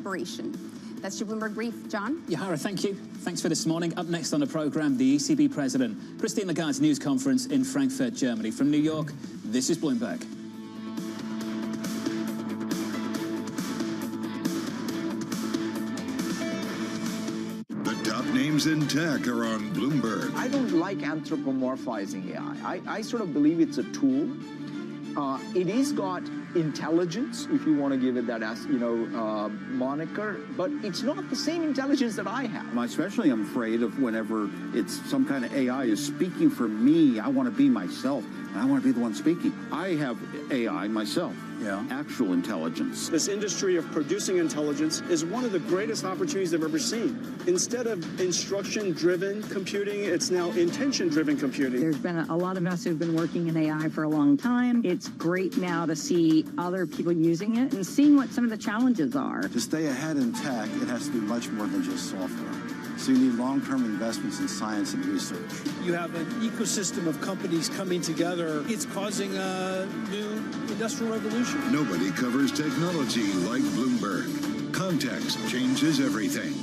That's your Bloomberg Brief. John? Yahara, thank you. Thanks for this morning. Up next on the program, the ECB President, Christine Lagarde's news conference in Frankfurt, Germany. From New York, this is Bloomberg. Names in tech are on Bloomberg. I don't like anthropomorphizing AI. I sort of believe it's a tool. It is got intelligence, if you want to give it that as moniker, but it's not the same intelligence that I have. Especially I'm afraid of whenever it's some kind of AI is speaking for me. I want to be myself, and I want to be the one speaking. I have AI myself. Yeah. Actual intelligence. This industry of producing intelligence is one of the greatest opportunities I've ever seen. Instead of instruction-driven computing, it's now intention-driven computing. There's been a lot of us who've been working in AI for a long time. It's great now to see other people using it and seeing what some of the challenges are. To stay ahead in tech, it has to be much more than just software. So you need long-term investments in science and research. You have an ecosystem of companies coming together. It's causing a new industrial revolution. Nobody covers technology like Bloomberg. Context changes everything.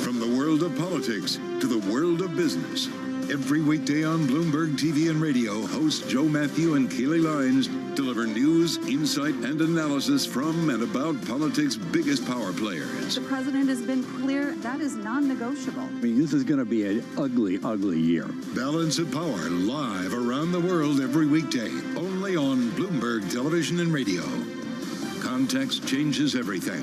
From the world of politics to the world of business. Every weekday on Bloomberg TV and radio, hosts Joe Matthew and Keely Lines deliver news, insight, and analysis from and about politics' biggest power players. The president has been clear that is non-negotiable. I mean, this is going to be an ugly, ugly year. Balance of Power live around the world every weekday, only on Bloomberg Television and Radio. Context changes everything.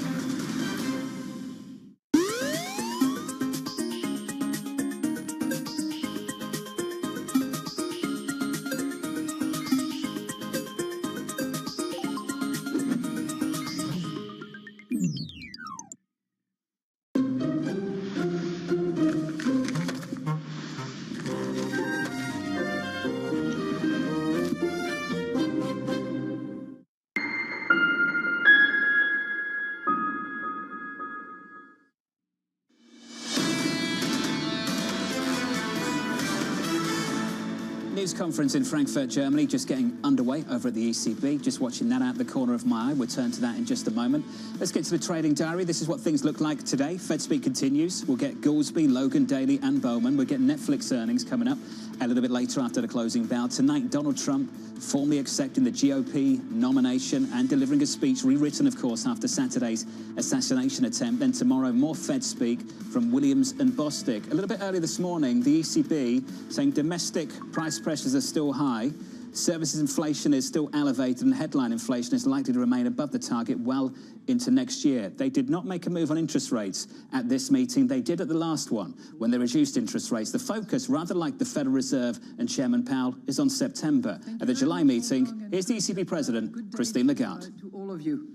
News conference in Frankfurt, Germany, just getting underway over at the ECB. Just watching that out the corner of my eye. We'll turn to that in just a moment. Let's get to the trading diary. This is what things look like today. Fed speak continues. We'll get Goolsby, Logan, Daly, and Bowman. We'll get Netflix earnings coming up a little bit later after the closing bell. Tonight, Donald Trump formally accepting the GOP nomination and delivering a speech rewritten, of course, after Saturday's assassination attempt. Then tomorrow, more Fed speak from Williams and Bostic. A little bit earlier this morning, the ECB saying domestic price pressures are still high, services inflation is still elevated, and headline inflation is likely to remain above the target well into next year. They did not make a move on interest rates at this meeting. They did at the last one when they reduced interest rates. The focus, rather like the Federal Reserve and Chairman Powell, is on September. At the July meeting, here's the ECB President, Christine Lagarde. To all of you.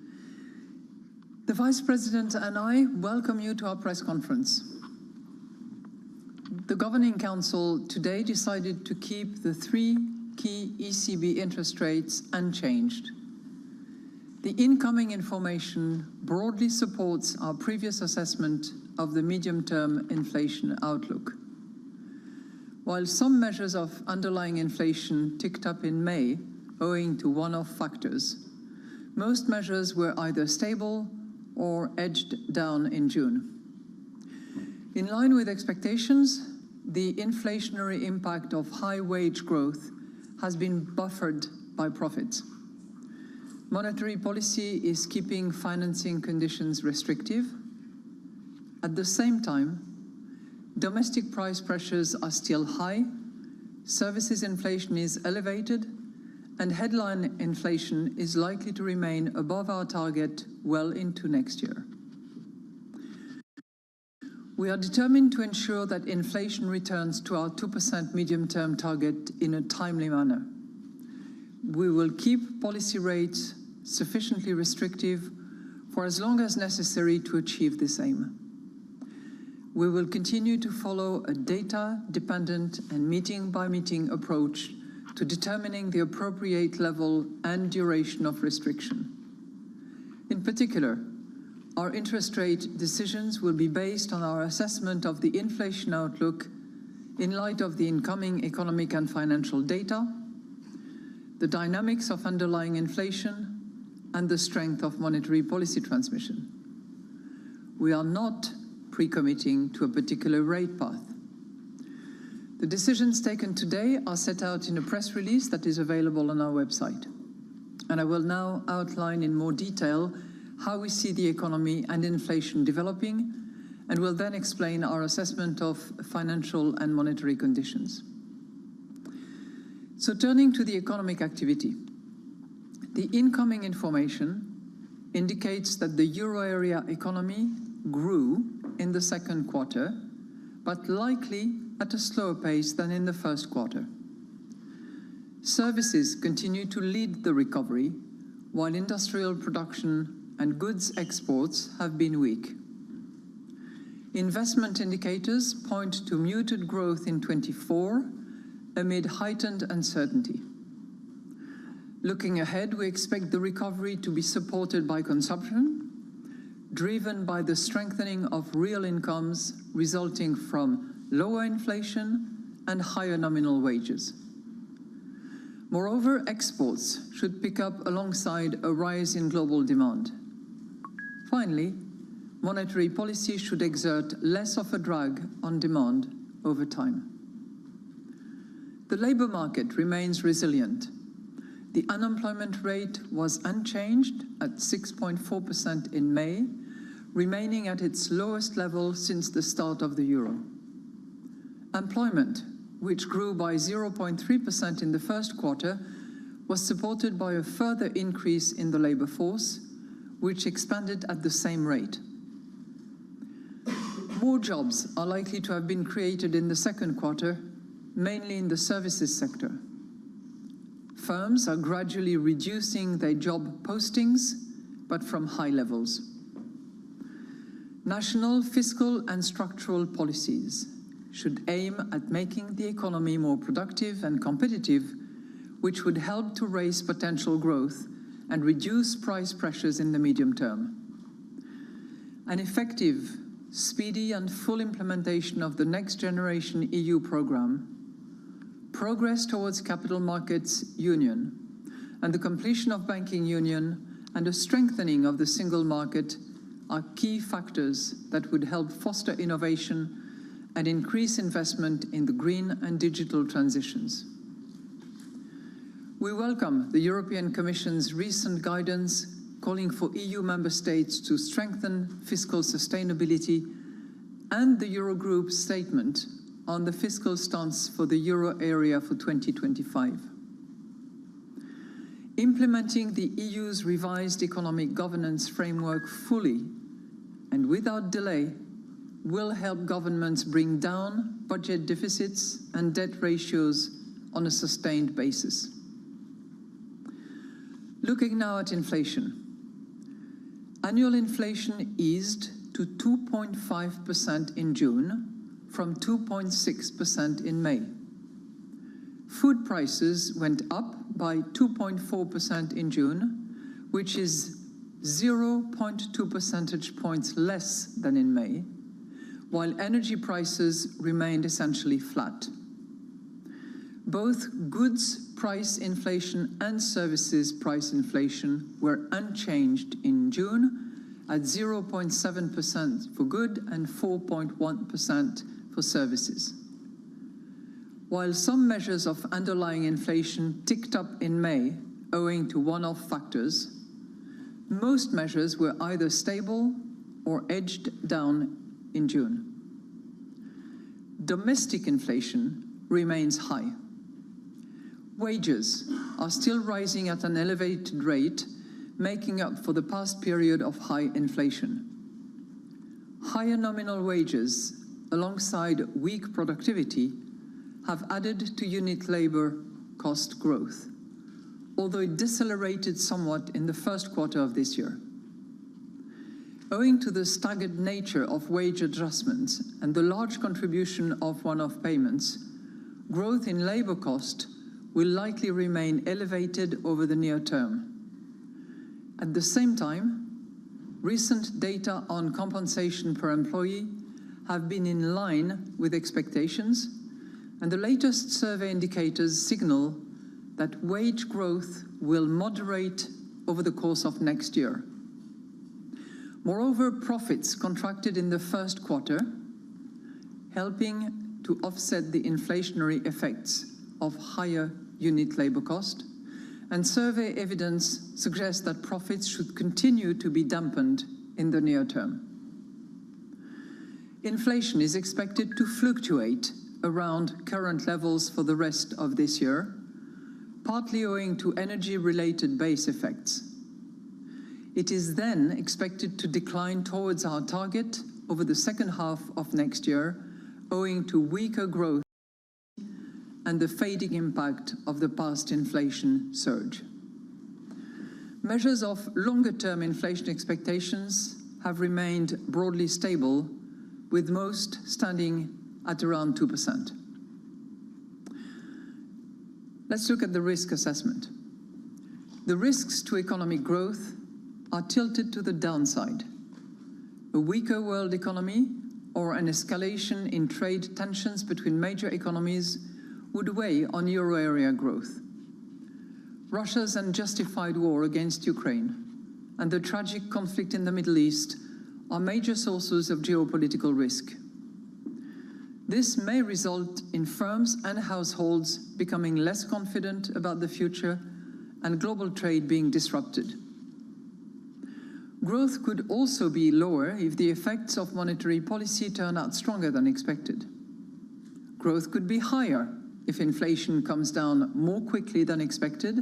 The Vice President and I welcome you to our press conference. The Governing Council today decided to keep the three key ECB interest rates unchanged. The incoming information broadly supports our previous assessment of the medium-term inflation outlook. While some measures of underlying inflation ticked up in May owing to one-off factors, most measures were either stable or edged down in June. In line with expectations, the inflationary impact of high wage growth has been buffered by profits. Monetary policy is keeping financing conditions restrictive. At the same time, domestic price pressures are still high, services inflation is elevated, and headline inflation is likely to remain above our target well into next year. We are determined to ensure that inflation returns to our 2% medium-term target in a timely manner. We will keep policy rates sufficiently restrictive for as long as necessary to achieve this aim. We will continue to follow a data-dependent and meeting-by-meeting approach to determining the appropriate level and duration of restriction. In particular, our interest rate decisions will be based on our assessment of the inflation outlook in light of the incoming economic and financial data, the dynamics of underlying inflation, and the strength of monetary policy transmission. We are not pre-committing to a particular rate path. The decisions taken today are set out in a press release that is available on our website. And I will now outline in more detail how we see the economy and inflation developing, and will then explain our assessment of financial and monetary conditions. So turning to the economic activity, the incoming information indicates that the euro area economy grew in the second quarter, but likely at a slower pace than in the first quarter. Services continue to lead the recovery, while industrial production and goods exports have been weak. Investment indicators point to muted growth in 2024 amid heightened uncertainty. Looking ahead, we expect the recovery to be supported by consumption, driven by the strengthening of real incomes resulting from lower inflation and higher nominal wages. Moreover, exports should pick up alongside a rise in global demand. Finally, monetary policy should exert less of a drag on demand over time. The labor market remains resilient. The unemployment rate was unchanged at 6.4% in May, remaining at its lowest level since the start of the euro. Employment, which grew by 0.3% in the first quarter, was supported by a further increase in the labor force, which expanded at the same rate. More jobs are likely to have been created in the second quarter, mainly in the services sector. Firms are gradually reducing their job postings, but from high levels. National fiscal and structural policies should aim at making the economy more productive and competitive, which would help to raise potential growth and reduce price pressures in the medium term. An effective, speedy and full implementation of the Next Generation EU programme, progress towards capital markets union, and the completion of banking union and a strengthening of the single market are key factors that would help foster innovation and increase investment in the green and digital transitions. We welcome the European Commission's recent guidance calling for EU member states to strengthen fiscal sustainability and the Eurogroup's statement on the fiscal stance for the euro area for 2025. Implementing the EU's revised economic governance framework fully and without delay will help governments bring down budget deficits and debt ratios on a sustained basis. Looking now at inflation. Annual inflation eased to 2.5% in June from 2.6% in May. Food prices went up by 2.4% in June, which is 0.2 percentage points less than in May, while energy prices remained essentially flat. Both goods price inflation and services price inflation were unchanged in June at 0.7% for goods and 4.1% for services. While some measures of underlying inflation ticked up in May owing to one-off factors, most measures were either stable or edged down in June. Domestic inflation remains high. Wages are still rising at an elevated rate, making up for the past period of high inflation. Higher nominal wages, alongside weak productivity, have added to unit labor cost growth, although it decelerated somewhat in the first quarter of this year. Owing to the staggered nature of wage adjustments and the large contribution of one-off payments, growth in labor cost will likely remain elevated over the near term. At the same time, recent data on compensation per employee have been in line with expectations, and the latest survey indicators signal that wage growth will moderate over the course of next year. Moreover, profits contracted in the first quarter, helping to offset the inflationary effects of higher unit labor cost, and survey evidence suggests that profits should continue to be dampened in the near term. Inflation is expected to fluctuate around current levels for the rest of this year, partly owing to energy-related base effects. It is then expected to decline towards our target over the second half of next year, owing to weaker growth and the fading impact of the past inflation surge. Measures of longer-term inflation expectations have remained broadly stable, with most standing at around 2%. Let's look at the risk assessment. The risks to economic growth are tilted to the downside. A weaker world economy or an escalation in trade tensions between major economies would weigh on euro area growth. Russia's unjustified war against Ukraine and the tragic conflict in the Middle East are major sources of geopolitical risk. This may result in firms and households becoming less confident about the future and global trade being disrupted. Growth could also be lower if the effects of monetary policy turn out stronger than expected. Growth could be higher if inflation comes down more quickly than expected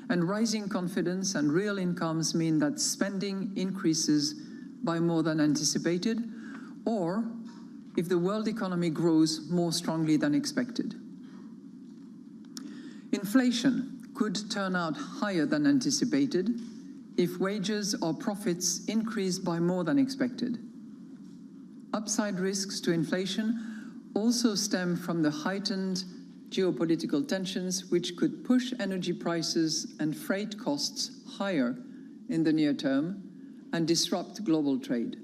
and rising confidence and real incomes mean that spending increases by more than anticipated, or if the world economy grows more strongly than expected. Inflation could turn out higher than anticipated if wages or profits increase by more than expected. Upside risks to inflation also stem from the heightened geopolitical tensions, which could push energy prices and freight costs higher in the near term and disrupt global trade.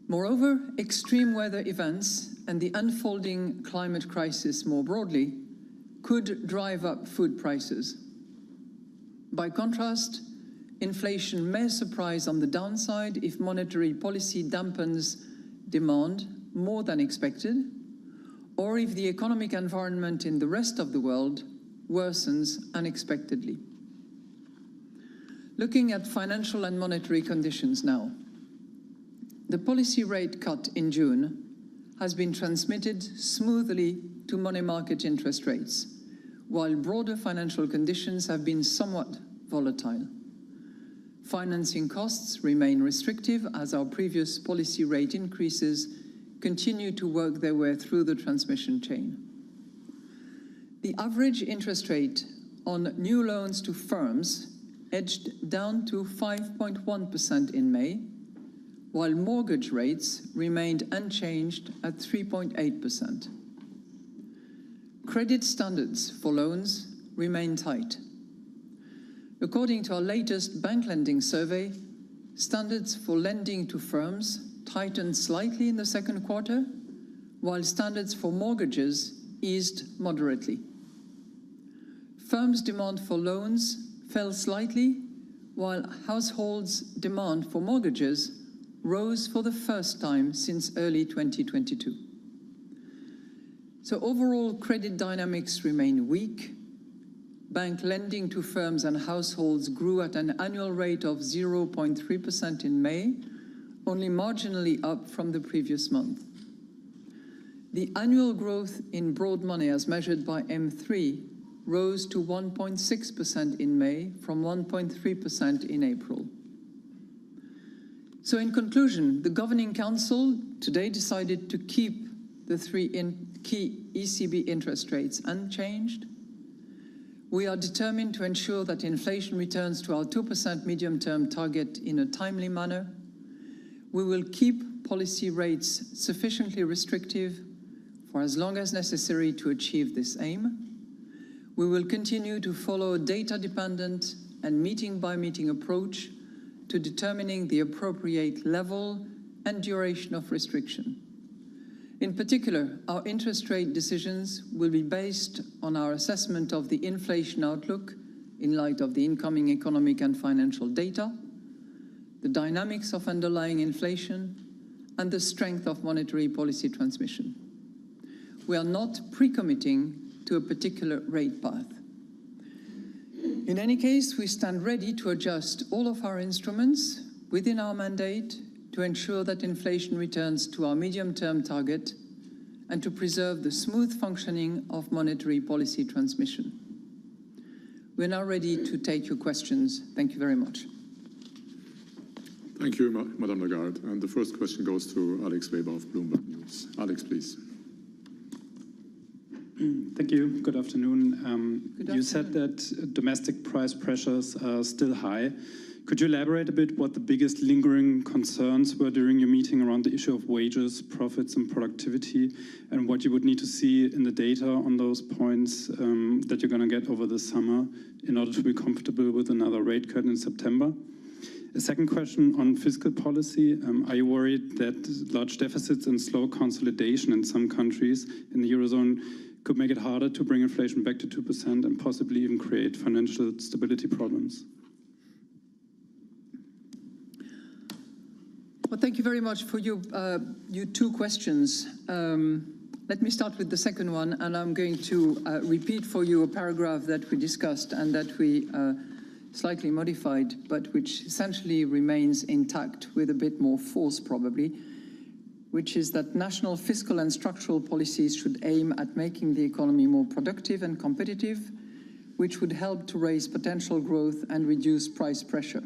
Moreover, extreme weather events and the unfolding climate crisis more broadly could drive up food prices. By contrast, inflation may surprise on the downside if monetary policy dampens demand more than expected, or if the economic environment in the rest of the world worsens unexpectedly. Looking at financial and monetary conditions now. The policy rate cut in June has been transmitted smoothly to money market interest rates, while broader financial conditions have been somewhat volatile. Financing costs remain restrictive as our previous policy rate increases continue to work their way through the transmission chain. The average interest rate on new loans to firms edged down to 5.1% in May, while mortgage rates remained unchanged at 3.8%. Credit standards for loans remain tight. According to our latest bank lending survey, standards for lending to firms tightened slightly in the second quarter, while standards for mortgages eased moderately. Firms' demand for loans fell slightly, while households' demand for mortgages rose for the first time since early 2022. So overall, credit dynamics remain weak. Bank lending to firms and households grew at an annual rate of 0.3% in May, only marginally up from the previous month. The annual growth in broad money as measured by M3 rose to 1.6% in May from 1.3% in April. So in conclusion, the Governing Council today decided to keep the three key ECB interest rates unchanged. We are determined to ensure that inflation returns to our 2% medium-term target in a timely manner. We will keep policy rates sufficiently restrictive for as long as necessary to achieve this aim. We will continue to follow a data-dependent and meeting-by-meeting approach to determining the appropriate level and duration of restriction. In particular, our interest rate decisions will be based on our assessment of the inflation outlook in light of the incoming economic and financial data, the dynamics of underlying inflation, and the strength of monetary policy transmission. We are not pre-committing to a particular rate path. In any case, we stand ready to adjust all of our instruments within our mandate to ensure that inflation returns to our medium-term target and to preserve the smooth functioning of monetary policy transmission. We're now ready to take your questions. Thank you very much. Thank you, Madame Lagarde. And the first question goes to Alex Weber of Bloomberg News. Alex, please. Thank you. Good afternoon. You said that domestic price pressures are still high. Could you elaborate a bit what the biggest lingering concerns were during your meeting around the issue of wages, profits, and productivity, and what you would need to see in the data on those points that you're going to get over the summer in order to be comfortable with another rate cut in September? A second question on fiscal policy. Are you worried that large deficits and slow consolidation in some countries in the Eurozone could make it harder to bring inflation back to 2% and possibly even create financial stability problems? Well, thank you very much for your two questions. Let me start with the second one, and I'm going to repeat for you a paragraph that we discussed and that we slightly modified, but which essentially remains intact with a bit more force probably, which is that national fiscal and structural policies should aim at making the economy more productive and competitive, which would help to raise potential growth and reduce price pressure.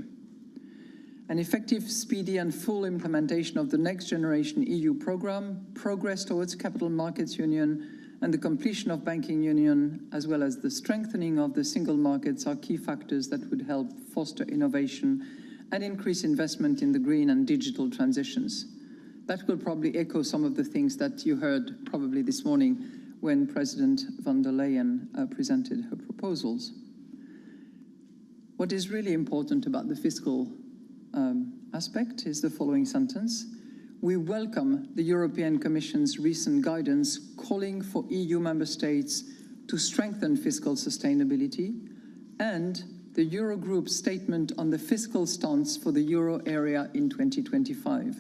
An effective, speedy and full implementation of the next generation EU program, progress towards capital markets union and the completion of banking union, as well as the strengthening of the single markets are key factors that would help foster innovation and increase investment in the green and digital transitions. That will probably echo some of the things that you heard probably this morning when President von der Leyen presented her proposals. What is really important about the fiscal aspect is the following sentence. We welcome the European Commission's recent guidance calling for EU member states to strengthen fiscal sustainability and the Eurogroup's statement on the fiscal stance for the euro area in 2025.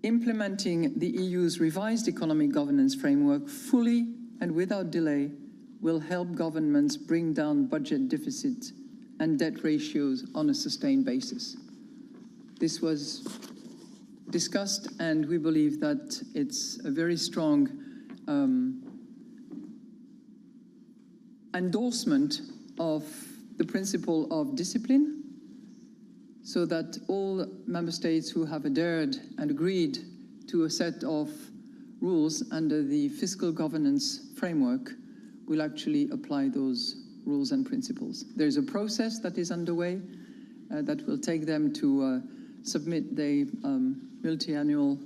Implementing the EU's revised economic governance framework fully and without delay will help governments bring down budget deficit and debt ratios on a sustained basis. This was discussed, and we believe that it's a very strong endorsement of the principle of discipline, so that all member states who have adhered and agreed to a set of rules under the fiscal governance framework will actually apply those rules and principles. There's a process that is underway that will take them to submit the multi-annual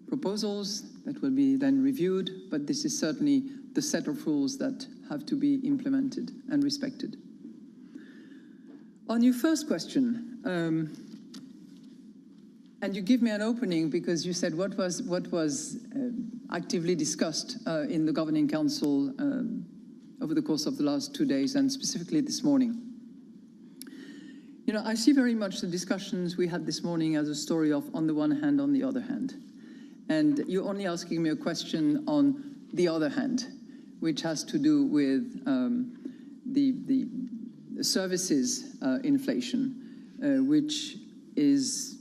proposals that will be then reviewed, but this is certainly the set of rules that have to be implemented and respected. On your first question, and you give me an opening because you said what was actively discussed in the Governing Council over the course of the last 2 days and specifically this morning. You know, I see very much the discussions we had this morning as a story of on the one hand, on the other hand. And you're only asking me a question on the other hand, which has to do with the services inflation, which is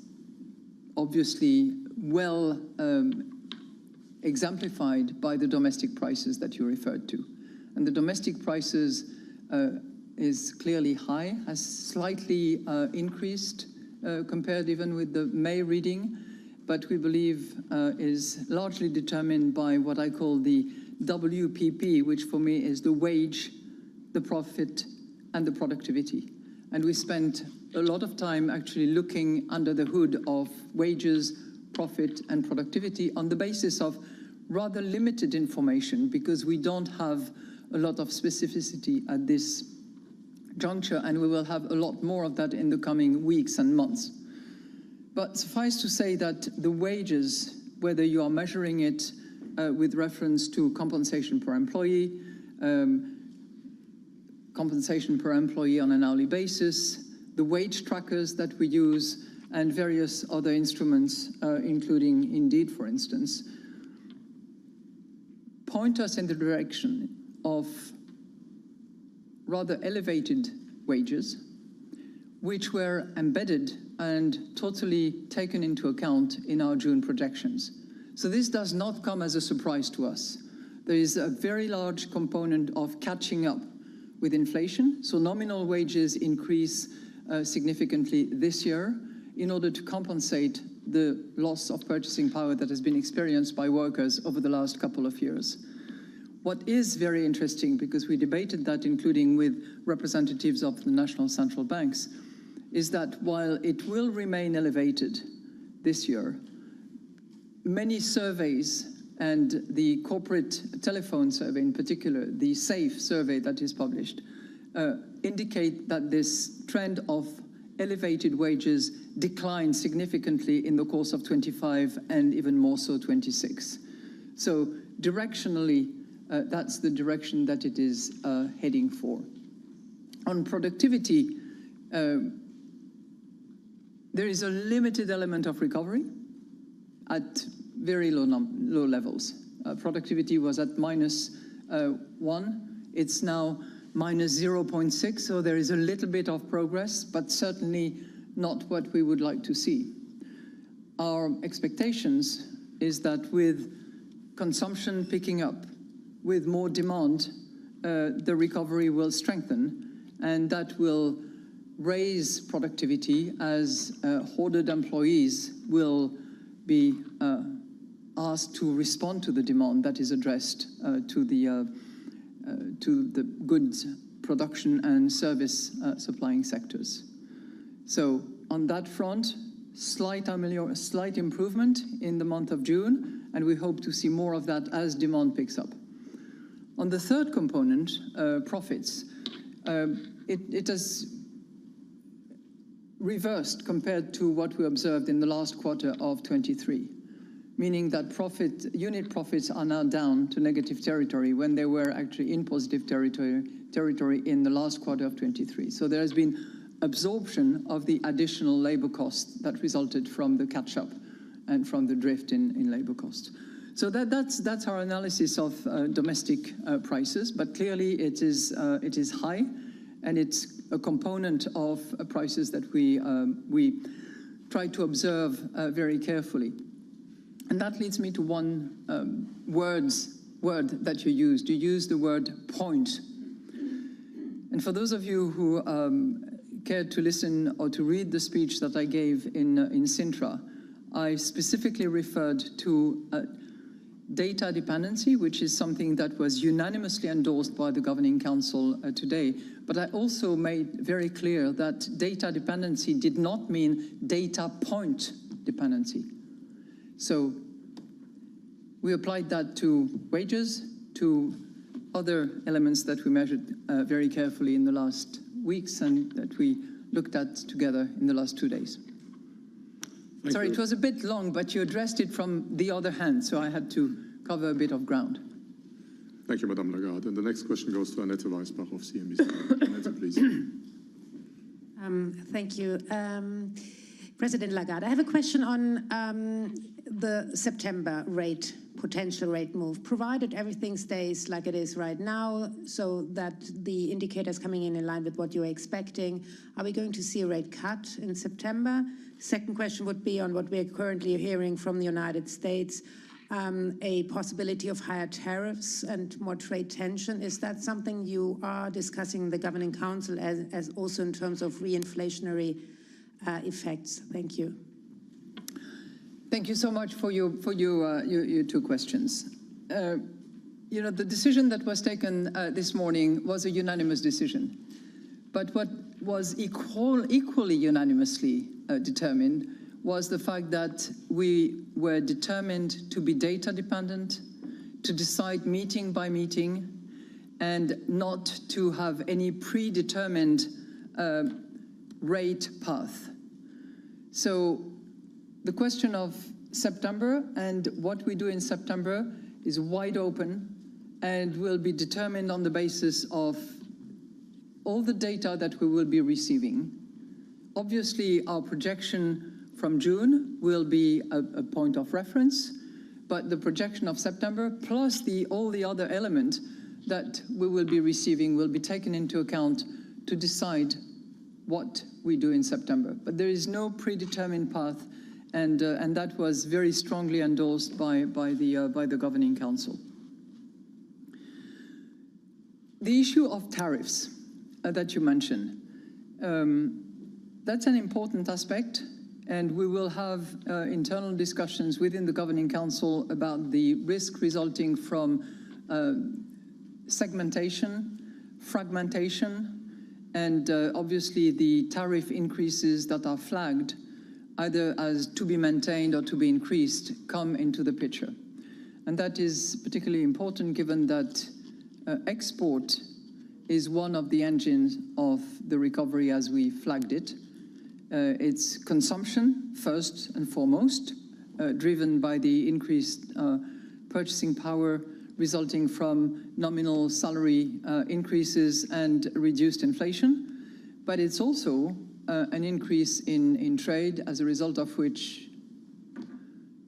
obviously well exemplified by the domestic prices that you referred to. And the domestic prices is clearly high, has slightly increased compared even with the May reading, but we believe is largely determined by what I call the WPP, which for me is the wage, the profit, and the productivity. And we spent a lot of time actually looking under the hood of wages, profit, and productivity on the basis of rather limited information, because we don't have a lot of specificity at this juncture, and we will have a lot more of that in the coming weeks and months. But suffice to say that the wages, whether you are measuring it with reference to compensation per employee, compensation per employee on an hourly basis, the wage trackers that we use, and various other instruments, including Indeed, for instance, point us in the direction of rather elevated wages, which were embedded and totally taken into account in our June projections. So this does not come as a surprise to us. There is a very large component of catching up with inflation. So nominal wages increase significantly this year in order to compensate the loss of purchasing power that has been experienced by workers over the last couple of years. What is very interesting, because we debated that including with representatives of the national central banks, is that while it will remain elevated this year, many surveys, and the corporate telephone survey in particular, the SAFE survey that is published, indicate that this trend of elevated wages declined significantly in the course of 25 and even more so 26. So directionally, that's the direction that it is heading for. On productivity, there is a limited element of recovery at very low levels. Productivity was at -1. It's now -0.6, so there is a little bit of progress, but certainly not what we would like to see. Our expectations is that with consumption picking up, with more demand, the recovery will strengthen, and that will raise productivity as hoarded employees will be asked to respond to the demand that is addressed to the goods production and service supplying sectors. So on that front, slight improvement in the month of June, and we hope to see more of that as demand picks up. On the third component, profits, it has reversed compared to what we observed in the last quarter of 23, meaning that unit profits are now down to negative territory when they were actually in positive territory in the last quarter of 23. So there has been absorption of the additional labor costs that resulted from the catch-up and from the drift in labor costs. So that's our analysis of domestic prices, but clearly it is high, and it's a component of prices that we try to observe very carefully. And that leads me to one word that you used. You used the word point. And for those of you who cared to listen or to read the speech that I gave in Sintra, I specifically referred to data dependency, which is something that was unanimously endorsed by the Governing Council today. But I also made very clear that data dependency did not mean data point dependency. So we applied that to wages, to other elements that we measured very carefully in the last weeks and that we looked at together in the last 2 days. Sorry, it was a bit long, but you addressed it from the other hand, so I had to cover a bit of ground. Thank you, Madame Lagarde. And the next question goes to Annette Weisbach of CNBC. Annette, please. Thank you. President Lagarde, I have a question on the September potential rate move. Provided everything stays like it is right now, so that the indicators coming in line with what you're expecting, are we going to see a rate cut in September? Second question would be on what we are currently hearing from the United States, a possibility of higher tariffs and more trade tension. Is that something you are discussing in the Governing Council as also in terms of reinflationary effects? Thank you. Thank you so much for your two questions. you know, the decision that was taken this morning was a unanimous decision. But what was equally unanimously determined was the fact that we were determined to be data dependent, to decide meeting by meeting, and not to have any predetermined rate path. So the question of September and what we do in September is wide open and will be determined on the basis of all the data that we will be receiving. Obviously, our projection from June will be a point of reference, but the projection of September plus all the other elements that we will be receiving will be taken into account to decide what we do in September. But there is no predetermined path, and that was very strongly endorsed by the Governing Council. The issue of tariffs that you mentioned, that's an important aspect, and we will have internal discussions within the Governing Council about the risk resulting from segmentation, fragmentation, and obviously the tariff increases that are flagged, either as to be maintained or to be increased, come into the picture. And that is particularly important given that export is one of the engines of the recovery as we flagged it. It's consumption, first and foremost, driven by the increased purchasing power resulting from nominal salary increases and reduced inflation. But it's also an increase in trade, as a result of which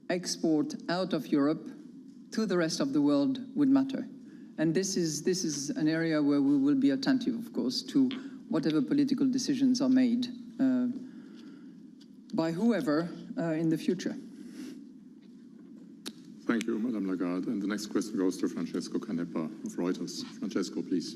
export out of Europe to the rest of the world would matter. And this is an area where we will be attentive, of course, to whatever political decisions are made by whoever in the future. Thank you, Madame Lagarde. And the next question goes to Francesco Canepa of Reuters. Francesco, please.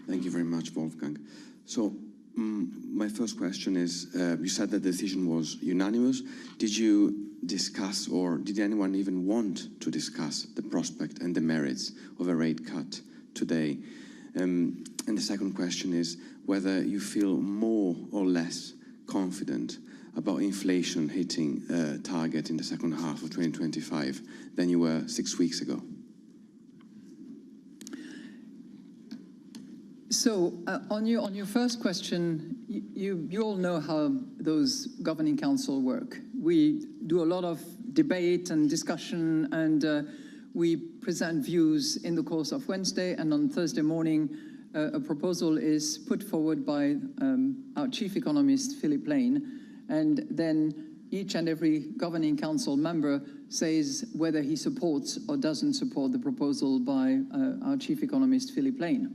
Thank you very much, Wolfgang. So my first question is, you said that the decision was unanimous. Did you discuss, or did anyone even want to discuss the prospect and the merits of a rate cut today? And the second question is whether you feel more or less confident about inflation hitting target in the second half of 2025 than you were 6 weeks ago. So on your first question, you all know how those Governing Council work. We do a lot of debate and discussion, and we present views in the course of Wednesday, and on Thursday morning a proposal is put forward by our Chief Economist, Philip Lane, and then each and every Governing Council member says whether he supports or doesn't support the proposal by our Chief Economist, Philip Lane.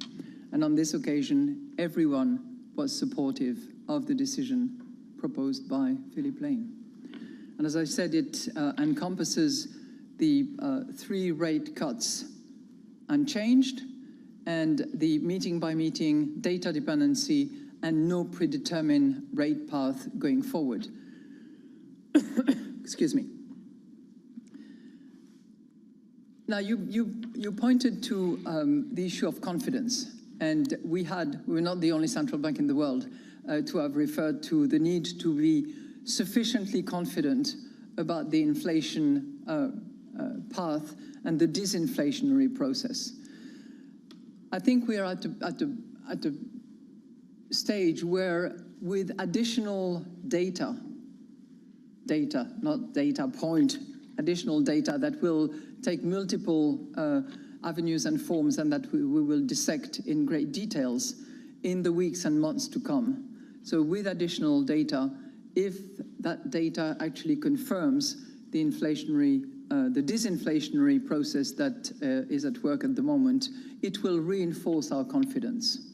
And on this occasion, everyone was supportive of the decision proposed by Philip Lane. And as I said, it encompasses the 3 rate cuts unchanged, and the meeting by meeting data dependency, and no predetermined rate path going forward. Excuse me. Now, you pointed to the issue of confidence, and we were not the only central bank in the world to have referred to the need to be sufficiently confident about the inflation path and the disinflationary process. I think we are at a stage where, with additional data, not data point, additional data that will take multiple avenues and forms, and that we will dissect in great details in the weeks and months to come. So with additional data, if that data actually confirms the inflationary, the disinflationary process that is at work at the moment, it will reinforce our confidence.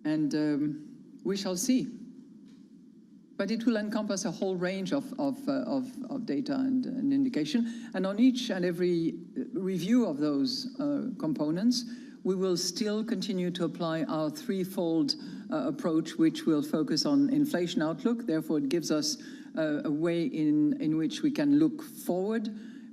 And we shall see. But it will encompass a whole range of data and indication. And on each and every review of those components, we will still continue to apply our threefold approach, which will focus on inflation outlook. Therefore, it gives us a way in which we can look forward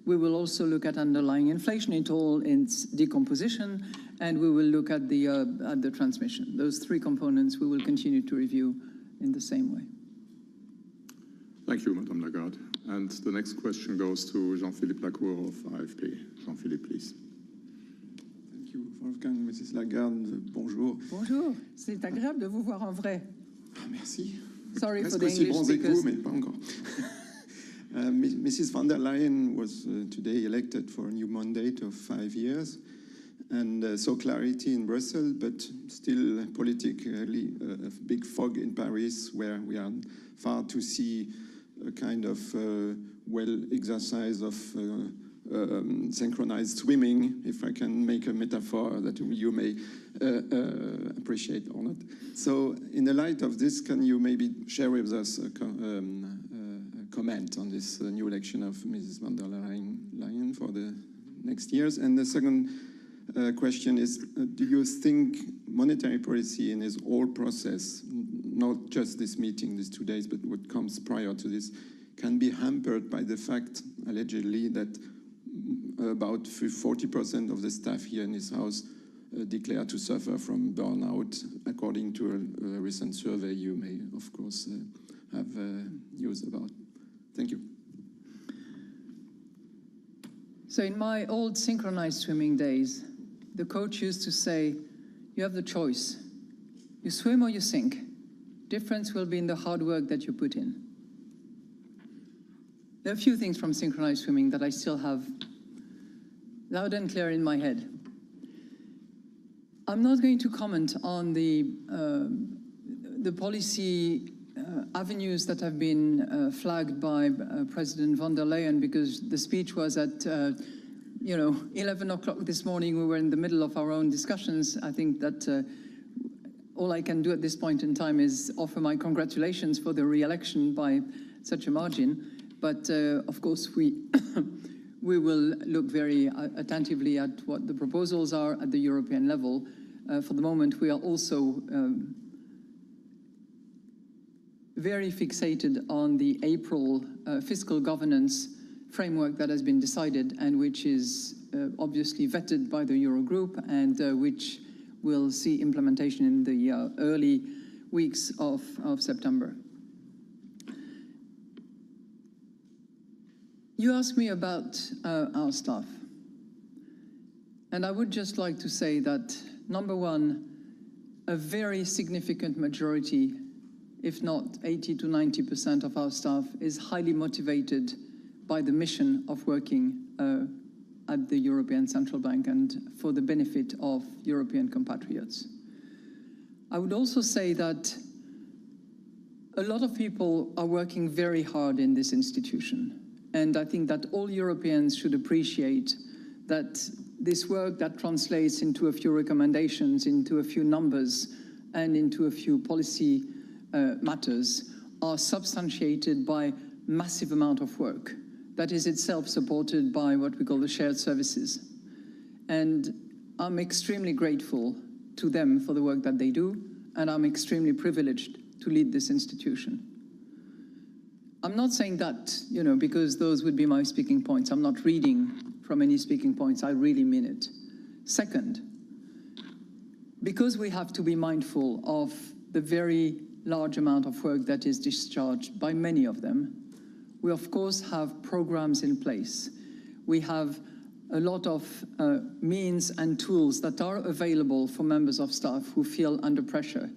We will also look at underlying inflation in all its decomposition, and we will look at the transmission. Those three components we will continue to review in the same way. Thank you, Madame Lagarde. And the next question goes to Jean-Philippe Lacour of AFP. Jean-Philippe, please. Thank you, Wolfgang. Mrs. Lagarde, bonjour. Bonjour, c'est agréable de vous voir en vrai. Ah, merci. Sorry for the Presque aussi English bronzé que speakers. vous, mais pas encore. Mrs. von der Leyen was today elected for a new mandate of 5 years, and saw clarity in Brussels, but still politically a big fog in Paris, where we are far to see a kind of exercise of synchronized swimming, if I can make a metaphor that you may appreciate or not. So in the light of this, can you maybe share with us a comment on this new election of Mrs. von der Leyen for the next years? And the second question is, do you think monetary policy in its whole process, not just this meeting, these 2 days, but what comes prior to this, can be hampered by the fact, allegedly, that about 40% of the staff here in this House declare to suffer from burnout, according to a recent survey you may, of course, have news about? Thank you. So in my old synchronized swimming days, the coach used to say, you have the choice. You swim or you sink. Difference will be in the hard work that you put in. There are a few things from synchronized swimming that I still have loud and clear in my head. I'm not going to comment on the policy avenues that have been flagged by President von der Leyen, because the speech was at 11 o'clock this morning. We were in the middle of our own discussions. I think that all I can do at this point in time is offer my congratulations for the re-election by such a margin. But of course, we will look very attentively at what the proposals are at the European level. For the moment, we are also very fixated on the April fiscal governance framework that has been decided and which is obviously vetted by the Eurogroup and which will see implementation in the early weeks of September. You asked me about our staff. And I would just like to say that, number one, a very significant majority, if not 80 to 90% of our staff, is highly motivated by the mission of working at the European Central Bank and for the benefit of European compatriots. I would also say that a lot of people are working very hard in this institution. And I think that all Europeans should appreciate that this work that translates into a few recommendations, into a few numbers, and into a few policy matters are substantiated by massive amount of work that is itself supported by what we call the shared services. And I'm extremely grateful to them for the work that they do, and I'm extremely privileged to lead this institution. I'm not saying that, because those would be my speaking points. I'm not reading from any speaking points. I really mean it. Second, because we have to be mindful of the very large amount of work that is discharged by many of them, we of course have programs in place. We have a lot of means and tools that are available for members of staff who feel under pressure,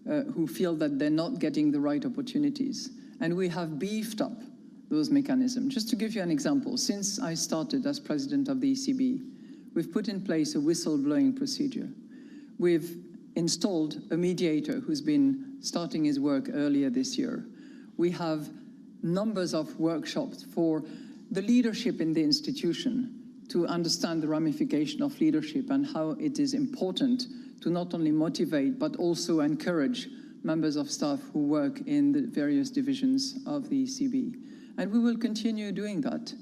who feel that they're not getting the right opportunities. And we have beefed up those mechanisms. Just to give you an example, since I started as president of the ECB, we've put in place a whistleblowing procedure. We've installed a mediator who's been starting his work earlier this year. We have numbers of workshops for the leadership in the institution to understand the ramification of leadership and how it is important to not only motivate but also encourage members of staff who work in the various divisions of the ECB. And we will continue doing that.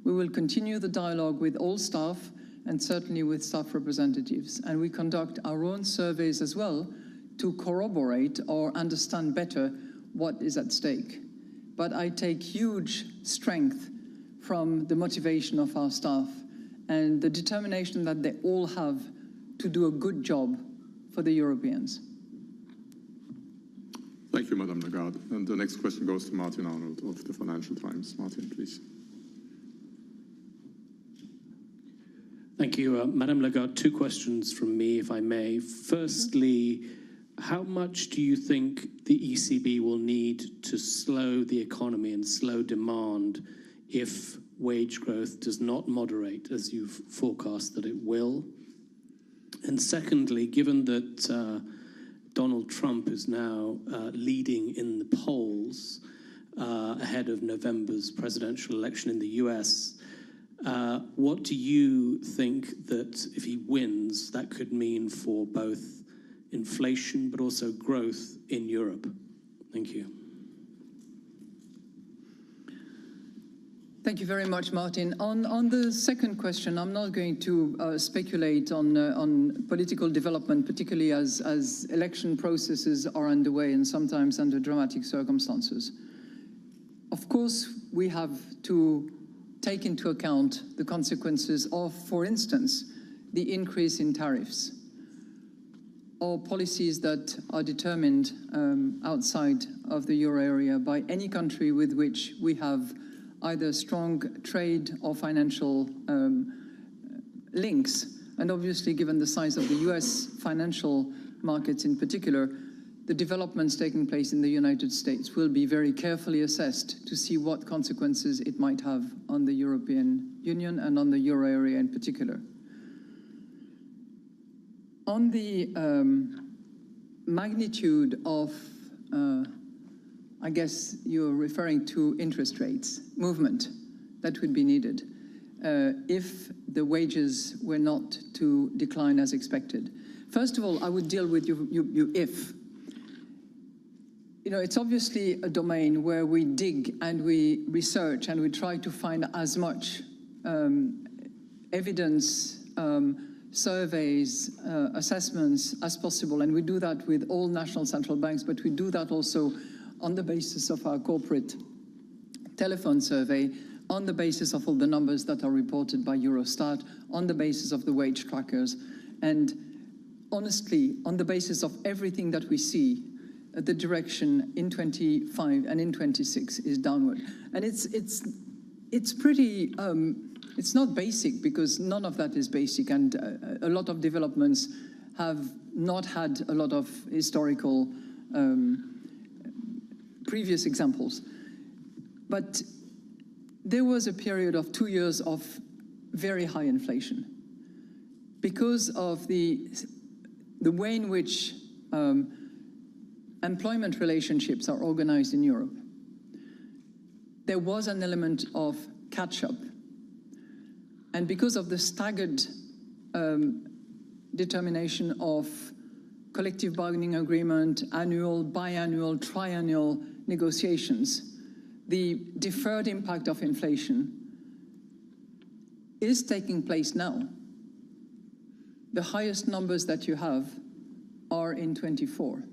We will continue the dialogue with all staff and certainly with staff representatives. And we conduct our own surveys as well to corroborate or understand better what is at stake. But I take huge strength from the motivation of our staff and the determination that they all have to do a good job for the Europeans. Thank you, Madame Lagarde. And the next question goes to Martin Arnold of the Financial Times. Martin, please. Thank you, Madame Lagarde. Two questions from me, if I may. Firstly, how much do you think the ECB will need to slow the economy and slow demand if wage growth does not moderate, as you've forecast that it will? And secondly, given that Donald Trump is now leading in the polls ahead of November's presidential election in the US, what do you think that if he wins, that could mean for both inflation but also growth in Europe? Thank you. Thank you very much, Martin. On the second question, I'm not going to speculate on political development, particularly as election processes are underway and sometimes under dramatic circumstances. Of course, we have to take into account the consequences of, for instance, the increase in tariffs or policies that are determined outside of the euro area by any country with which we have either strong trade or financial links. And obviously, given the size of the US financial markets in particular, the developments taking place in the United States will be very carefully assessed to see what consequences it might have on the European Union and on the euro area in particular. On the magnitude of I guess you're referring to interest rates movement that would be needed if the wages were not to decline as expected. First of all, I would deal with you if. You know, it's obviously a domain where we dig and we research and we try to find as much evidence, surveys, assessments as possible. And we do that with all national central banks, but we do that also on the basis of our corporate telephone survey, on the basis of all the numbers that are reported by Eurostat, on the basis of the wage trackers, and honestly, on the basis of everything that we see, the direction in 25 and in 26 is downward. And it's pretty, it's not basic because none of that is basic, and a lot of developments have not had a lot of historical previous examples. But there was a period of 2 years of very high inflation because of the way in which employment relationships are organized in Europe. There was an element of catch-up. And because of the staggered determination of collective bargaining agreement, annual, biannual, triannual negotiations, the deferred impact of inflation is taking place now. The highest numbers that you have are in 24.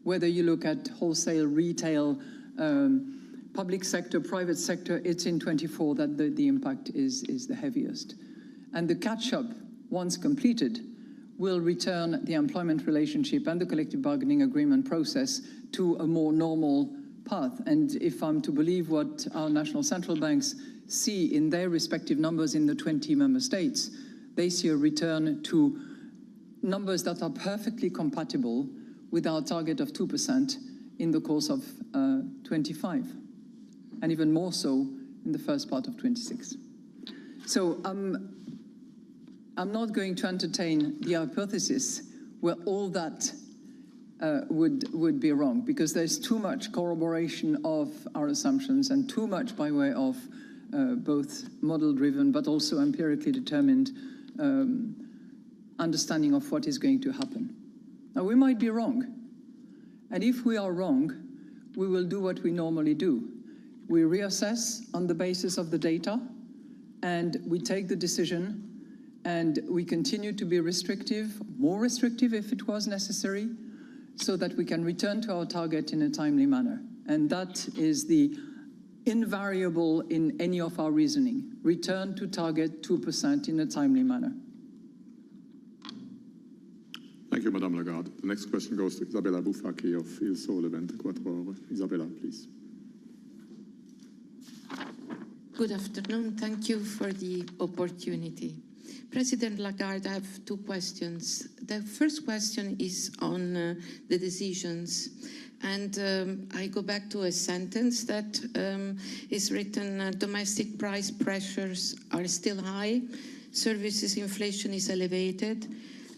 Whether you look at wholesale, retail, public sector, private sector, it's in 24 that the impact is the heaviest. And the catch-up, once completed, will return the employment relationship and the collective bargaining agreement process to a more normal path. And if I'm to believe what our national central banks see in their respective numbers in the 20 member states, they see a return to numbers that are perfectly compatible with our target of 2% in the course of 25, and even more so in the first part of 26. So I'm not going to entertain the hypothesis where all that would be wrong, because there's too much corroboration of our assumptions and too much by way of both model-driven but also empirically determined understanding of what is going to happen. Now, we might be wrong. And if we are wrong, we will do what we normally do. We reassess on the basis of the data, and we take the decision, and we continue to be restrictive, more restrictive if it was necessary, so that we can return to our target in a timely manner. And that is the invariable in any of our reasoning. Return to target 2% in a timely manner. Thank you, Madame Lagarde. The next question goes to Isabella Bufacchi of Il Sole 24 Ore. Isabella, please. Good afternoon. Thank you for the opportunity. President Lagarde, I have two questions. The first question is on the decisions. And I go back to a sentence that is written, domestic price pressures are still high, services inflation is elevated,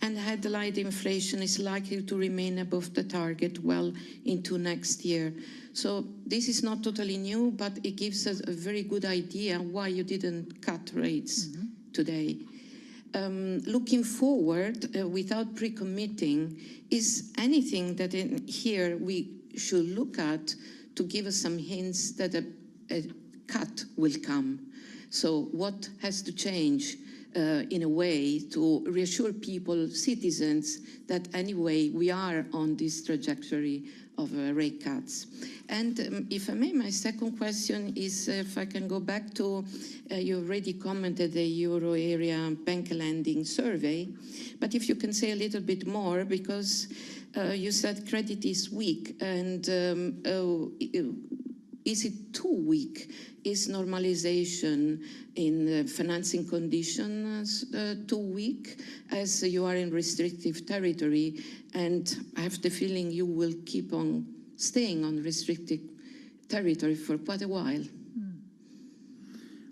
and headline inflation is likely to remain above the target well into next year. So this is not totally new, but it gives us a very good idea why you didn't cut rates today. Looking forward, without pre-committing, is anything that in here we should look at to give us some hints that a cut will come? So what has to change in a way to reassure people, citizens, that anyway we are on this trajectory of rate cuts? And if I may, my second question is if I can go back to, you already commented the Euro area bank lending survey, but if you can say a little bit more, because you said credit is weak, and is it too weak? Is normalization in financing conditions too weak, as you are in restrictive territory? And I have the feeling you will keep on staying on restrictive territory for quite a while.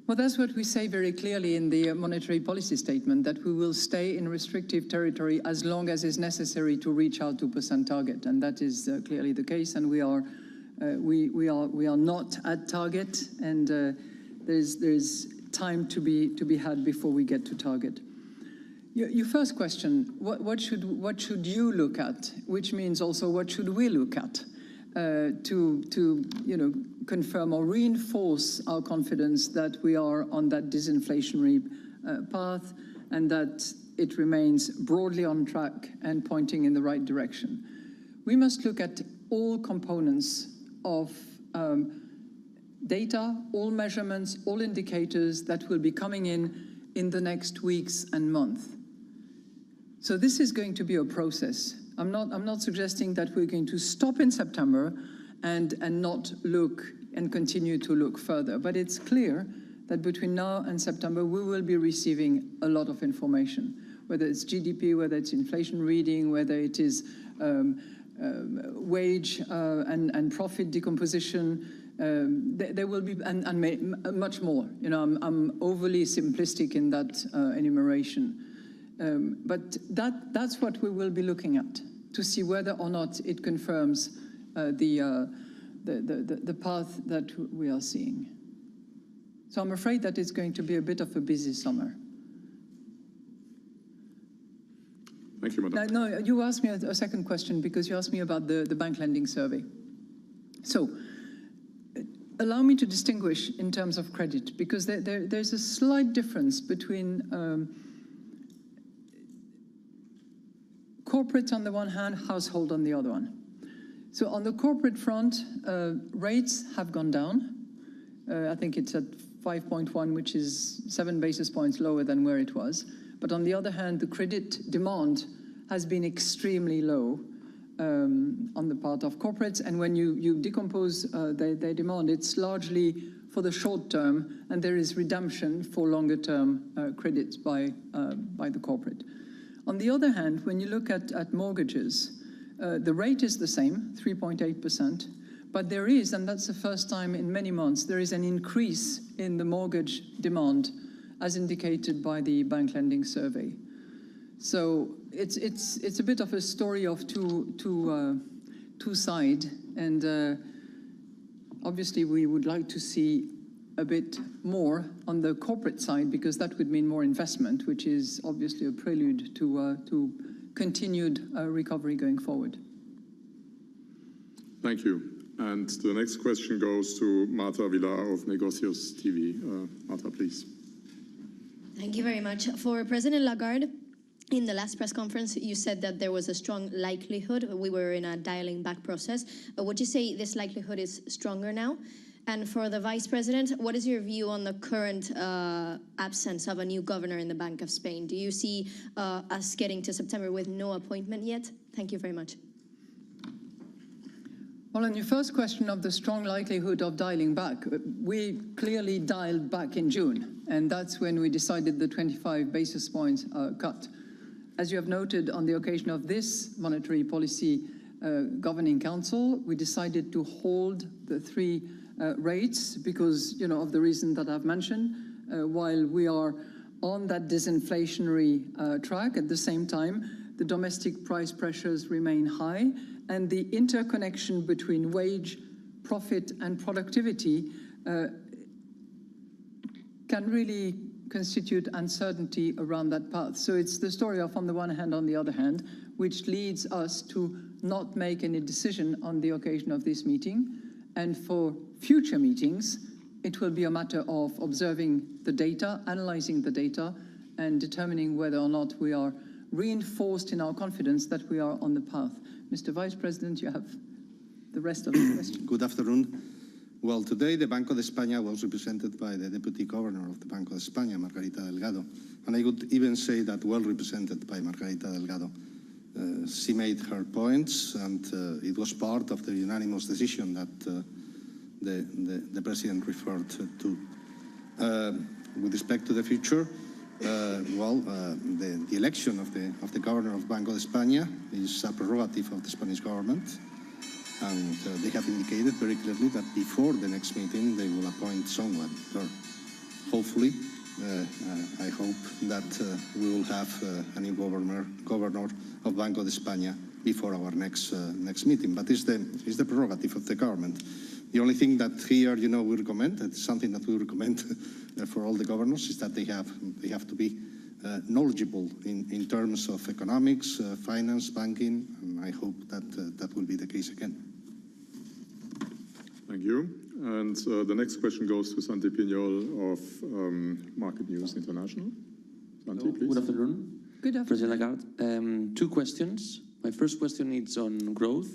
Well, that's what we say very clearly in the monetary policy statement, that we will stay in restrictive territory as long as is necessary to reach our 2% target. And that is clearly the case. And we are not at target, and there's time to be had before we get to target. Your first question: what should you look at? Which means also what should we look at to confirm or reinforce our confidence that we are on that disinflationary path, and that it remains broadly on track and pointing in the right direction. We must look at all components of data, all measurements, all indicators that will be coming in the next weeks and months. So this is going to be a process. I'm not suggesting that we're going to stop in September and not look and continue to look further. But it's clear that between now and September, we will be receiving a lot of information, whether it's GDP, whether it's inflation reading, whether it is wage and profit decomposition. There will be, and much more. I'm overly simplistic in that enumeration. But that's what we will be looking at, to see whether or not it confirms the path that we are seeing. So I'm afraid that it's going to be a bit of a busy summer. Thank you, Madam. No, you asked me a second question, because you asked me about the bank lending survey. So allow me to distinguish in terms of credit, because there's a slight difference between corporate on the one hand, household on the other one. So on the corporate front, rates have gone down. I think it's at 5.1, which is 7 basis points lower than where it was. But on the other hand, the credit demand has been extremely low on the part of corporates. And when you decompose their demand, it's largely for the short term, and there is redemption for longer term credits by the corporate. On the other hand, when you look at mortgages, the rate is the same, 3.8%, but there is, and that's the first time in many months, there is an increase in the mortgage demand, as indicated by the bank lending survey. So it's a bit of a story of two sides, and obviously we would like to see a bit more on the corporate side, because that would mean more investment, which is obviously a prelude to continued recovery going forward. Thank you. And the next question goes to Marta Villar of Negocios TV. Marta, please. Thank you very much. For President Lagarde, in the last press conference, you said that there was a strong likelihood we were in a dialing back process. Would you say this likelihood is stronger now? And for the Vice President, what is your view on the current absence of a new governor in the Bank of Spain? Do you see us getting to September with no appointment yet? Thank you very much. Well, on your first question of the strong likelihood of dialing back, we clearly dialed back in June, and that's when we decided the 25 basis points cut. As you have noted, on the occasion of this monetary policy governing council, we decided to hold the three rates because, of the reason that I've mentioned, while we are on that disinflationary track, at the same time, the domestic price pressures remain high, and the interconnection between wage, profit, and productivity can really constitute uncertainty around that path. So it's the story of on the one hand, on the other hand, which leads us to not make any decision on the occasion of this meeting. And for future meetings, it will be a matter of observing the data, analyzing the data, and determining whether or not we are reinforced in our confidence that we are on the path. Mr. Vice President, you have the rest of the question. Good afternoon. Well, today the Banco de España was represented by the Deputy Governor of the Banco de España, Margarita Delgado, and I would even say that well represented by Margarita Delgado. She made her points, and it was part of the unanimous decision that the President referred to. With respect to the future, the election of the Governor of Banco de España is a prerogative of the Spanish government, and they have indicated very clearly that before the next meeting they will appoint someone. So hopefully, I hope that we will have a new governor of Banco de España before our next meeting. But it's the prerogative of the government. The only thing that here, we recommend, it's something that we recommend for all the governors, is that they have to be knowledgeable in terms of economics, finance, banking, and I hope that that will be the case again. Thank you. And the next question goes to Santi Pignol of Market News International. Santi, please. Good afternoon. Good afternoon. President Lagarde. Two questions. My first question is on growth.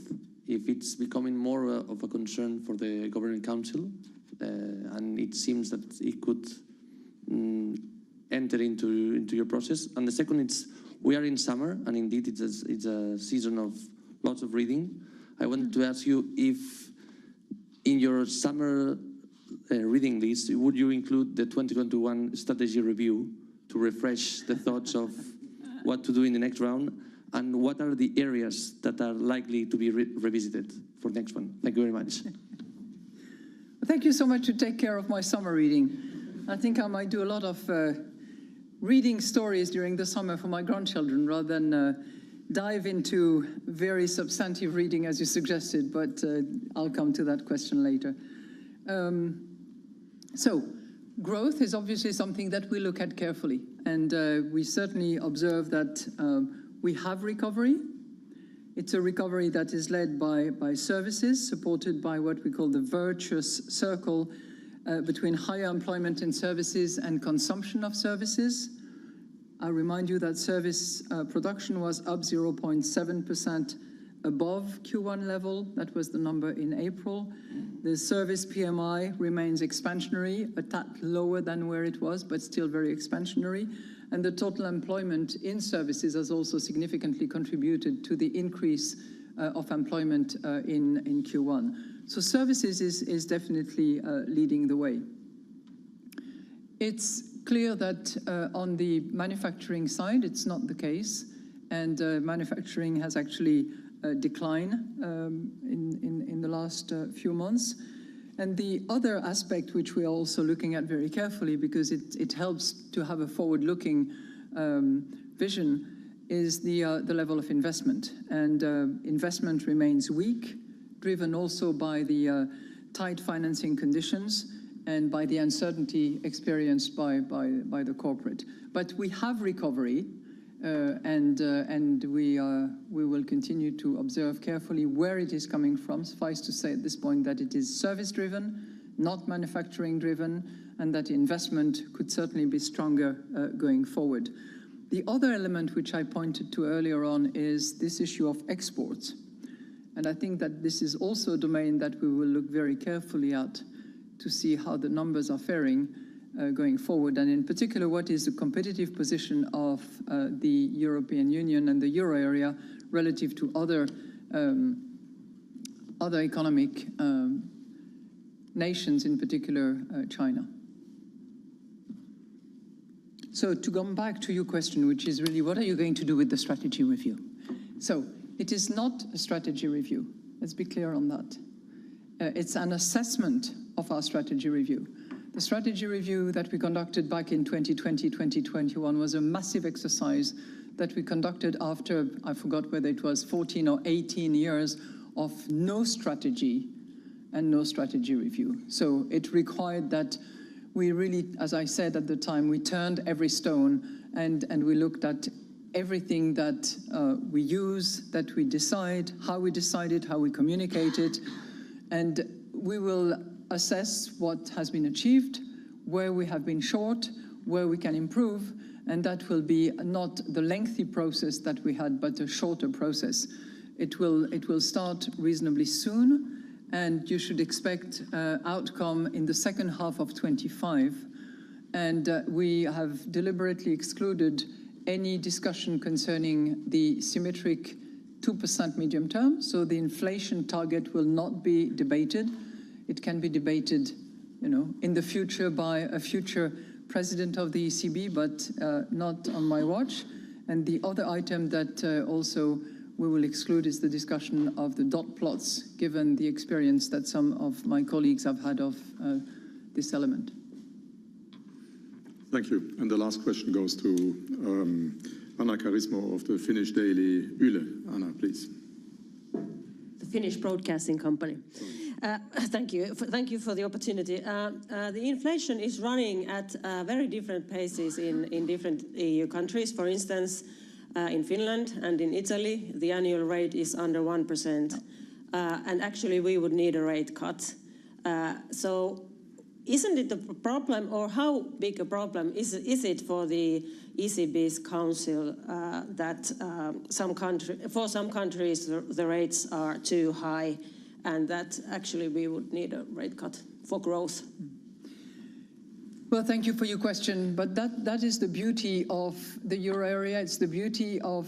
If it's becoming more of a concern for the Governing Council, and it seems that it could enter into your process. And the second is, we are in summer, and indeed it's a season of lots of reading. I wanted to ask you if in your summer reading list, would you include the 2021 strategy review to refresh the thoughts of what to do in the next round? And what are the areas that are likely to be revisited for the next one? Thank you very much. Thank you so much to take care of my summer reading. I think I might do a lot of reading stories during the summer for my grandchildren rather than dive into very substantive reading as you suggested, but I'll come to that question later. So growth is obviously something that we look at carefully, and we certainly observe that we have recovery. It's a recovery that is led by services, supported by what we call the virtuous circle between higher employment in services and consumption of services. I remind you that service production was up 0.7% above Q1 level. That was the number in April. The service PMI remains expansionary, a tad lower than where it was, but still very expansionary. And the total employment in services has also significantly contributed to the increase of employment in Q1. So services is definitely leading the way. It's clear that on the manufacturing side, it's not the case, and manufacturing has actually declined in the last few months. And the other aspect, which we are also looking at very carefully, because it helps to have a forward-looking vision, is the level of investment. And investment remains weak, driven also by the tight financing conditions and by the uncertainty experienced by the corporate. But we have recovery, and we will continue to observe carefully where it is coming from. Suffice to say at this point that it is service-driven, not manufacturing-driven, and that investment could certainly be stronger going forward. The other element which I pointed to earlier on is this issue of exports. And I think that this is also a domain that we will look very carefully at to see how the numbers are faring going forward, and in particular, what is the competitive position of the European Union and the euro area relative to other economic nations, in particular China. So to come back to your question, which is really, what are you going to do with the strategy review? So it is not a strategy review. Let's be clear on that. It's an assessment of our strategy review. The strategy review that we conducted back in 2020, 2021 was a massive exercise that we conducted after, I forgot whether it was 14 or 18 years of no strategy and no strategy review. So it required that we really, as I said at the time, we turned every stone and we looked at everything that we use, that we decide, how we decide it, how we communicate it, and we will assess what has been achieved, where we have been short, where we can improve, and that will be not the lengthy process that we had, but a shorter process. It will start reasonably soon, and you should expect outcome in the second half of 25. And we have deliberately excluded any discussion concerning the symmetric 2% medium term, so the inflation target will not be debated. It can be debated, in the future by a future president of the ECB, but not on my watch. And the other item that also we will exclude is the discussion of the dot plots, given the experience that some of my colleagues have had of this element. Thank you. And the last question goes to Anna Karismo of the Finnish daily Yle. Anna, please. The Finnish Broadcasting Company. Thank you. Thank you for the opportunity. The inflation is running at very different paces in different EU countries. For instance, in Finland and in Italy, the annual rate is under 1%. And actually, we would need a rate cut. So isn't it a problem, or how big a problem is it for the ECB's council that for some countries the rates are too high, and that actually we would need a rate cut for growth? Well, thank you for your question, but that is the beauty of the euro area. It's the beauty of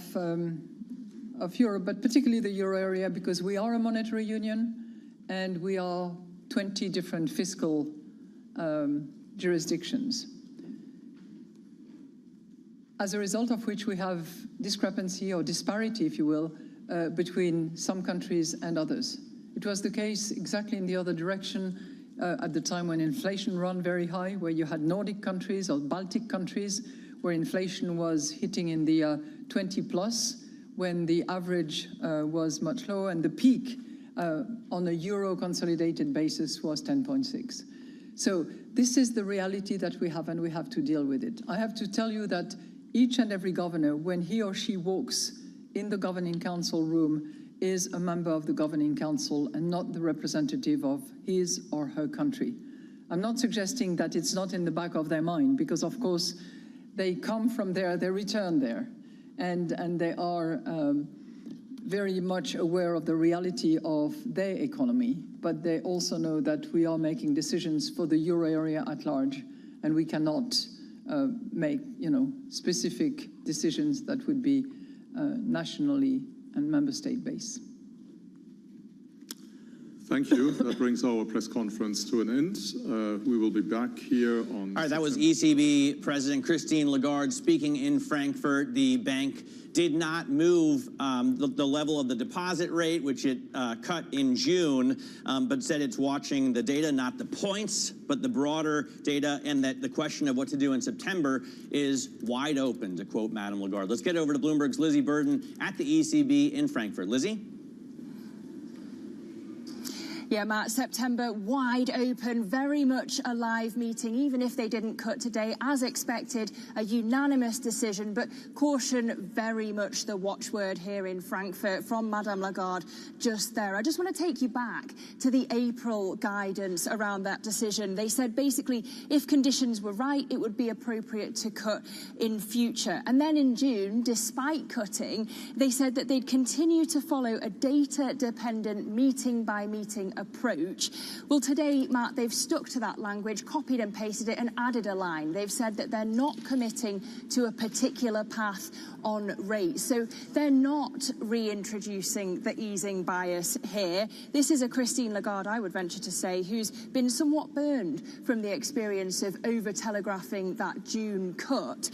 Europe, but particularly the euro area, because we are a monetary union and we are 20 different fiscal jurisdictions. As a result of which we have discrepancy or disparity, if you will, between some countries and others. It was the case exactly in the other direction at the time when inflation ran very high, where you had Nordic countries or Baltic countries, where inflation was hitting in the 20 plus, when the average was much lower, and the peak on a euro consolidated basis was 10.6. So this is the reality that we have, and we have to deal with it. I have to tell you that each and every governor, when he or she walks in the governing council room, is a member of the governing council and not the representative of his or her country. I'm not suggesting that it's not in the back of their mind, because of course they come from there, they return there, and they are very much aware of the reality of their economy, but they also know that we are making decisions for the euro area at large, and we cannot make specific decisions that would be nationally and member state based. Thank you. That brings our press conference to an end. We will be back here on... All right, that was ECB President Christine Lagarde speaking in Frankfurt. The bank did not move the level of the deposit rate, which it cut in June, but said it's watching the data, not the points, but the broader data, and that the question of what to do in September is wide open, to quote Madame Lagarde. Let's get over to Bloomberg's Lizzie Burden at the ECB in Frankfurt. Lizzie? Yeah, Matt, September wide open, very much a live meeting, even if they didn't cut today. As expected, a unanimous decision, but caution very much the watchword here in Frankfurt from Madame Lagarde just there. I just want to take you back to the April guidance around that decision. They said basically if conditions were right, it would be appropriate to cut in future. And then in June, despite cutting, they said that they'd continue to follow a data-dependent meeting-by-meeting approach. Well, today, Matt, they've stuck to that language, copied and pasted it, and added a line. They've said that they're not committing to a particular path on rates. So they're not reintroducing the easing bias here. This is a Christine Lagarde, I would venture to say, who's been somewhat burned from the experience of over-telegraphing that June cut.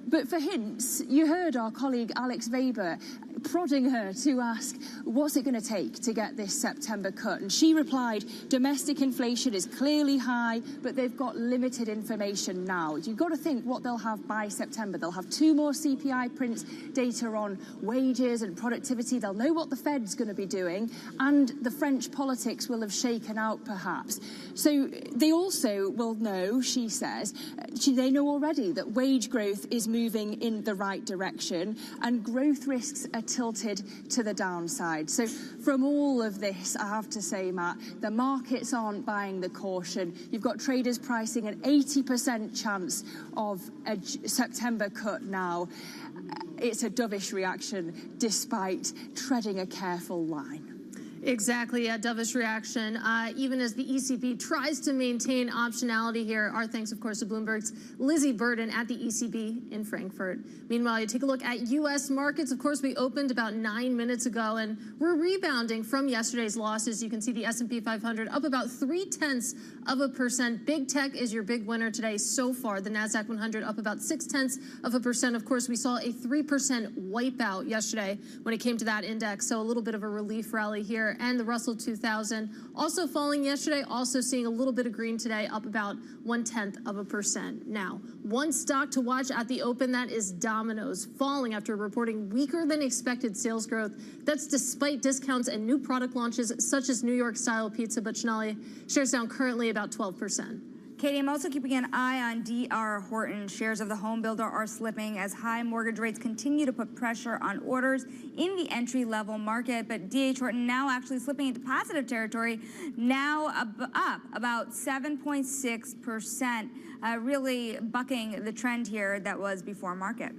But for hints, you heard our colleague Alex Weber prodding her to ask, what's it going to take to get this September cut? And she replied, domestic inflation is clearly high, but they've got limited information now. You've got to think what they'll have by September. They'll have 2 more CPI prints, data on wages and productivity. They'll know what the Fed's going to be doing, and the French politics will have shaken out, perhaps. So they also will know, she says, they know already that wage growth is moving in the right direction, and growth risks are tilted to the downside. So from all of this, I have to say, Matt, the markets aren't buying the caution. You've got traders pricing an 80% chance of a September cut now. It's a dovish reaction despite treading a careful line. Exactly, a dovish reaction. Even as the ECB tries to maintain optionality here. Our thanks, of course, to Bloomberg's Lizzie Burden at the ECB in Frankfurt. Meanwhile, you take a look at U.S. markets. Of course, we opened about 9 minutes ago, and we're rebounding from yesterday's losses. You can see the S&P 500 up about 0.3%. Big tech is your big winner today so far. The NASDAQ 100 up about 0.6%. Of course, we saw a 3% wipeout yesterday when it came to that index, so a little bit of a relief rally here. And the Russell 2000 also falling yesterday, also seeing a little bit of green today, up about 0.1%. Now, one stock to watch at the open, that is Domino's, falling after reporting weaker than expected sales growth. That's despite discounts and new product launches such as New York style pizza. But Sonali, shares down currently about 12%. Katie, I'm also keeping an eye on D.R. Horton. Shares of the home builder are slipping as high mortgage rates continue to put pressure on orders in the entry-level market. But D.H. Horton now actually slipping into positive territory, now up about 7.6%, really bucking the trend here that was before market.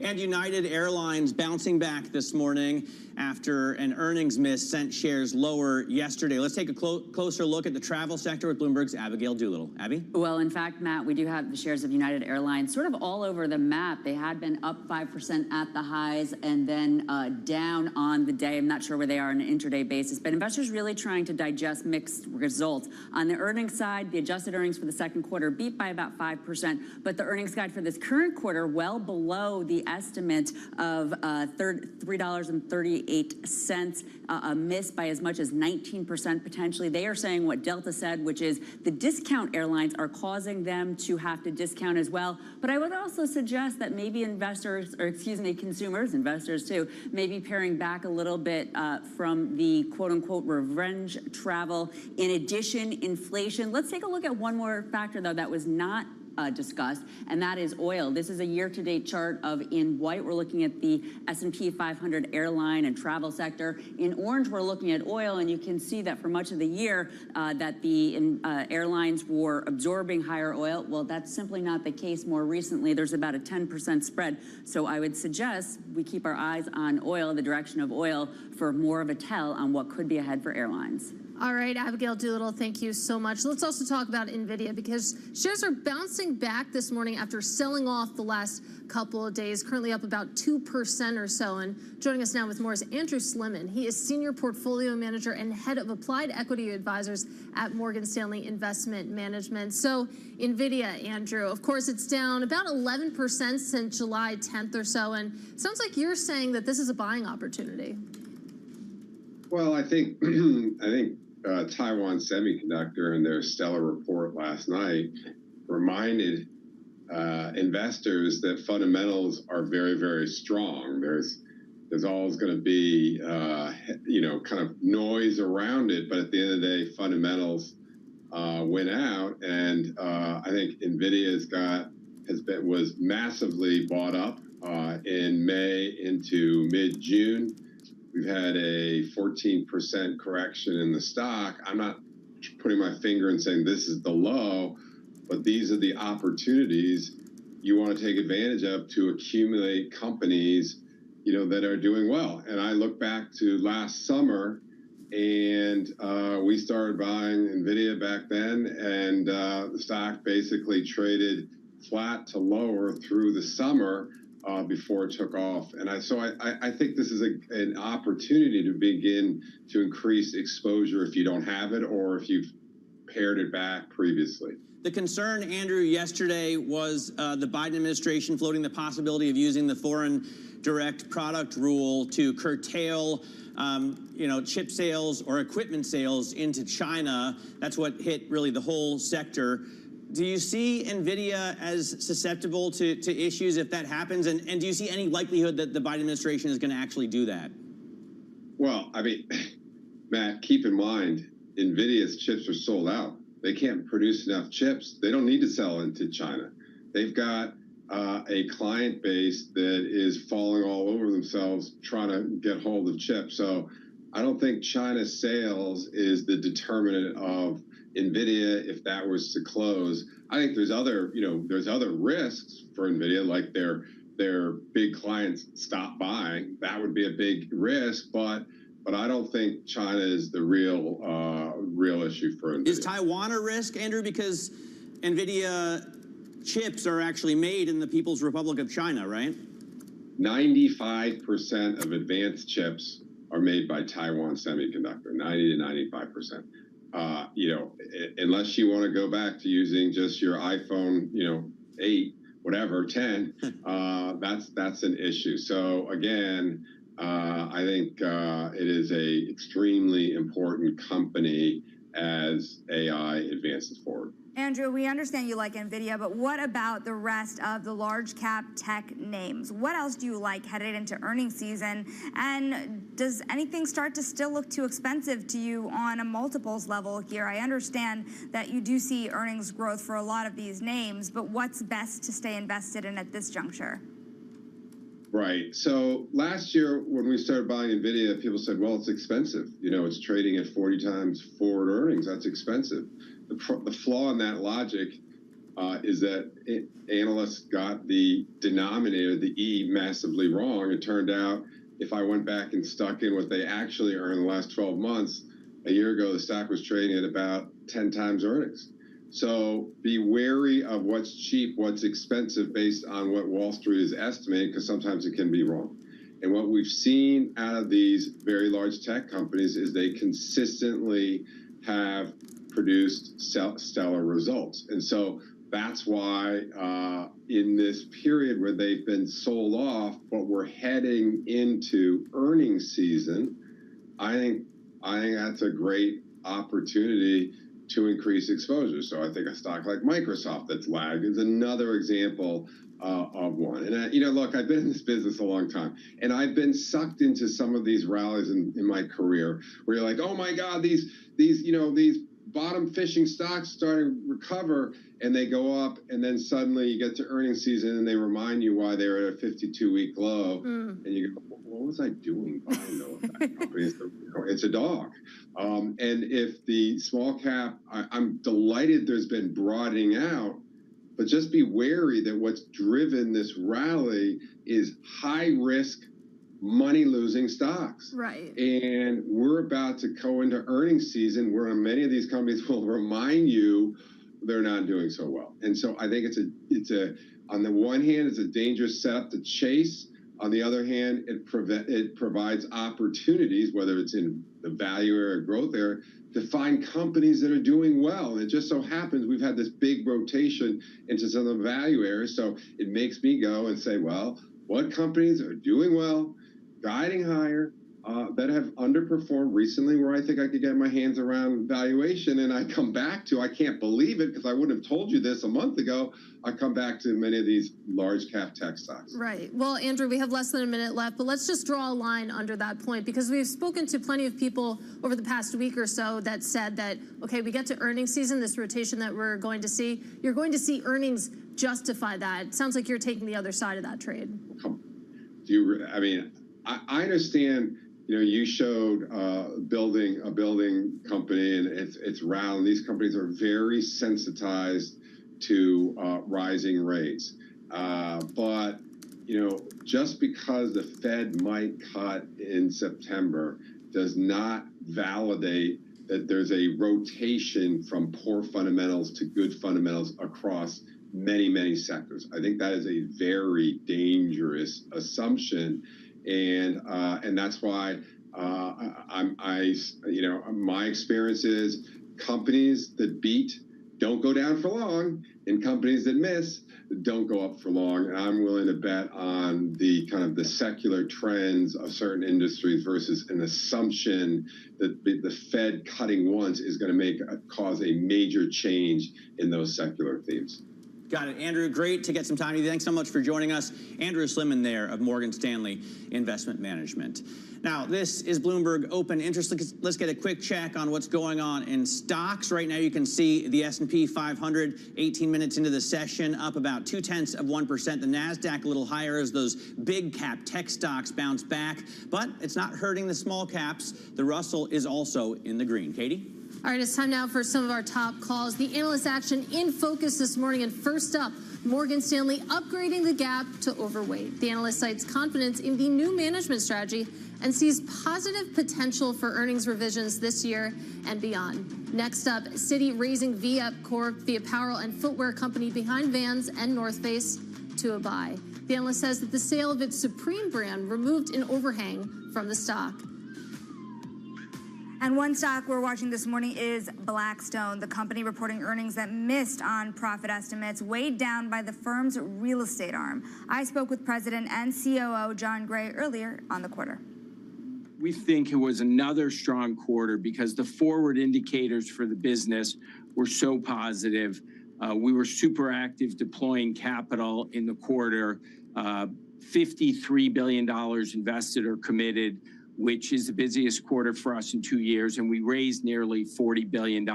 And United Airlines bouncing back this morning after an earnings miss sent shares lower yesterday. Let's take a closer look at the travel sector with Bloomberg's Abigail Doolittle. Abby? Well, in fact, Matt, we do have the shares of United Airlines sort of all over the map. They had been up 5% at the highs and then down on the day. I'm not sure where they are on an intraday basis, but investors really trying to digest mixed results. On the earnings side, the adjusted earnings for the second quarter beat by about 5%, but the earnings guide for this current quarter well below the estimate of $3.38, a miss by as much as 19% potentially. They are saying what Delta said, which is the discount airlines are causing them to have to discount as well. But I would also suggest that maybe investors, or excuse me, consumers, investors too, maybe paring back a little bit from the quote-unquote revenge travel. In addition, inflation. Let's take a look at one more factor, though, that was not discussed, and that is oil. This is a year-to-date chart of, in white, we're looking at the S&P 500 airline and travel sector. In orange, we're looking at oil, and you can see that for much of the year that the airlines were absorbing higher oil. Well, that's simply not the case more recently. There's about a 10% spread. So I would suggest we keep our eyes on oil, the direction of oil, for more of a tell on what could be ahead for airlines. All right, Abigail Doolittle, thank you so much. Let's also talk about NVIDIA because shares are bouncing back this morning after selling off the last couple of days, currently up about 2% or so. And joining us now with more is Andrew Sliman. He is Senior Portfolio Manager and Head of Applied Equity Advisors at Morgan Stanley Investment Management. So NVIDIA, Andrew, of course, it's down about 11% since July 10th or so. And it sounds like you're saying that this is a buying opportunity. Well, I think Taiwan Semiconductor in their stellar report last night reminded investors that fundamentals are very, very strong. There's always going to be, kind of noise around it, but at the end of the day, fundamentals went out, and I think NVIDIA was massively bought up in May into mid-June. We've had a 14% correction in the stock. I'm not putting my finger and saying this is the low, but these are the opportunities you want to take advantage of to accumulate companies, that are doing well. And I look back to last summer, and we started buying NVIDIA back then, and the stock basically traded flat to lower through the summer before it took off. And I think this is an opportunity to begin to increase exposure if you don't have it or if you've pared it back previously. The concern, Andrew, yesterday was the Biden administration floating the possibility of using the foreign direct product rule to curtail chip sales or equipment sales into China. That's what hit really the whole sector. Do you see NVIDIA as susceptible to issues if that happens? And do you see any likelihood that the Biden administration is going to actually do that? Well, I mean, Matt, keep in mind, NVIDIA's chips are sold out. They can't produce enough chips. They don't need to sell into China. They've got a client base that is falling all over themselves trying to get hold of chips. So I don't think China's sales is the determinant of NVIDIA if that was to close. I think there's other risks for NVIDIA, like their big clients stop buying. That would be a big risk, but I don't think China is the real issue for NVIDIA. Is Taiwan a risk, Andrew? Because NVIDIA chips are actually made in the People's Republic of China, right? 95% of advanced chips are made by Taiwan Semiconductor, 90 to 95%. Unless you want to go back to using just your iPhone, 8, whatever, 10, that's an issue. So again, I think it is a extremely important company as AI advances forward. Andrew, we understand you like NVIDIA, but what about the rest of the large cap tech names? What else do you like headed into earnings season? And does anything start to still look too expensive to you on a multiples level here? I understand that you do see earnings growth for a lot of these names, but what's best to stay invested in at this juncture? Right. So last year when we started buying NVIDIA, people said, well, it's expensive. It's trading at 40 times forward earnings. That's expensive. The flaw in that logic is that analysts got the denominator, the E, massively wrong. It turned out if I went back and stuck in what they actually earned in the last 12 months, a year ago, the stock was trading at about 10 times earnings. So be wary of what's cheap, what's expensive based on what Wall Street is estimating, because sometimes it can be wrong. And what we've seen out of these very large tech companies is they consistently have produced stellar results. And so that's why in this period where they've been sold off, but we're heading into earnings season, I think that's a great opportunity to increase exposure. So I think a stock like Microsoft that's lagged is another example of one. And look, I've been in this business a long time, and I've been sucked into some of these rallies in my career where you're like, oh my God, these bottom fishing stocks starting to recover, and they go up, and then suddenly you get to earnings season and they remind you why they're at a 52-week low, and you go, what was I doing buying those companies? It's a dog. And if the small cap, I'm delighted there's been broadening out, but just be wary that what's driven this rally is high risk, money-losing stocks. Right. And we're about to go into earnings season where many of these companies will remind you they're not doing so well. And so I think it's a on the one hand, it's a dangerous setup to chase. On the other hand, it provides opportunities, whether it's in the value area or growth area, to find companies that are doing well. And it just so happens we've had this big rotation into some of the value areas. So it makes me go and say, well, what companies are doing well, guiding higher, that have underperformed recently, where I think I could get my hands around valuation, and I come back to, I can't believe it because I wouldn't have told you this a month ago, I come back to many of these large cap tech stocks. Right. Well, Andrew, we have less than a minute left, but let's just draw a line under that point, because we've spoken to plenty of people over the past week or so that said that, okay, we get to earnings season, this rotation that we're going to see, you're going to see earnings justify that. It sounds like you're taking the other side of that trade. I understand. You showed building a building company, and it's round. These companies are very sensitized to rising rates. But just because the Fed might cut in September does not validate that there's a rotation from poor fundamentals to good fundamentals across many, many sectors. I think that is a very dangerous assumption, and that's why my experience is companies that beat don't go down for long, and companies that miss don't go up for long. And I'm willing to bet on the kind of the secular trends of certain industries versus an assumption that the Fed cutting once is going to cause a major change in those secular themes. Got it. Andrew, great to get some time. Thanks so much for joining us. Andrew Slimman there of Morgan Stanley Investment Management. Now, this is Bloomberg Open Interest. Let's get a quick check on what's going on in stocks. Right now, you can see the S&P 500, 18 minutes into the session, up about 0.2%. The NASDAQ a little higher as those big cap tech stocks bounce back. But it's not hurting the small caps. The Russell is also in the green. Katie? All right, it's time now for some of our top calls. The analyst action in focus this morning. And first up, Morgan Stanley upgrading the gap to overweight. The analyst cites confidence in the new management strategy and sees positive potential for earnings revisions this year and beyond. Next up, Citi raising VF Corp, the apparel and footwear company behind Vans and North Face, to a buy. The analyst says that the sale of its Supreme brand removed an overhang from the stock. And one stock we're watching this morning is Blackstone, the company reporting earnings that missed on profit estimates, weighed down by the firm's real estate arm. I spoke with President and COO John Gray earlier on the quarter. We think it was another strong quarter because the forward indicators for the business were so positive. We were super active deploying capital in the quarter, $53 billion invested or committed, which is the busiest quarter for us in 2 years, and we raised nearly $40 billion.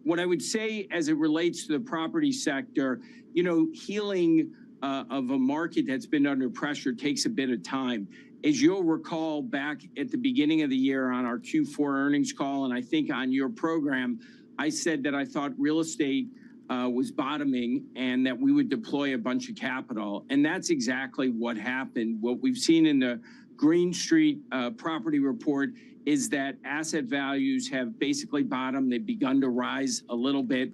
What I would say as it relates to the property sector, healing of a market that's been under pressure takes a bit of time. As you'll recall, back at the beginning of the year on our Q4 earnings call, and I think on your program, I said that I thought real estate was bottoming and that we would deploy a bunch of capital. And that's exactly what happened. What we've seen in the Green Street property report is that asset values have basically bottomed. They've begun to rise a little bit.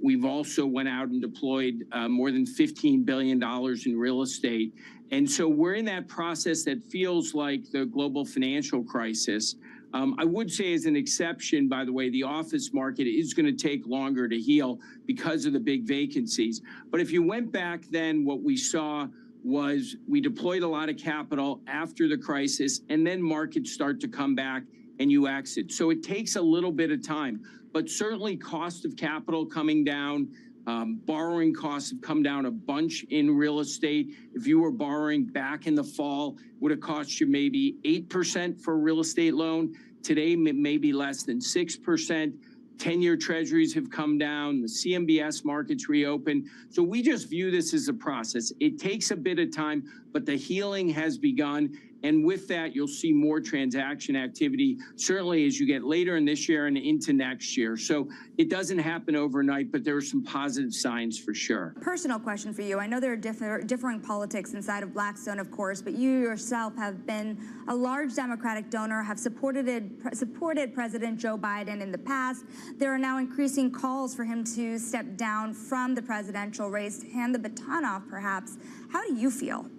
We've also went out and deployed more than $15 billion in real estate. And so we're in that process that feels like the global financial crisis. I would say as an exception, by the way, the office market is going to take longer to heal because of the big vacancies. But if you went back then, what we saw was we deployed a lot of capital after the crisis, and then markets start to come back and you exit. So it takes a little bit of time, but certainly cost of capital coming down, borrowing costs have come down a bunch in real estate. If you were borrowing back in the fall, would have cost you maybe 8% for a real estate loan. Today, maybe less than 6%. 10-year treasuries have come down, the CMBS market's reopened. So we just view this as a process. It takes a bit of time, but the healing has begun. And with that, you'll see more transaction activity, certainly as you get later in this year and into next year. So it doesn't happen overnight, but there are some positive signs for sure. Personal question for you. I know there are differing politics inside of Blackstone, of course, but you yourself have been a large Democratic donor, have supported President Joe Biden in the past. There are now increasing calls for him to step down from the presidential race, hand the baton off, perhaps. How do you feel?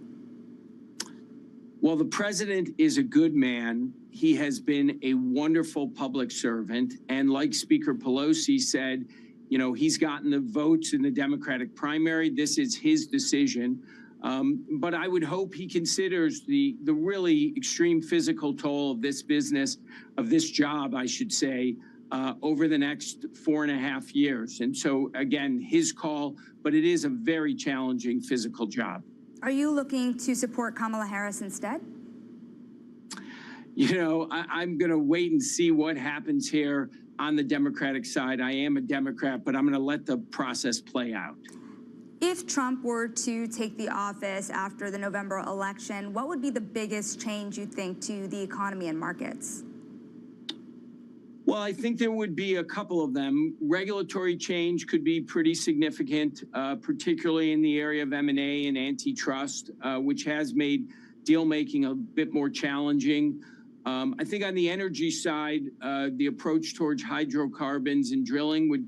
Well, the president is a good man. He has been a wonderful public servant. And like Speaker Pelosi said, he's gotten the votes in the Democratic primary. This is his decision. But I would hope he considers the really extreme physical toll of this business, of this job, I should say, over the next 4.5 years. And so, again, his call, but it is a very challenging physical job. Are you looking to support Kamala Harris instead? I'm going to wait and see what happens here on the Democratic side. I am a Democrat, but I'm going to let the process play out. If Trump were to take the office after the November election, what would be the biggest change you think to the economy and markets? Well, I think there would be a couple of them. Regulatory change could be pretty significant, particularly in the area of M&A and antitrust, which has made deal making a bit more challenging. I think on the energy side, the approach towards hydrocarbons and drilling would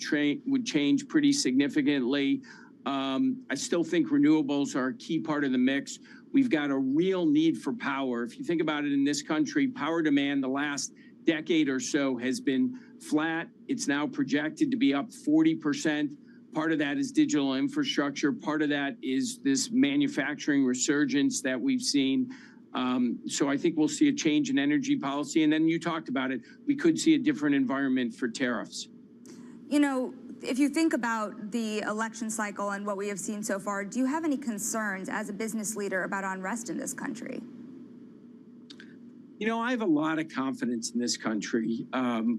change pretty significantly. I still think renewables are a key part of the mix. We've got a real need for power. If you think about it in this country, power demand the last decade or so has been flat. It's now projected to be up 40%. Part of that is digital infrastructure. Part of that is this manufacturing resurgence that we've seen. So I think we'll see a change in energy policy. And then you talked about it. We could see a different environment for tariffs. You know, if you think about the election cycle and what we have seen so far, do you have any concerns as a business leader about unrest in this country? You know, I have a lot of confidence in this country.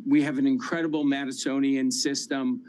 We have an incredible Madisonian system.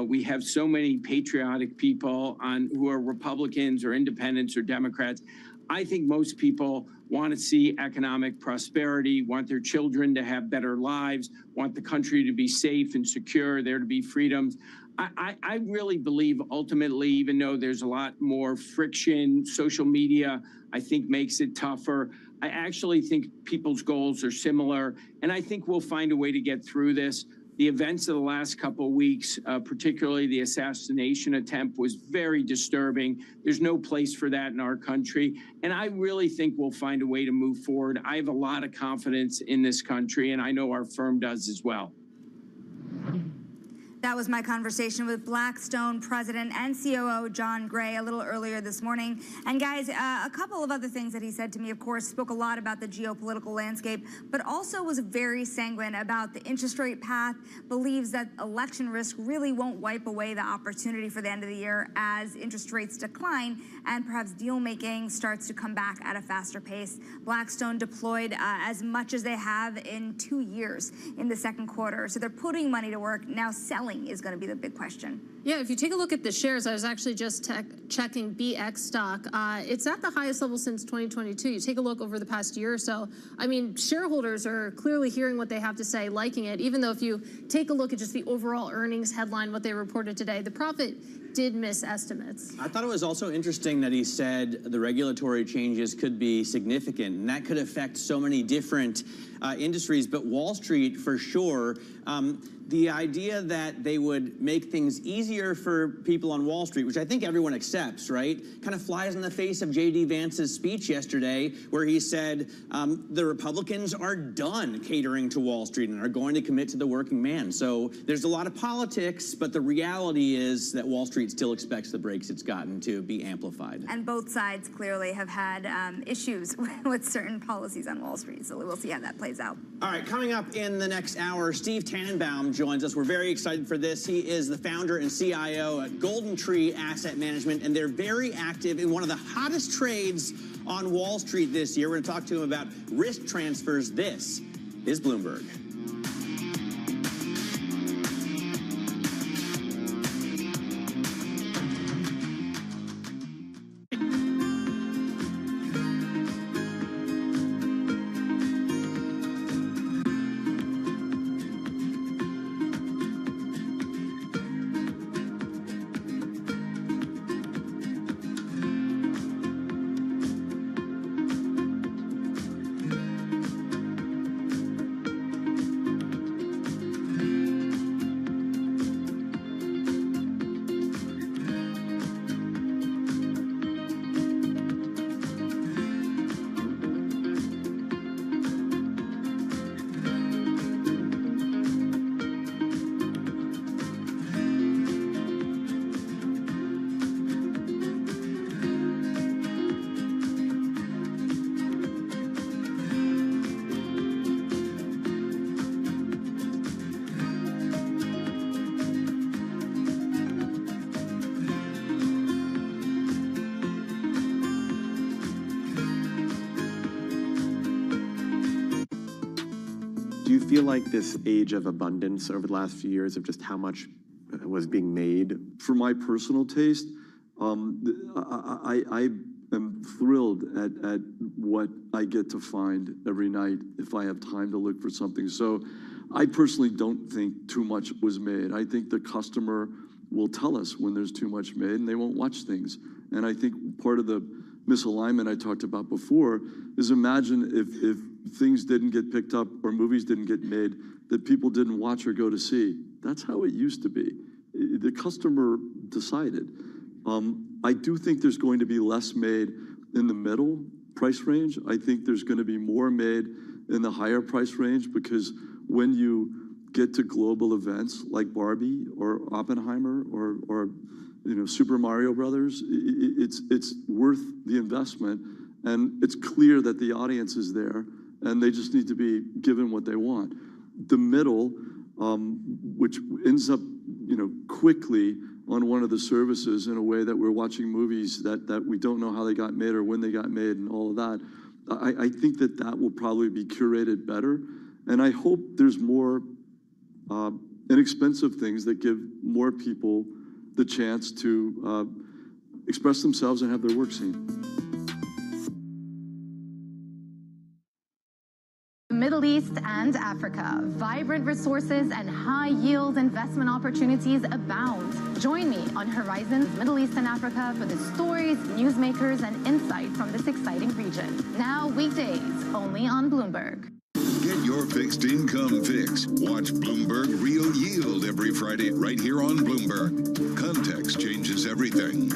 We have so many patriotic people who are Republicans or independents or Democrats. I think most people want to see economic prosperity, want their children to have better lives, want the country to be safe and secure, there to be freedoms. I really believe ultimately, even though there's a lot more friction, social media, I think makes it tougher. I actually think people's goals are similar, and I think we'll find a way to get through this. The events of the last couple of weeks, particularly the assassination attempt, was very disturbing. There's no place for that in our country. And I really think we'll find a way to move forward. I have a lot of confidence in this country, and I know our firm does as well. That was my conversation with Blackstone President and COO John Gray a little earlier this morning. And guys, a couple of other things that he said to me, of course, spoke a lot about the geopolitical landscape, but also was very sanguine about the interest rate path, believes that election risk really won't wipe away the opportunity for the end of the year as interest rates decline and perhaps deal making starts to come back at a faster pace. Blackstone deployed as much as they have in 2 years in the second quarter. So they're putting money to work. Now selling is going to be the big question. Yeah, if you take a look at the shares, I was actually just checking BX stock. It's at the highest level since 2022. You take a look over the past year or so. I mean, shareholders are clearly hearing what they have to say, liking it, even though if you take a look at just the overall earnings headline, what they reported today, the profit did miss estimates. I thought it was also interesting that he said the regulatory changes could be significant, and that could affect so many different industries, but Wall Street for sure. The idea that they would make things easier for people on Wall Street, which I think everyone accepts, right, kind of flies in the face of J.D. Vance's speech yesterday, where he said the Republicans are done catering to Wall Street and are going to commit to the working man. So there's a lot of politics, but the reality is that Wall Street still expects the breaks it's gotten to be amplified. And both sides clearly have had issues with certain policies on Wall Street, so we'll see how that plays out. All right, coming up in the next hour, Steve Tannenbaum joins us. We're very excited for this. He is the founder and CIO at Golden Tree Asset Management, and they're very active in one of the hottest trades on Wall Street this year. We're going to talk to him about risk transfers. This is Bloomberg. Do you feel like this age of abundance over the last few years of just how much was being made? For my personal taste, I am thrilled at what I get to find every night if I have time to look for something. So I personally don't think too much was made. I think the customer will tell us when there's too much made and they won't watch things. And I think part of the misalignment I talked about before is imagine if things didn't get picked up or movies didn't get made that people didn't watch or go to see. That's how it used to be. The customer decided. I do think there's going to be less made in the middle price range. I think there's going to be more made in the higher price range, because when you get to global events like Barbie or Oppenheimer or Super Mario Brothers, it's worth the investment, and it's clear that the audience is there, and they just need to be given what they want. The middle, which ends up quickly on one of the services in a way that we're watching movies that we don't know how they got made or when they got made and all of that, I think that will probably be curated better, and I hope there's more inexpensive things that give more people the chance to express themselves and have their work seen. Middle East and Africa, vibrant resources and high-yield investment opportunities abound. Join me on Horizons Middle East and Africa for the stories, newsmakers, and insight from this exciting region. Now weekdays, only on Bloomberg. Get your fixed income fix. Watch Bloomberg Real Yield every Friday right here on Bloomberg. Context changes everything.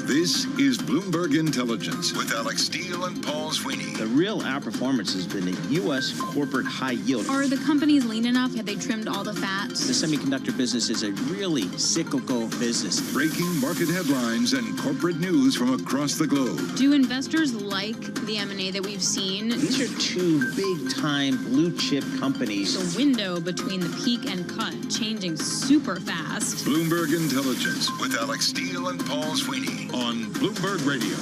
This is Bloomberg Intelligence with Alex Steele and Paul Sweeney. The real outperformance has been the U.S. corporate high yield. Are the companies lean enough? Have they trimmed all the fat? The semiconductor business is a really cyclical business. Breaking market headlines and corporate news from across the globe. Do investors like the M&A that we've seen? These are two big-time blue-chip companies. The window between the peak and cut changing super fast. Bloomberg Intelligence with Alex Steele and Paul Sweeney on Bloomberg Radio.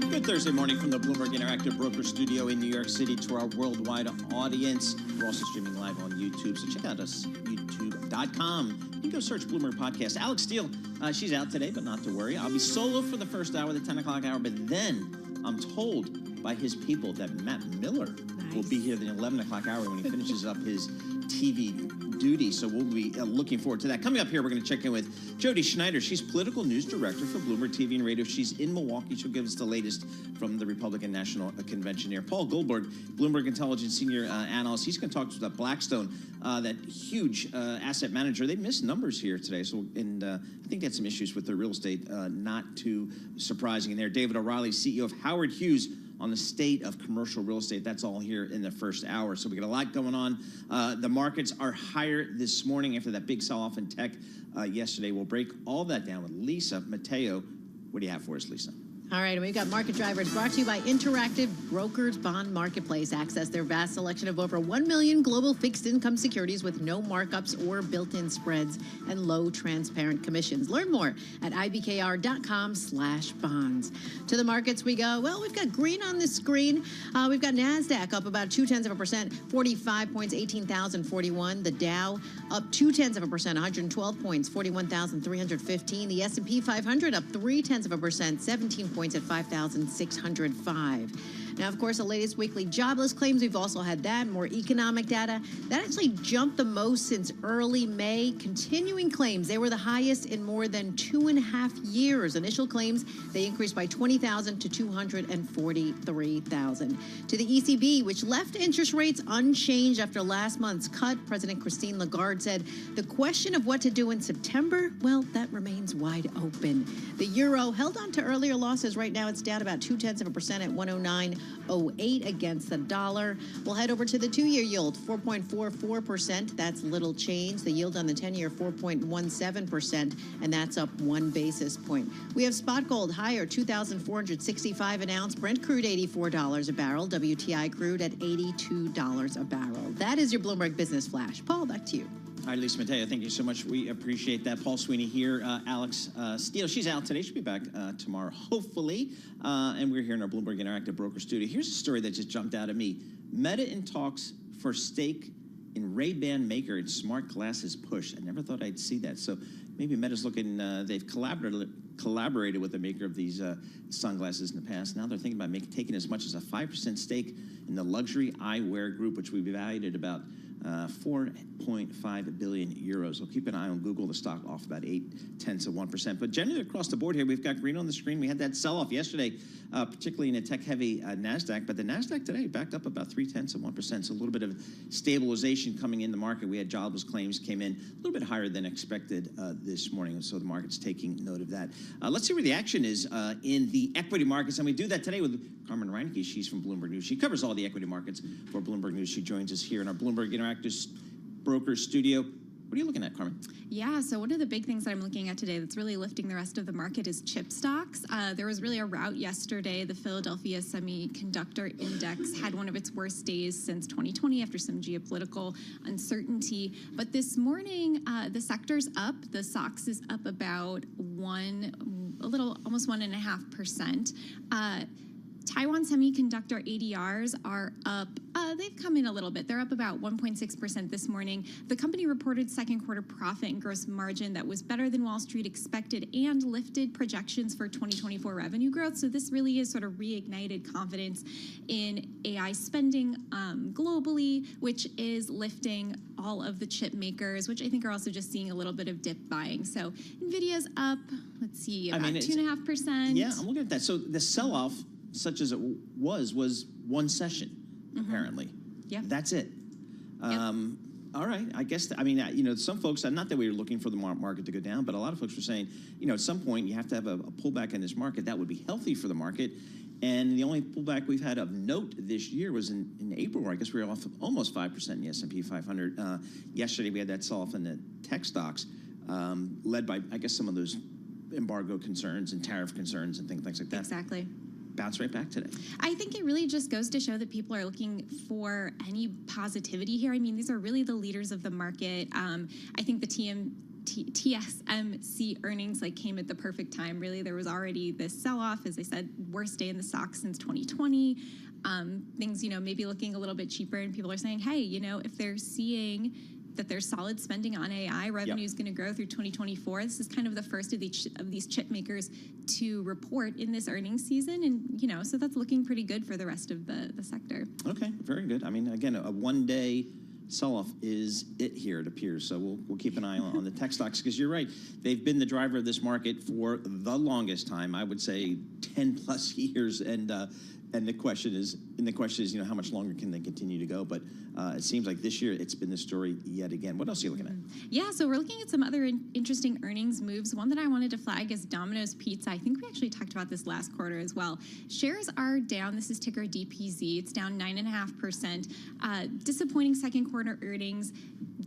Good Thursday morning from the Bloomberg Interactive Broker Studio in New York City to our worldwide audience. We're also streaming live on YouTube, so check out us, youtube.com. You can go search Bloomberg Podcast. Alex Steele, she's out today, but not to worry. I'll be solo for the first hour, the 10 o'clock hour, but then I'm told by his people that Matt Miller will be here the 11 o'clock hour when he finishes up his TV duty, so we'll be looking forward to that. Coming up here, we're going to check in with Jody Schneider. She's political news director for Bloomberg TV and Radio. She's in Milwaukee. She'll give us the latest from the Republican National Convention here. Paul Goldberg, Bloomberg Intelligence senior analyst. He's going to talk to us about Blackstone, that huge asset manager. They missed numbers here today, so I think they had some issues with their real estate. Not too surprising in there. David O'Reilly, CEO of Howard Hughes, on the state of commercial real estate. That's all here in the first hour. So we got a lot going on. The markets are higher this morning after that big sell-off in tech yesterday. We'll break all that down with Lisa Mateo. What do you have for us, Lisa? All right, and we've got Market Drivers brought to you by Interactive Brokers Bond Marketplace. Access their vast selection of over 1 million global fixed income securities with no markups or built-in spreads and low transparent commissions. Learn more at ibkr.com/bonds. To the markets we go. Well, we've got green on the screen. We've got NASDAQ up about 0.2%, 45 points, 18,041. The Dow up 0.2%, 112 points, 41,315. The S&P 500 up 0.3%, 17 points at 5,605. Now, of course, the latest weekly jobless claims, we've also had that, more economic data. That actually jumped the most since early May. Continuing claims, they were the highest in more than 2.5 years. Initial claims, they increased by 20,000 to 243,000. To the ECB, which left interest rates unchanged after last month's cut, President Christine Lagarde said the question of what to do in September, well, that remains wide open. The euro held on to earlier losses. Right now, it's down about 0.2% at 109.08 against the dollar. We'll head over to the two-year yield, 4.44%. That's little change. The yield on the 10-year, 4.17%, and that's up 1 basis point. We have spot gold higher, $2,465 an ounce. Brent crude, $84 a barrel. WTI crude at $82 a barrel. That is your Bloomberg Business Flash. Paul, back to you. All right, Lisa Mateo, thank you so much. We appreciate that. Paul Sweeney here. Alex Steele, she's out today. She'll be back tomorrow, hopefully. And we're here in our Bloomberg Interactive Broker Studio. Here's a story that just jumped out at me. Meta in talks for stake in Ray-Ban maker and smart glasses push. I never thought I'd see that. So maybe Meta's looking, they've collaborated with the maker of these sunglasses in the past. Now they're thinking about taking as much as a 5% stake in the luxury eyewear group, which we valued at about 4.5 billion euros. We'll keep an eye on Google, the stock off about 0.8%. But generally across the board here, we've got green on the screen. We had that sell-off yesterday, particularly in a tech-heavy NASDAQ. But the NASDAQ today backed up about 0.3%. So a little bit of stabilization coming in the market. We had jobless claims came in a little bit higher than expected this morning. So the market's taking note of that. Let's see where the action is in the equity markets. And we do that today with Carmen Reinke. She's from Bloomberg News. She covers all the equity markets for Bloomberg News. She joins us here in our Bloomberg Interactive Broker Studio. What are you looking at, Carmen? Yeah, so one of the big things that I'm looking at today that's really lifting the rest of the market is chip stocks. There was really a rout yesterday. The Philadelphia Semiconductor Index had one of its worst days since 2020 after some geopolitical uncertainty. But this morning, the sector's up. The SOX is up about almost 1.5%. Taiwan semiconductor ADRs are up. They've come in a little bit. They're up about 1.6% this morning. The company reported second quarter profit and gross margin that was better than Wall Street expected and lifted projections for 2024 revenue growth. So this really is sort of reignited confidence in AI spending globally, which is lifting all of the chip makers, which I think are also just seeing a little bit of dip buying. So NVIDIA's up, let's see, about 2.5%. Yeah, I'm looking at that. So the sell-off, such as it was one session, apparently. Yeah. That's it. All right. I guess, some folks, not that we were looking for the market to go down, but a lot of folks were saying, at some point you have to have a pullback in this market. That would be healthy for the market. And the only pullback we've had of note this year was in April, where I guess we were off almost 5% in the S&P 500. Yesterday we had that sell-off in the tech stocks, led by, I guess, some of those embargo concerns and tariff concerns and things like that. Exactly. Bounce right back today. I think it really just goes to show that people are looking for any positivity here. I mean, these are really the leaders of the market. I think the TSMC earnings came at the perfect time. Really, there was already this sell-off, as I said, worst day in the stock since 2020. Things, maybe looking a little bit cheaper, and people are saying, hey, if they're seeing that there's solid spending on AI, revenue is going to grow through 2024. This is kind of the first of these chip makers to report in this earnings season, and so that's looking pretty good for the rest of the sector. Okay, very good. I mean, again, a one-day sell-off is it here, it appears. So we'll keep an eye on the tech stocks, because you're right. They've been the driver of this market for the longest time. I would say 10 plus years, and the question is, how much longer can they continue to go? But it seems like this year it's been the story yet again. What else are you looking at? Yeah, so we're looking at some other interesting earnings moves. One that I wanted to flag is Domino's Pizza. I think we actually talked about this last quarter as well. Shares are down. This is ticker DPZ. It's down 9.5%. Disappointing second quarter earnings.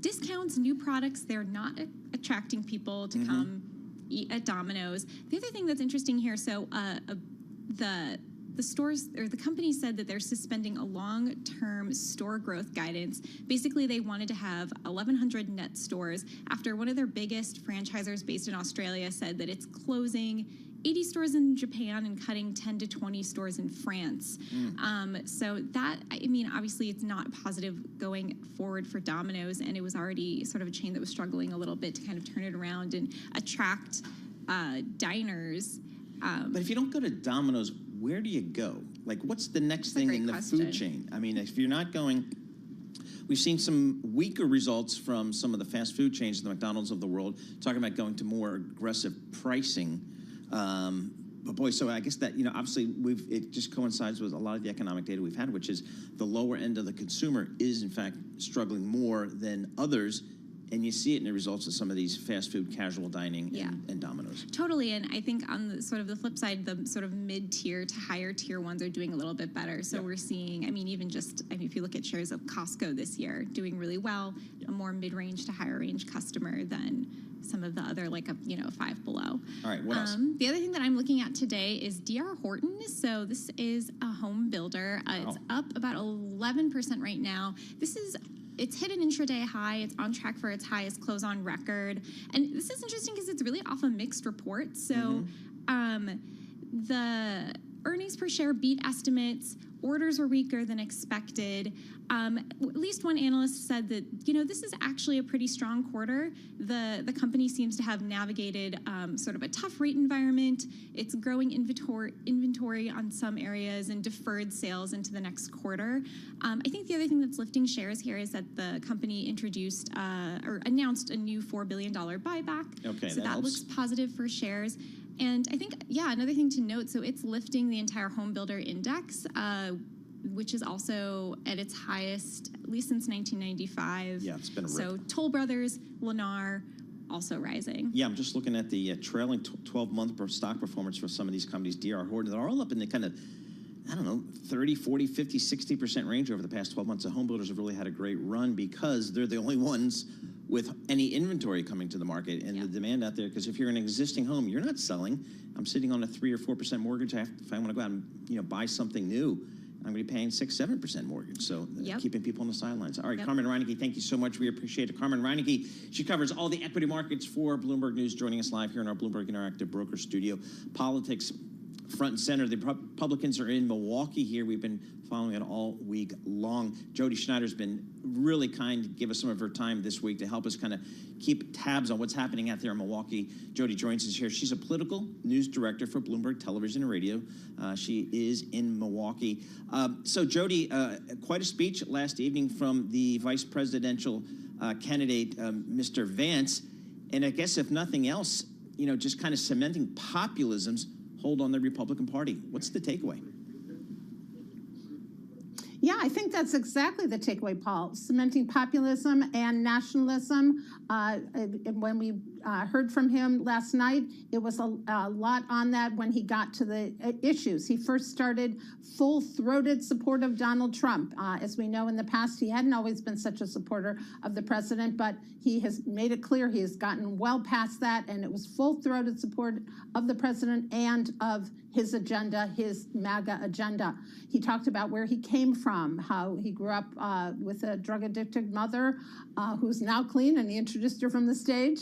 Discounts, new products, they're not attracting people to come eat at Domino's. The other thing that's interesting here, so the stores, or the company, said that they're suspending a long-term store growth guidance. Basically, they wanted to have 1,100 net stores after one of their biggest franchisors based in Australia said that it's closing 80 stores in Japan and cutting 10 to 20 stores in France. So that, obviously it's not positive going forward for Domino's, and it was already sort of a chain that was struggling a little bit to kind of turn it around and attract diners. But if you don't go to Domino's, where do you go? What's the next thing in the food chain? I mean, if you're not going, we've seen some weaker results from some of the fast food chains, the McDonald's of the world, talking about going to more aggressive pricing. But boy, so I guess that, obviously it just coincides with a lot of the economic data we've had, which is the lower end of the consumer is in fact struggling more than others. And you see it in the results of some of these fast food, casual dining, and Domino's. Totally, and I think on the sort of the flip side, the sort of mid-tier to higher tier ones are doing a little bit better. So we're seeing, if you look at shares of Costco this year, doing really well, a more mid-range to higher range customer than some of the other, Five Below. All right, what else? The other thing that I'm looking at today is D.R. Horton. So this is a home builder. It's up about 11% right now. This is it's hit an intraday high. It's on track for its highest close on record. And this is interesting because it's really off a mixed report. So the earnings per share beat estimates. Orders were weaker than expected. At least one analyst said that, this is actually a pretty strong quarter. The company seems to have navigated sort of a tough rate environment. It's growing inventory on some areas and deferred sales into the next quarter. I think the other thing that's lifting shares here is that the company introduced or announced a new $4 billion buyback. Okay, so that helps. looks positive for shares. And I think, another thing to note, so it's lifting the entire home builder index, which is also at its highest, at least since 1995. Yeah, it's been a rip. So Toll Brothers, Lennar, also rising. Yeah, I'm just looking at the trailing 12-month stock performance for some of these companies, D.R. Horton. They're all up in the kind of, 30, 40, 50, 60% range over the past 12 months. The home builders have really had a great run because they're the only ones with any inventory coming to the market and the demand out there. Because if you're an existing home, you're not selling. I'm sitting on a 3 or 4% mortgage. If I want to go out and buy something new, I'm going to be paying 6, 7% mortgage. So keeping people on the sidelines. All right, Carmen Reinecke, thank you so much. We appreciate it. Carmen Reinecke, she covers all the equity markets for Bloomberg News, joining us live here in our Bloomberg Interactive Broker Studio. Politics front and center. The Republicans are in Milwaukee here. We've been following it all week long. Jody Schneider's been really kind to give us some of her time this week to help us kind of keep tabs on what's happening out there in Milwaukee. Jody joins us here. She's a political news director for Bloomberg Television and Radio. She is in Milwaukee. So Jody, quite a speech last evening from the vice presidential candidate, Mr. Vance. And I guess if nothing else, just kind of cementing populism's hold on the Republican Party. What's the takeaway? Yeah, I think that's exactly the takeaway, Paul. Cementing populism and nationalism. When we heard from him last night, it was a lot on that when he got to the issues. He first started full-throated support of Donald Trump. As we know, in the past, he hadn't always been such a supporter of the president, but he has made it clear he has gotten well past that, and it was full-throated support of the president and of his agenda, his MAGA agenda. He talked about where he came from, how he grew up with a drug-addicted mother who's now clean, and he introduced her from the stage.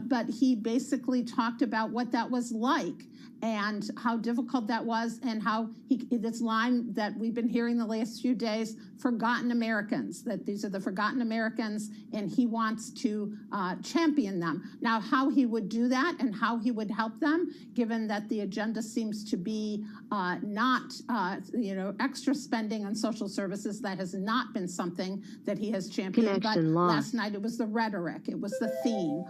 But he basically talked about what that was like and how difficult that was, and how this line that we've been hearing the last few days, forgotten Americans, that these are the forgotten Americans, and he wants to champion them. Now, how he would do that and how he would help them, given that the agenda seems to be not, extra spending on social services, that has not been something that he has championed. But last night it was the rhetoric, it was the theme.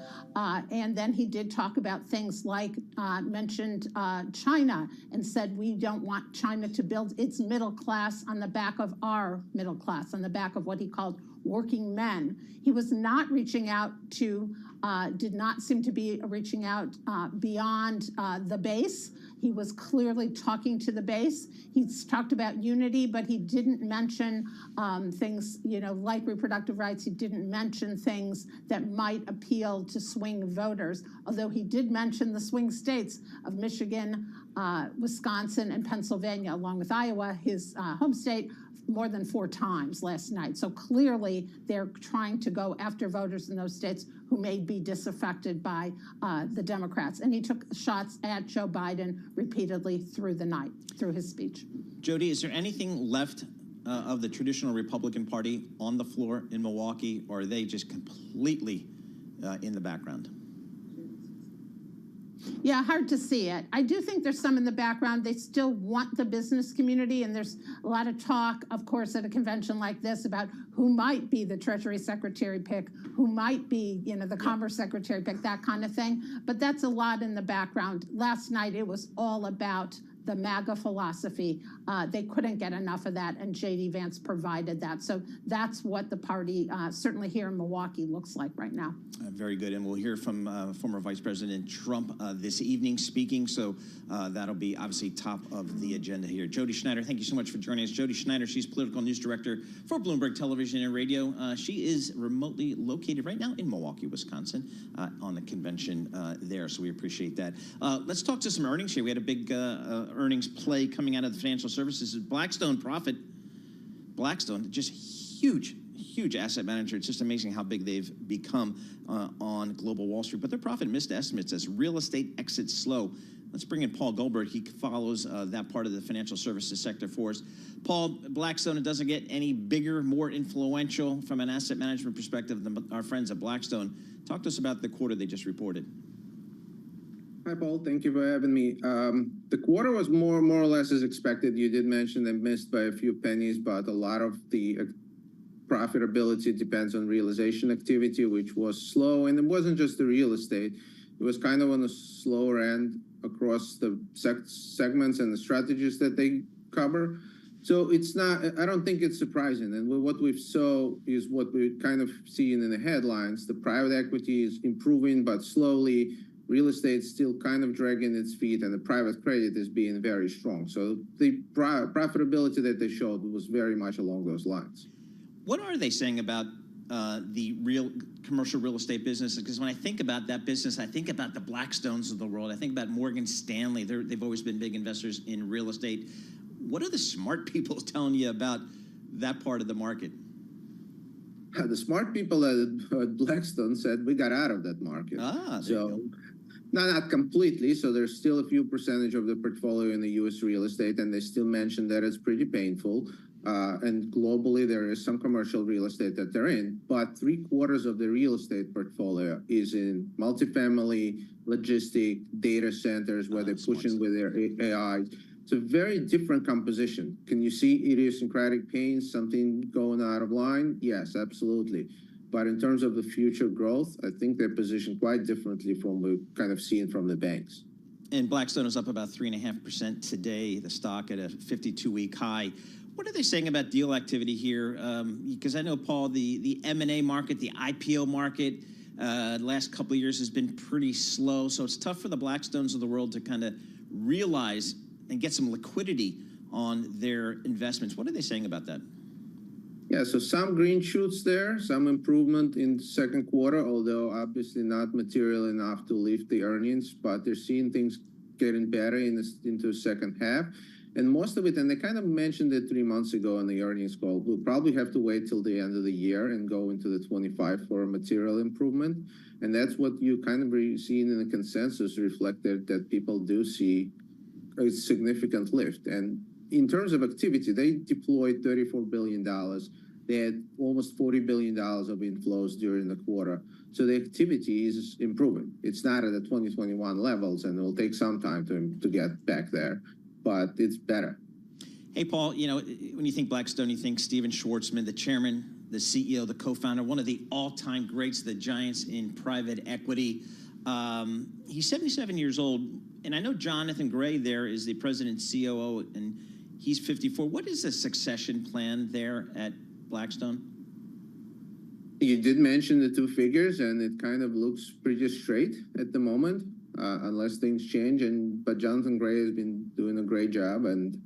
And then he did talk about things like mentioned China and said we don't want China to build its middle class on the back of our middle class, on the back of what he called working men. He was not reaching out to, did not seem to be reaching out beyond the base. He was clearly talking to the base. He's talked about unity, but he didn't mention things, like reproductive rights. He didn't mention things that might appeal to swing voters, although he did mention the swing states of Michigan, Wisconsin, and Pennsylvania, along with Iowa, his home state, more than 4 times last night. So clearly they're trying to go after voters in those states who may be disaffected by the Democrats. And he took shots at Joe Biden repeatedly through the night, through his speech. Jody, is there anything left of the traditional Republican Party on the floor in Milwaukee, or are they just completely in the background? Yeah, hard to see it. I do think there's some in the background. They still want the business community, and there's a lot of talk, of course, at a convention like this about who might be the Treasury Secretary pick, who might be, the Commerce Secretary pick, that kind of thing. But that's a lot in the background. Last night, it was all about the MAGA philosophy. They couldn't get enough of that, and J.D. Vance provided that. So that's what the party, certainly here in Milwaukee, looks like right now. Very good, and we'll hear from former Vice President Trump this evening speaking, so that'll be obviously top of the agenda here. Jody Schneider, thank you so much for joining us. Jody Schneider, she's political news director for Bloomberg Television and Radio. She is remotely located right now in Milwaukee, Wisconsin, on the convention there, so we appreciate that. Let's talk to some earnings here. We had a big earnings play coming out of the financial services. Blackstone, just huge huge asset manager. It's just amazing how big they've become on global Wall Street. But their profit missed estimates as real estate exits slow. Let's bring in Paul Goldberg. He follows that part of the financial services sector for us. Paul, Blackstone, it doesn't get any bigger, more influential from an asset management perspective than our friends at Blackstone. Talk to us about the quarter they just reported. Hi, Paul. Thank you for having me. The quarter was more or less as expected. You did mention they missed by a few pennies, but a lot of the profitability depends on realization activity, which was slow. And it wasn't just the real estate. It was kind of on the slower end across the segments and the strategies that they cover. So it's not, I don't think it's surprising. And what we saw is what we kind of see in the headlines. The private equity is improving, but slowly. Real estate's still kind of dragging its feet, and the private credit is being very strong. So the profitability that they showed was very much along those lines. What are they saying about the real commercial real estate business? Because when I think about that business, I think about the Blackstones of the world. I think about Morgan Stanley. They've always been big investors in real estate. What are the smart people telling you about that part of the market? The smart people at Blackstone said we got out of that market. So not completely. So there's still a few percentage of the portfolio in the U.S. real estate, and they still mention that it's pretty painful. And globally, there is some commercial real estate that they're in, but 3/4 of the real estate portfolio is in multifamily, logistic, data centers, where they're pushing with their AI. It's a very different composition. Can you see idiosyncratic pains, something going out of line? Yes, absolutely. But in terms of the future growth, I think they're positioned quite differently from what we've kind of seen from the banks. And Blackstone is up about 3.5% today, the stock at a 52-week high. What are they saying about deal activity here? Because I know, Paul, the M&A market, the IPO market, last couple of years has been pretty slow. So it's tough for the Blackstones of the world to kind of realize and get some liquidity on their investments. What are they saying about that? Yeah, so some green shoots there, some improvement in the second quarter, although obviously not material enough to lift the earnings, but they're seeing things getting better into the second half. And most of it, and they kind of mentioned it 3 months ago on the earnings call, we'll probably have to wait till the end of the year and go into the 25 for a material improvement. And that's what you kind of seen in the consensus reflected, that people do see a significant lift. And in terms of activity, they deployed $34 billion. They had almost $40 billion of inflows during the quarter. So the activity is improving. It's not at the 2021 levels, and it will take some time to get back there, but it's better. Hey, Paul, you know, when you think Blackstone, you think Steven Schwartzman, the chairman, the CEO, the co-founder, one of the all-time greats, the giants in private equity. He's 77 years old, and I know Jonathan Gray there is the president COO, and he's 54. What is the succession plan there at Blackstone? You did mention the 2 figures, and it kind of looks pretty straight at the moment, unless things change. But Jonathan Gray has been doing a great job, and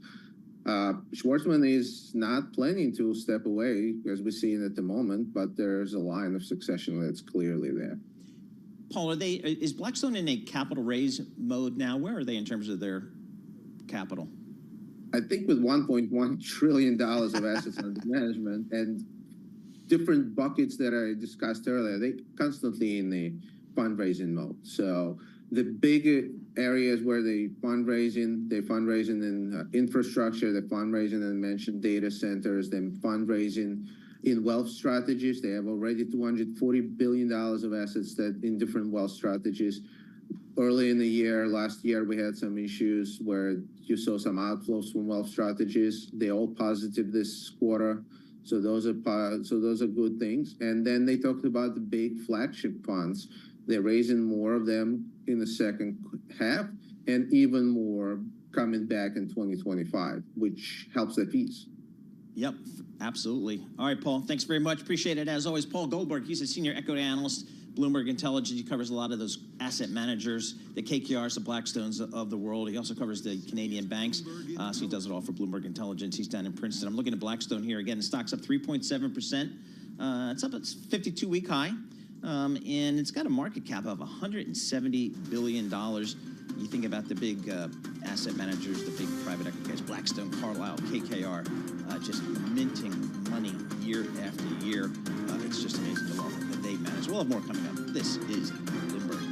Schwartzman is not planning to step away, as we're seeing at the moment, but there's a line of succession that's clearly there. Paul, is Blackstone in a capital raise mode now? Where are they in terms of their capital? I think with $1.1 trillion of assets under management and different buckets that I discussed earlier, they constantly in the fundraising mode. So the big areas where they fundraising in infrastructure, they're fundraising, and mentioned data centers, then fundraising in wealth strategies. They have already $240 billion of assets that in different wealth strategies. Early in the year, last year, we had some issues where you saw some outflows from wealth strategies. They're all positive this quarter. So those are good things. And then they talked about the big flagship funds. They're raising more of them in the second half, and even more coming back in 2025, which helps their fees. Yep, absolutely. All right, Paul, thanks very much. Appreciate it. As always, Paul Goldberg, he's a senior equity analyst, Bloomberg Intelligence. He covers a lot of those asset managers, the KKRs, the Blackstones of the world. He also covers the Canadian banks, so he does it all for Bloomberg Intelligence. He's down in Princeton. I'm looking at Blackstone here. Again, the stock's up 3.7%. It's up its 52-week high, and it's got a market cap of $170 billion You think about the big asset managers, the big private equity guys, Blackstone, Carlyle, KKR, just minting money year after year. It's just amazing the wealth that they manage. We'll have more coming up. This is Bloomberg.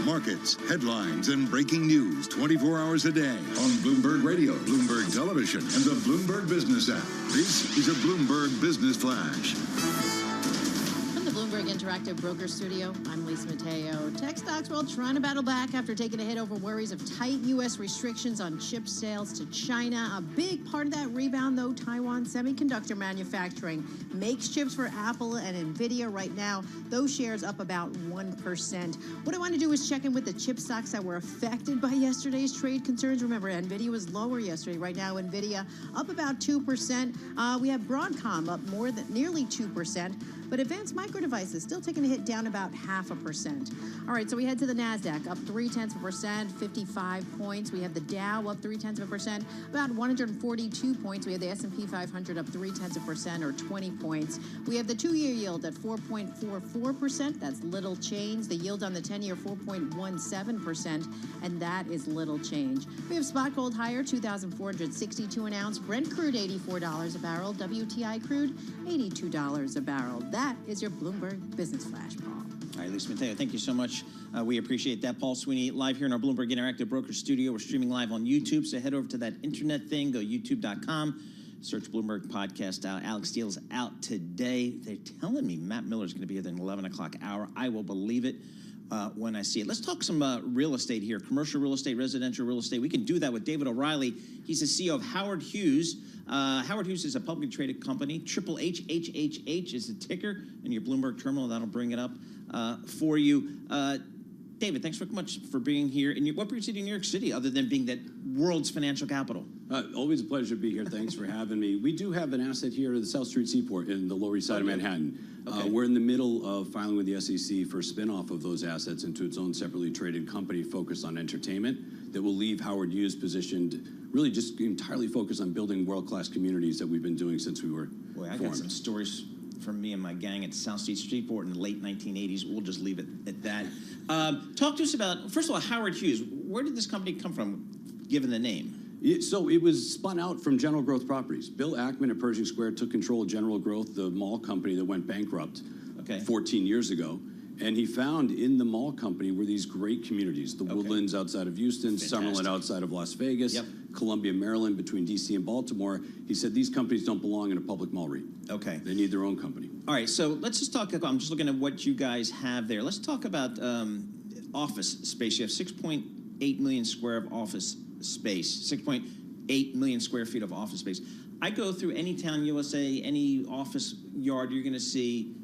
Markets, headlines, and breaking news 24 hours a day on Bloomberg Radio, Bloomberg Television, and the Bloomberg Business app. This is a Bloomberg Business Flash. From the Bloomberg Interactive Broker Studio, I'm Lisa Mateo. Tech stocks, well, trying to battle back after taking a hit over worries of tight U.S. restrictions on chip sales to China. A big part of that rebound, though, Taiwan semiconductor manufacturing makes chips for Apple and NVIDIA right now. Those shares up about 1%. What I want to do is check in with the chip stocks that were affected by yesterday's trade concerns. Remember, NVIDIA was lower yesterday. Right now, NVIDIA up about 2%. We have Broadcom up nearly 2%. But Advanced Micro Devices still taking a hit, down about 0.5%. All right, so we head to the NASDAQ, up 0.3%, 55 points. We have the Dow up 0.3%, about 142 points. We have the S&P 500 up 0.3%, or 20 points. We have the two-year yield at 4.44%. That's little change. The yield on the 10-year, 4.17%, and that is little change. We have spot gold higher, $2,462 an ounce. Brent crude, $84 a barrel. WTI crude, $82 a barrel. that is your Bloomberg Business Flash, Paul. All right, Lisa Mateo, thank you so much. We appreciate that. Paul Sweeney, live here in our Bloomberg Interactive Broker Studio. We're streaming live on YouTube, so head over to that internet thing. Go youtube.com, search Bloomberg Podcast out. Alex Steele's out today. They're telling me Matt Miller's going to be here at the 11 o'clock hour. I will believe it when I see it. Let's talk some real estate here, commercial real estate, residential real estate. We can do that with David O'Reilly. He's the CEO of Howard Hughes. Howard Hughes is a publicly traded company. Triple HHHH is the ticker in your Bloomberg terminal. That'll bring it up for you. David, thanks so much for being here. And what brings you to New York City other than being that world's financial capital? Always a pleasure to be here. Thanks for having me. We do have an asset here at the South Street Seaport in the Lower East Side of Manhattan. Okay. We're in the middle of filing with the SEC for a spinoff of those assets into its own separately traded company focused on entertainment that will leave Howard Hughes positioned really just entirely focused on building world-class communities that we've been doing since we were Boy, I formed. got some stories from me and my gang at South Street Seaport in the late 1980s. We'll just leave it at that. Talk to us about, first of all, Howard Hughes. Where did this company come from, given the name? So it was spun out from General Growth Properties. Bill Ackman at Pershing Square took control of General Growth, the mall company that went bankrupt 14 years ago. And he found in the mall company were these great communities, the Woodlands outside of Houston, Summerlin outside of Las Vegas, Columbia, Maryland, between DC and Baltimore. He said these companies don't belong in a public mall REIT. Okay. They need their own company. All right, so let's just talk, I'm just looking at what you guys have there. Let's talk about office space. You have 6.8 million square of office space, 6.8 million square feet of office space. I go through any town USA, any office yard, you're going to see